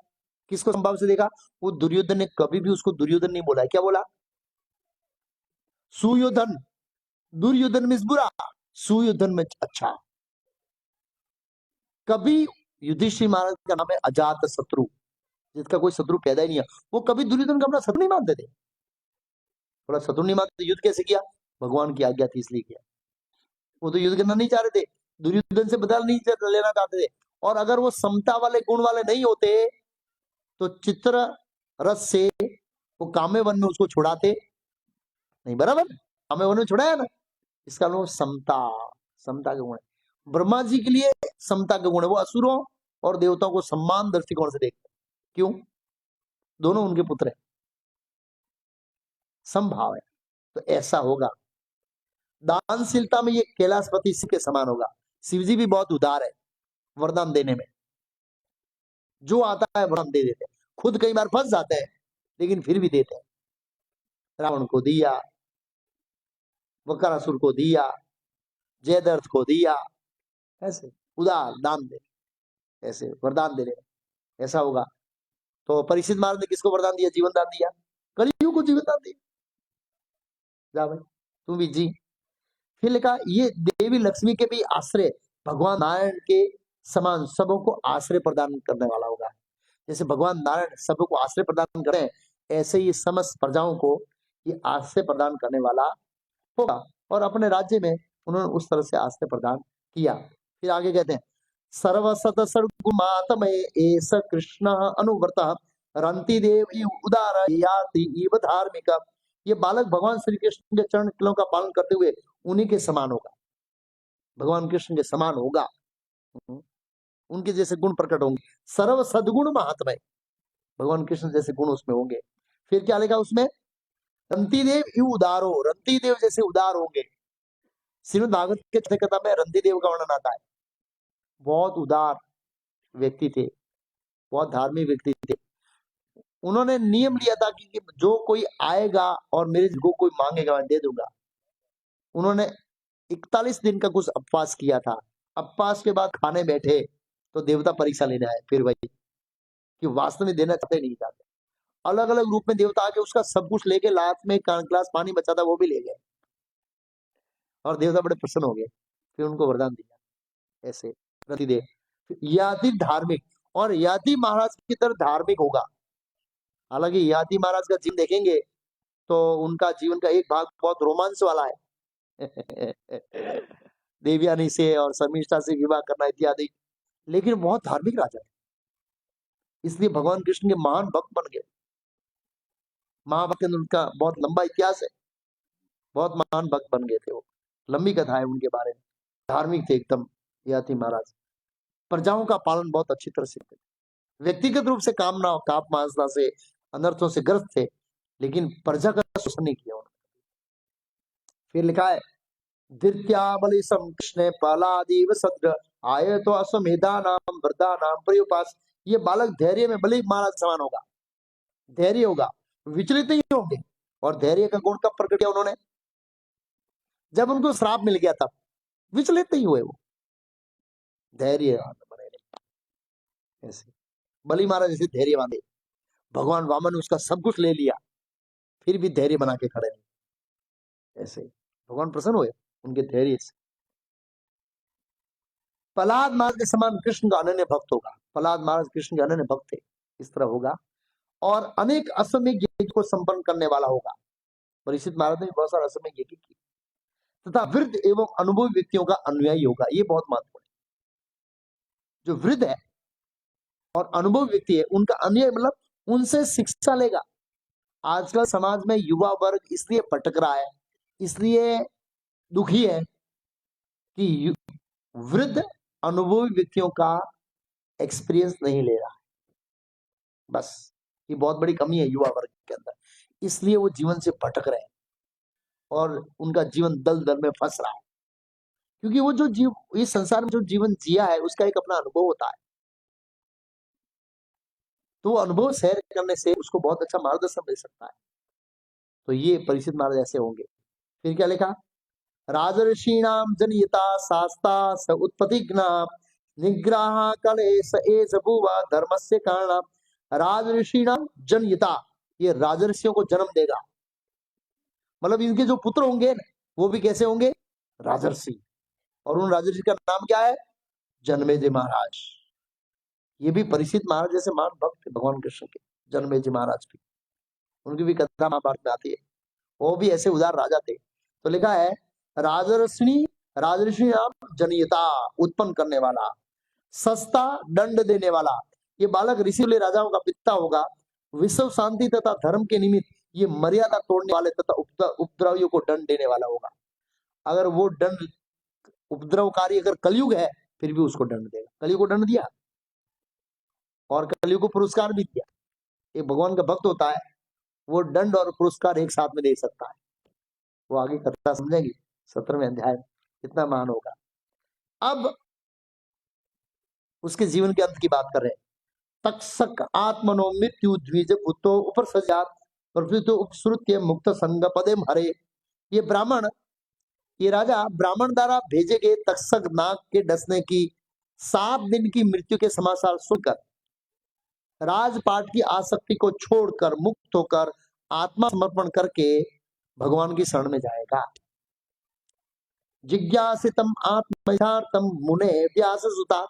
[SPEAKER 1] किसको संभाव से देखा? वो दुर्योधन ने कभी भी उसको दुर्योधन नहीं बोला है। क्या बोला? सुयोधन। दुर्योधन में बुरा, सुयोधन में अच्छा। कभी युधिष्ठिर महाराज का नाम है अजात शत्रु, जिसका कोई शत्रु पैदा ही नहीं है। वो कभी दुर्योधन का अपना शत्रु नहीं मानते थे। बोला शत्रु नहीं मानते, युद्ध कैसे किया? भगवान की आज्ञा थी इसलिए किया। वो तो युद्ध करना नहीं चाह रहे थे, दुर्योधन से बदला नहीं लेना चाहते थे। और अगर वो समता वाले गुण वाले नहीं होते, तो चित्र रस से वो काम्य वन में उसको छुड़ाते नहीं। बराबर, काम्य वन में छुड़ाया ना, इसका नाम समता, समता का गुण है। ब्रह्मा जी के लिए समता का गुण है, वो असुरों और देवताओं को सम्मान दृष्टिकोण से देखते। क्यों? दोनों उनके पुत्र हैं, संभाव है। तो ऐसा होगा। दानशीलता में ये कैलाशपति शिव के समान होगा। शिवजी भी बहुत उदार है वरदान देने में, जो आता है वरदान दे देते हैं। खुद कई बार फंस जाते हैं, लेकिन फिर भी देते हैं। रावण को दिया, वकासुर को दिया, जयद्रथ को दिया, ऐसे उदार दान दे, ऐसे वरदान दे रहे। ऐसा होगा। तो परीक्षित महाराज ने किसको वरदान दिया? जीवन दान दिया। कलयुग को जीवन दान दिया। जा भाई तू भी जी। फिर लिखा ये देवी लक्ष्मी के भी आश्रय भगवान नारायण के समान सबों को आश्रय प्रदान करने वाला होगा। जैसे भगवान नारायण सबों को आश्रय प्रदान कर रहे हैं, ऐसे ही समस्त प्रजाओं को ये आश्रय प्रदान करने वाला होगा। और अपने राज्य में उन्होंने उस तरह से आश्रय प्रदान किया। फिर आगे कहते हैं सर्वसत सर्गुमातमय एस कृष्ण अनुव्रत रंति देव उदार याति इव धार्मिक। ये बालक भगवान श्री कृष्ण के चरण कमलों का पालन करते हुए उन्हीं के समान होगा, भगवान कृष्ण के समान होगा। उनके जैसे गुण प्रकट होंगे। सर्व सद्गुण महात्मय, भगवान कृष्ण जैसे गुण उसमें होंगे। फिर क्या लिखा उसमें, रंतिदेव यू उदारो, रंतिदेव जैसे उदार होंगे। श्रीमद् भागवत के कथा में रंतिदेव का वर्णन आता है। बहुत उदार व्यक्ति थे, बहुत धार्मिक व्यक्ति थे। उन्होंने नियम लिया था कि जो कोई आएगा और मेरे को कोई मांगेगा मैं दे दूंगा। उन्होंने 41 दिन का कुछ उपवास किया था। उपवास के बाद खाने बैठे तो देवता परीक्षा लेने आए, फिर वही कि वास्तव में देना चाहते नहीं चाहते। अलग अलग रूप में देवता आके उसका सब कुछ लेके, लास्ट में एक ग्लास पानी बचा था वो भी ले गए, और देवता बड़े प्रसन्न हो गए। फिर उनको वरदान दिया। ऐसे रतिदेव याति धार्मिक, और याति महाराज की तरह धार्मिक होगा। हालांकि याति महाराज का जीवन देखेंगे तो उनका जीवन का एक भाग बहुत रोमांस वाला है देवयानी से और शर्मिष्ठा से विवाह करना इत्यादि, लेकिन बहुत धार्मिक राजा है। इसलिए भगवान कृष्ण के महान भक्त बन गए। महाभक्त के उनका बहुत लंबा इतिहास है, बहुत महान भक्त बन गए थे वो। लंबी कथा है उनके बारे में। धार्मिक थे एकदम याति महाराज। प्रजाओं का पालन बहुत अच्छी तरह से थे। व्यक्तिगत रूप से कामना काप मांसना से अनर्थों से ग्रस्त थे, लेकिन प्रजा का शोषण नहीं किया उन्होंने। फिर लिखा है दित्याबलि कृष्ण पलादीव सद्र आये तो अश्वमेधा नाम वृद्धा नाम प्रयुपास। ये बालक धैर्य में बलि महाराज समान होगा, धैर्य होगा, विचलित नहीं होंगे। और धैर्य का गुण कब प्रकट किया उन्होंने, जब उनको श्राप मिल गया तब विचलित नहीं हुए वो, धैर्य बने रहे। ऐसे बलि महाराज जैसे धैर्यवान थे। भगवान वामन ने उसका सब कुछ ले लिया, फिर भी धैर्य बना के खड़े रहे। ऐसे भगवान प्रसन्न हुए उनके धैर्य से। प्रहलाद महाराज के समान कृष्ण का अनन्य भक्त होगा। प्रहलाद महाराज कृष्ण के अनन्य भक्त थे, इस तरह होगा। और अनेक अश्वमेध यज्ञ को संपन्न करने वाला होगा। परीक्षित महाराज ने बहुत सारा अश्वमेध यज्ञ किए। तथा वृद्ध एवं अनुभवी व्यक्तियों का अनुयायी होगा। ये बहुत महत्वपूर्ण है। जो वृद्ध है और अनुभवी व्यक्ति है उनका अनुयायी, मतलब उनसे शिक्षा लेगा। आजकल समाज में युवा वर्ग इसलिए भटक रहा है, इसलिए दुखी है कि वृद्ध अनुभवी व्यक्तियों का एक्सपीरियंस नहीं ले रहा है। बस ये बहुत बड़ी कमी है युवा वर्ग के अंदर, इसलिए वो जीवन से भटक रहे हैं और उनका जीवन दलदल में फंस रहा है। क्योंकि वो जो इस संसार में जो जीवन जिया है उसका एक अपना अनुभव होता है, तो अनुभव शेयर करने से उसको बहुत अच्छा मार्गदर्शन मिल सकता है। तो ये परीक्षित महाराज ऐसे होंगे। फिर क्या लिखा, राजर्षीणाम जनयिता शास्ता स उत्पत्तिज्ञा निग्रह कलेश एष भुवा धर्मस्य कारणम। राजर्षीणाम जनयिता, ये राजर्षियों को जन्म देगा। मतलब इनके जो पुत्र होंगे वो भी कैसे होंगे, राजर्षि। और उन राजर्षि का नाम क्या है, जन्मेजय महाराज। ये भी परीक्षित महाराज जैसे महान भक्त थे भगवान कृष्ण के, जन्मेजय महाराज भी। उनकी भी कथा महाभारत में आती है। वो भी ऐसे उदार राजा थे। तो लिखा है राजर्षि, राजर्षि नाम जनयिता, उत्पन्न करने वाला, सस्ता दंड देने वाला। ये बालक ऋषि वाले राजाओं का पिता होगा। विश्व शांति तथा धर्म के निमित्त ये मर्यादा तोड़ने वाले तथा उपद्रवियों को दंड देने वाला होगा। अगर वो दंड उपद्रवकारी अगर कलयुग है फिर भी उसको दंड देगा। कलयुग को दंड दिया और कलयुग को पुरस्कार भी दिया। एक भगवान का भक्त होता है, वो दंड और पुरस्कार एक साथ में दे सकता है। वो आगे कथा समझेंगे 17वें अध्याय, इतना महान होगा। अब उसके जीवन के अंत की बात कर रहे हैं। तक्षक आत्मनो मृत्यु द्विज भूतो उपसर्जात प्रभृतो उपश्रुत्य मुक्त संग पदे हरे। ये ब्राह्मण, ये राजा ब्राह्मण द्वारा भेजे गए तक्षक नाग के डसने की 7 दिन की मृत्यु के समाचार सुनकर राजपाट की आसक्ति को छोड़कर मुक्त होकर आत्मा समर्पण करके भगवान की शरण में जाएगा। जिज्ञासितम आत्मयथार्थम मुने व्यास सुता,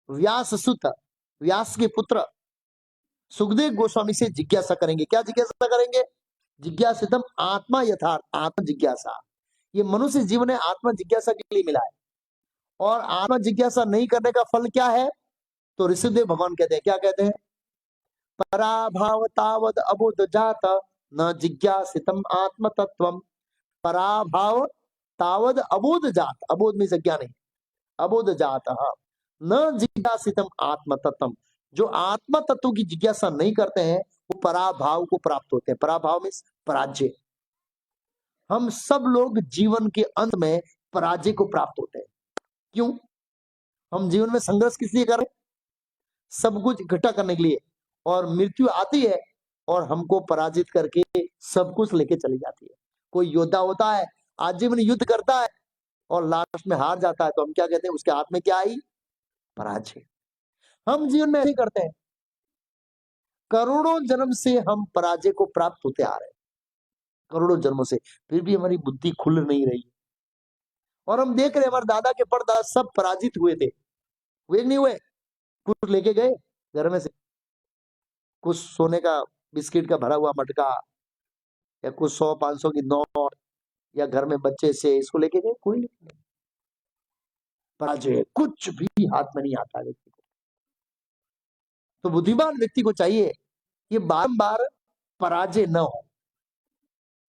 [SPEAKER 1] व्यास सुत व्यास के पुत्र सुखदेव गोस्वामी से जिज्ञासा करेंगे। क्या जिज्ञासा करेंगे, जिज्ञासितम आत्मा यथार्थ, आत्म जिज्ञासा। ये मनुष्य जीवन है आत्मा जिज्ञासा के लिए मिला है। और आत्मा जिज्ञासा नहीं करने का फल क्या है, तो ऋषिदेव भगवान कहते हैं, क्या कहते हैं, पराभाव तावद अबोध जात न जिज्ञासितम आत्म तत्वम। पराभाव तावद अबोध जात, अबोध में अज्ञान नहीं, अबोध जात न जिज्ञासितम आत्म तत्व, जो आत्म तत्व की जिज्ञासा नहीं करते हैं वो पराभाव को प्राप्त होते हैं। पराभाव में पराजय। हम सब लोग जीवन के अंत में पराजय को प्राप्त होते हैं। क्यों? हम जीवन में संघर्ष किस लिए कर रहे हैं? सब कुछ इकट्ठा करने के लिए, और मृत्यु आती है और हमको पराजित करके सब कुछ लेके चली जाती है। कोई योद्धा होता है, आजीवन युद्ध करता है और लास्ट में हार जाता है, तो हम क्या कहते हैं? उसके हाथ में क्या आई? पराजय। हम जीवन में ऐसे करते हैं, करोड़ों जन्म से हम पराजय को प्राप्त होते आ रहे हैं, करोड़ों जन्मों से, फिर भी हमारी बुद्धि खुल नहीं रही। और हम देख रहे हैं हमारे दादा के परदादा सब पराजित हुए थे, हुए नहीं हुए? कुछ लेके गए घर में से, कुछ सोने का बिस्किट का भरा हुआ मटका, या कुछ 100-500 की नोट, या घर में बच्चे से इसको लेके गए? कोई नहीं। पराजय कुछ भी हाथ में नहीं आता व्यक्ति को। तो बुद्धिमान व्यक्ति को चाहिए कि बारंबार पराजय न हो।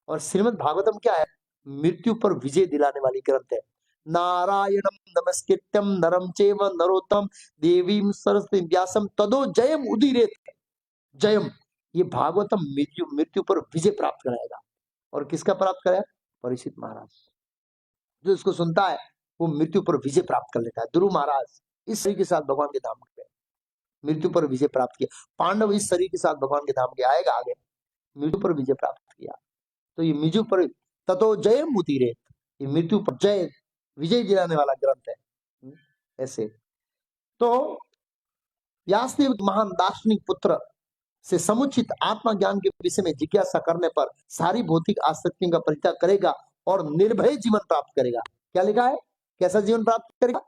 [SPEAKER 1] और श्रीमद् भागवतम क्या है? मृत्यु पर विजय दिलाने वाली ग्रंथ है। नारायणम नमस्कृत्यम नरम चैव नरोत्तम देवीं सरस्वती व्यासम तदो जयम उदीरयेत्। जयम, ये भागवतम मृत्यु पर विजय प्राप्त कराएगा। और किसका प्राप्त कराएगा? परीक्षित महाराज। जो इसको सुनता है वो मृत्यु पर विजय प्राप्त कर लेता है। ध्रुव महाराज इस शरीर के साथ भगवान के धाम गए, मृत्यु पर विजय प्राप्त किया। पांडव इस शरीर के साथ भगवान के धाम के आएगा आगे, मृत्यु पर विजय प्राप्त किया। तो ये मृत्यु पर ततो जयम उदीरयेत्, ये मृत्यु पर जय विजय दिलाने वाला ग्रंथ है। ऐसे तो व्यासदेव महान दार्शनिक पुत्र से समुचित आत्मा ज्ञान के विषय में जिज्ञासा करने पर सारी भौतिक आसक्तियों का परित्याग करेगा और निर्भय जीवन प्राप्त करेगा। क्या लिखा है? कैसा जीवन प्राप्त करेगा?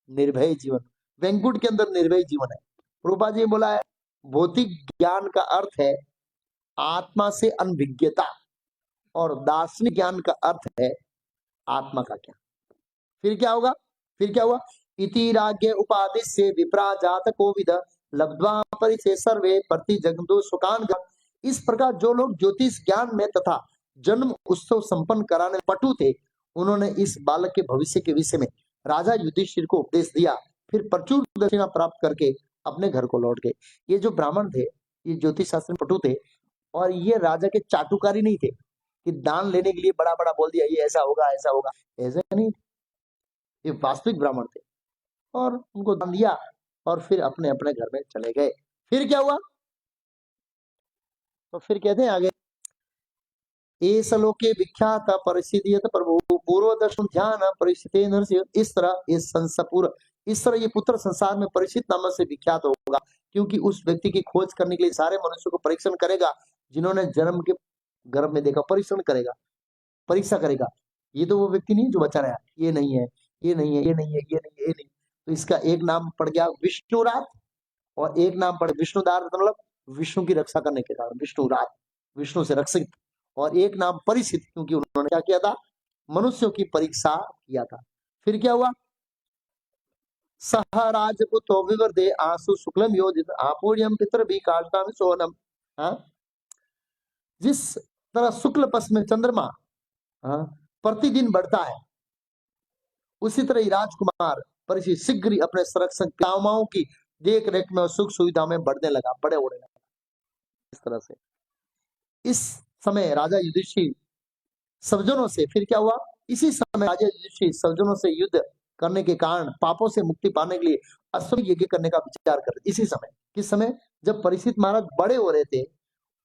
[SPEAKER 1] निर्भय जीवन। वेंकुट के अंदर निर्भय जीवन है। प्रभुपाद जी बोला है भौतिक ज्ञान का अर्थ है आत्मा से अनभिज्ञता, और दार्शनिक ज्ञान का अर्थ है आत्मा का ज्ञान। फिर क्या होगा? फिर क्या हुआ? इति राज्य उपादिश्य विप्रा जात कोविद लब्ध्वा परिचय सर्वे प्रति जगदो सुकान। इस प्रकार जो लोग ज्योतिष ज्ञान में तथा जन्म उत्सव संपन्न कराने पटु थे, उन्होंने इस बालक के भविष्य के विषय में राजा युधिष्ठिर को उपदेश दिया। फिर प्रचुर दक्षिणा प्राप्त करके अपने घर को लौट गए। ये जो ब्राह्मण थे, ये ज्योतिष शास्त्र में पटु थे, और ये राजा के चाटुकारी नहीं थे कि दान लेने के लिए बड़ा बड़ा बोल दिया ये ऐसा होगा ऐसा होगा, ऐसा नहीं। ये वास्तविक ब्राह्मण थे और उनको दान दिया और फिर अपने अपने घर में चले गए। फिर क्या हुआ? तो फिर कहते हैं आगे, एस लोके विख्यात परिस्थितियत प्रभु पूर्व दर्शन ध्यान परिस्थिति नरसिंह। इस तरह ये पुत्र संसार में परिचित नाम से विख्यात होगा, क्योंकि उस व्यक्ति की खोज करने के लिए सारे मनुष्यों को परीक्षण करेगा जिन्होंने जन्म के गर्भ में देखा। परीक्षण करेगा, परीक्षा करेगा। ये तो वो व्यक्ति नहीं जो बचा रहा, ये नहीं है, ये नहीं है, ये नहीं है, ये नहीं है, ये नहीं। तो इसका एक नाम पड़ गया विष्णुरात, और एक नाम पड़ विष्णुदार, मतलब विष्णु की रक्षा करने के कारण विष्णुरात, विष्णु से रक्षित। और एक नाम परिचित, क्योंकि उन्होंने क्या किया था? मनुष्यों की परीक्षा किया था। फिर क्या हुआ? सह राजपुतो विवर्धे आसु शुक्लम योजित आपूर्यम पितर भी काष्ठामि सोनम। जिस तरह शुक्ल पक्ष में चंद्रमा प्रतिदिन बढ़ता है, उसी तरह ही राजकुमार परिचित शीघ्र ही अपने संरक्षक कामाओं की देख रेख में सुख सुविधा में बढ़ने लगा, बड़े होने लगा। इस तरह से इस समय राजा युधिष्ठिर सज्जनों से, फिर क्या हुआ? इसी समय राजा युधिष्ठिर सज्जनों से युद्ध करने के कारण पापों से मुक्ति पाने के लिए अश्वमेध यज्ञ करने का विचार कर। इसी समय, किस समय? जब परीक्षित महाराज बड़े हो रहे थे,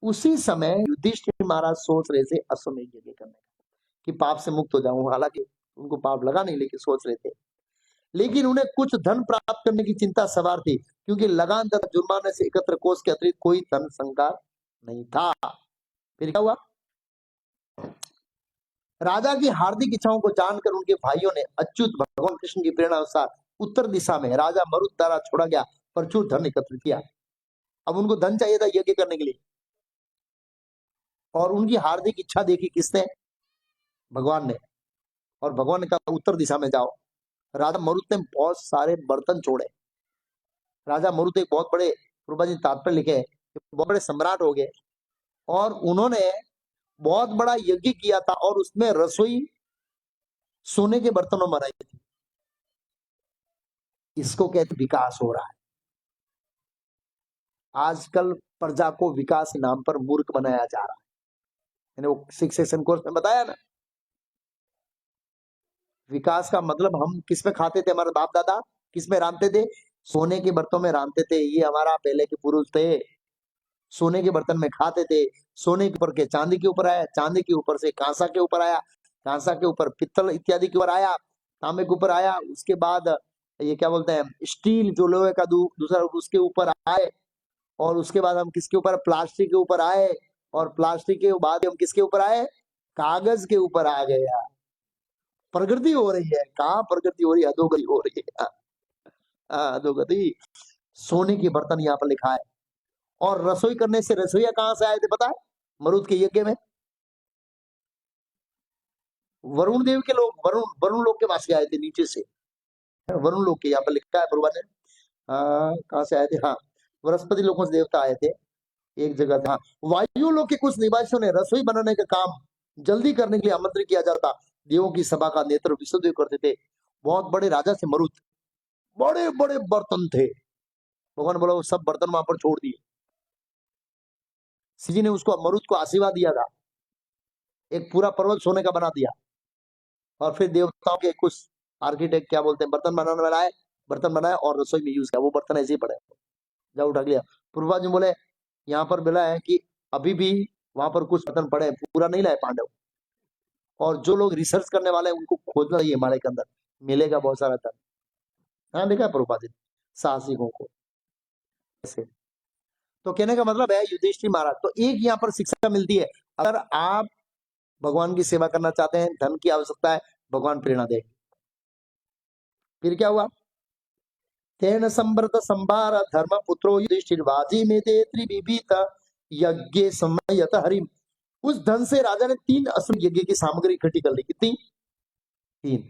[SPEAKER 1] उसी समय युधिष्ठिर महाराज सोच रहे थे अश्वमेध यज्ञ करने का, कि पाप से मुक्त हो जाऊं। हालांकि उनको पाप लगा नहीं, लेकिन सोच रहे थे। लेकिन उन्हें कुछ धन प्राप्त करने की चिंता सवार थी, क्योंकि लगान तथा जुर्माने से एकत्र कोष के अतिरिक्त कोई धन संकार नहीं था। फिर क्या हुआ? राजा की हार्दिक इच्छाओं को जानकर उनके भाइयों ने अच्युत भगवान कृष्ण की प्रेरणा अनुसार उत्तर दिशा में राजा मरुत द्वारा छोड़ा गया प्रचुर धन एकत्र किया। अब उनको धन चाहिए था यज्ञ करने के लिए, और उनकी हार्दिक इच्छा देखी किसने? भगवान ने। और भगवान ने कहा उत्तर दिशा में जाओ। राजा मरुत ने बहुत सारे बर्तन छोड़े। राजा मरुत एक बहुत बड़े, प्रभा जी तात्पर्य लिखे, बहुत बड़े सम्राट हो गए, और उन्होंने बहुत बड़ा यज्ञ किया था, और उसमें रसोई सोने के बर्तनों में बनाई थी। इसको कहते विकास हो रहा है। आजकल प्रजा को विकास के नाम पर मूर्ख बनाया जा रहा है। मैंने वो 6 सेशन कोर्स में बताया ना, विकास का मतलब हम किस में खाते थे, हमारे बाप दादा किस में रांधते थे, सोने के बर्तनों में रांधते थे। ये हमारा पहले के पुरुष थे, सोने के बर्तन में खाते थे। सोने के ऊपर के चांदी के ऊपर आया, चांदी के ऊपर से कांसा के ऊपर आया, कांसा के ऊपर पित्तल इत्यादि के ऊपर आया, तांबे के ऊपर आया। उसके बाद ये क्या बोलते हैं, स्टील जो लोहे का दूसरा, उसके ऊपर आए। और उसके बाद हम किसके ऊपर, प्लास्टिक के ऊपर आए। और प्लास्टिक के बाद हम किसके ऊपर आए, कागज के ऊपर आ गए यार। प्रगति हो रही है, कहाँ प्रगति हो रही है, अधोगति हो रही है। अधोगति। सोने के बर्तन यहाँ पर लिखा है। और रसोई करने से रसोईया कहां से आए थे पता है, मरुत के यज्ञ में वरुण देव के लोग, वरुण वरुण लोग के पास से आए थे, नीचे से वरुण लोग के, यहाँ पर लिखा है प्रभा ने। कहां से आए थे, हाँ, बृहस्पति लोगों से देवता आए थे एक जगह था। वायु लोग के कुछ निवासियों ने रसोई बनाने का काम जल्दी करने के लिए आमंत्रित किया जाता। देवों की सभा का नेतृत्व विष्णुदेव करते थे। बहुत बड़े राजा थे मरुत, बड़े बड़े बर्तन थे। भगवान बोला वो सब बर्तन वहां पर छोड़ दिए। शिवजी ने उसको, मरुत को आशीर्वाद दिया था, एक पूरा पर्वत सोने का बना दिया। और फिर देवताओं के कुछ आर्किटेक्ट क्या बोलते हैं, बर्तन बनाने वाला है, बर्तन बनाया और रसोई में यूज किया। वो बर्तन ऐसे ही पड़े, जब उठा लिया। पूर्वा जी बोले यहाँ पर मिला है कि अभी भी वहां पर कुछ बर्तन पड़े, पूरा नहीं लाए पांडव। और जो लोग रिसर्च करने वाले हैं उनको खोजना चाहिए, हमारे के अंदर मिलेगा बहुत सारा धन। हाँ देखा है प्रभुपाद जी साहसिकों को ऐसे। तो कहने का मतलब है युधिष्ठिर महाराज, तो एक यहाँ पर शिक्षा मिलती है, अगर आप भगवान की सेवा करना चाहते हैं, धन की आवश्यकता है, भगवान प्रेरणा देंगे। फिर क्या हुआ, तेन संवर्त संभार धर्म पुत्रो युधिष्ठिर वाजी में ते त्रिविभित यज्ञ समयत हरिम। उस धन से राजा ने 3 असुर यज्ञ की सामग्री इकट्ठी कर ली। कितनी, 3।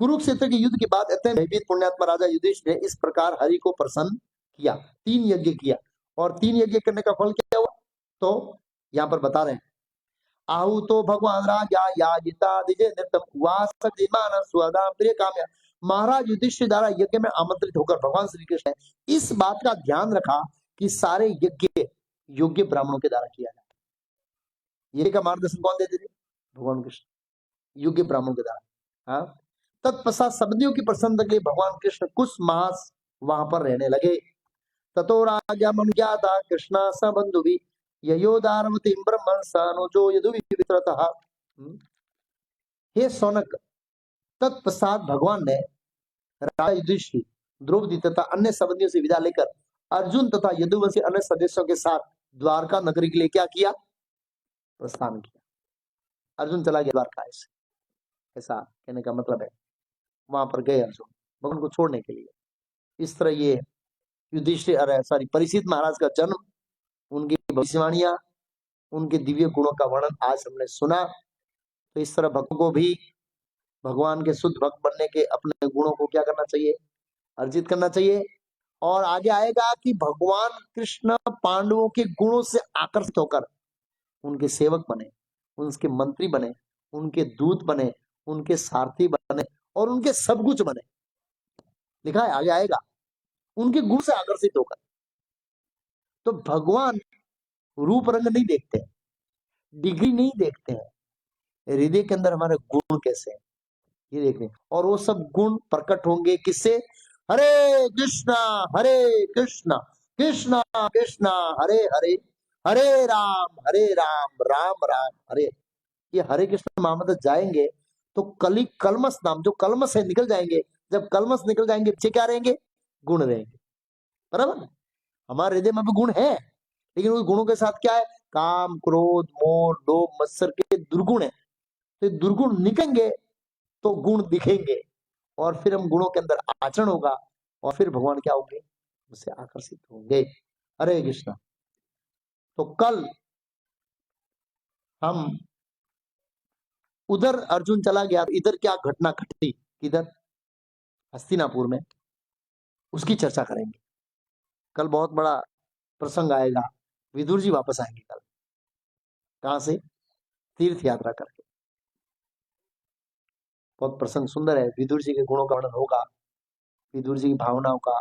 [SPEAKER 1] कुरुक्षेत्र के युद्ध के बाद अत्यंत भयभीत पुण्यात्मा राजा युधिष्ठिर ने इस प्रकार हरि को प्रसन्न किया, 3 यज्ञ किया। और 3 यज्ञ करने का फल क्या हुआ, तो यहाँ पर बता रहे हैं, आहु तो भगवान राजा याजिता दिजे नृत्यम वास मान स्वदाम प्रिय काम्या। महाराज युधिष्ठिर द्वारा यज्ञ में आमंत्रित होकर भगवान श्री कृष्ण ने इस बात का ध्यान रखा कि सारे यज्ञ योग्य ब्राह्मणों के द्वारा किया जाए। यज्ञ का मार्गदर्शन कौन देते थे, भगवान कृष्ण, योग्य ब्राह्मणों के द्वारा। हाँ, तत्पश्चात सब्दियों की प्रसन्नता के लिए भगवान कृष्ण कुछ मास वहां पर रहने लगे। ततो राजा मनुज्ञाता कृष्णा स बंधु भी ययोदारमति ब्रह्मण सनुजो यदु वित्रतः। हे सौनक, तत्पश्चात भगवान ने राजा युधिष्ठिर, द्रौपदी तथा अन्य संबंधियों से विदा लेकर अर्जुन तथा यदुवंशी अन्य सदस्यों के साथ द्वारका नगरी के लिए क्या किया, प्रस्थान किया। अर्जुन चला गया द्वारका, ऐसा कहने का मतलब है, वहां पर गए अर्जुन भगवान को छोड़ने के लिए। इस तरह ये युधिष्ठिर, अरे सॉरी, परीक्षित महाराज का जन्म, उनकी भविष्यवाणियां, उनके दिव्य गुणों का वर्णन आज हमने सुना। तो इस तरह भक्तों को भी भगवान के शुद्ध भक्त बनने के अपने गुणों को क्या करना चाहिए, अर्जित करना चाहिए। और आगे आएगा कि भगवान कृष्ण पांडवों के गुणों से आकर्षित होकर उनके सेवक बने, उनके मंत्री बने, उनके दूत बने, उनके सारथी बने और उनके सब कुछ बने। लिखा है, आगे आएगा, उनके गुण से आकर्षित होकर। तो भगवान रूप रंग नहीं देखते, डिग्री नहीं देखते हैं, हृदय के अंदर हमारे गुण कैसे हैं ये देखते हैं। और वो सब गुण प्रकट होंगे किससे, हरे कृष्णा कृष्णा कृष्णा हरे हरे, हरे राम राम राम हरे। ये हरे कृष्ण महामंत्र जाएंगे तो कलमस नाम, जो कलमस है, निकल जाएंगे। जब कलमस निकल जाएंगे, पीछे क्या रहेंगे, गुण रहेंगे। बराबर, हमारे हृदय में भी गुण है, लेकिन उस गुणों के साथ क्या है, काम क्रोध मोह लोभ मत्सर के दुर्गुण है। तो दुर्गुण निकलेंगे तो गुण दिखेंगे, और फिर हम गुणों के अंदर आचरण होगा, और फिर भगवान क्या होंगे, उससे आकर्षित होंगे। हरे कृष्ण। तो कल हम उधर अर्जुन चला गया, इधर क्या घटना घटी, इधर हस्तिनापुर में, उसकी चर्चा करेंगे। कल बहुत बड़ा प्रसंग आएगा, विदुर जी वापस आएंगे कल, कहां से, तीर्थ यात्रा करके। बहुत प्रसंग सुंदर है, विदुर जी के गुणों का वर्णन होगा। विदुर जी की भावनाओं का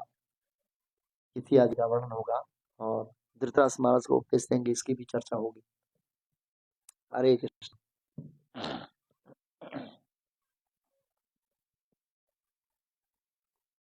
[SPEAKER 1] इत्यादि का वर्णन होगा और धृतराष्ट्र महाराज को उपदेश देंगे, इसकी भी चर्चा होगी। हरे कृष्ण।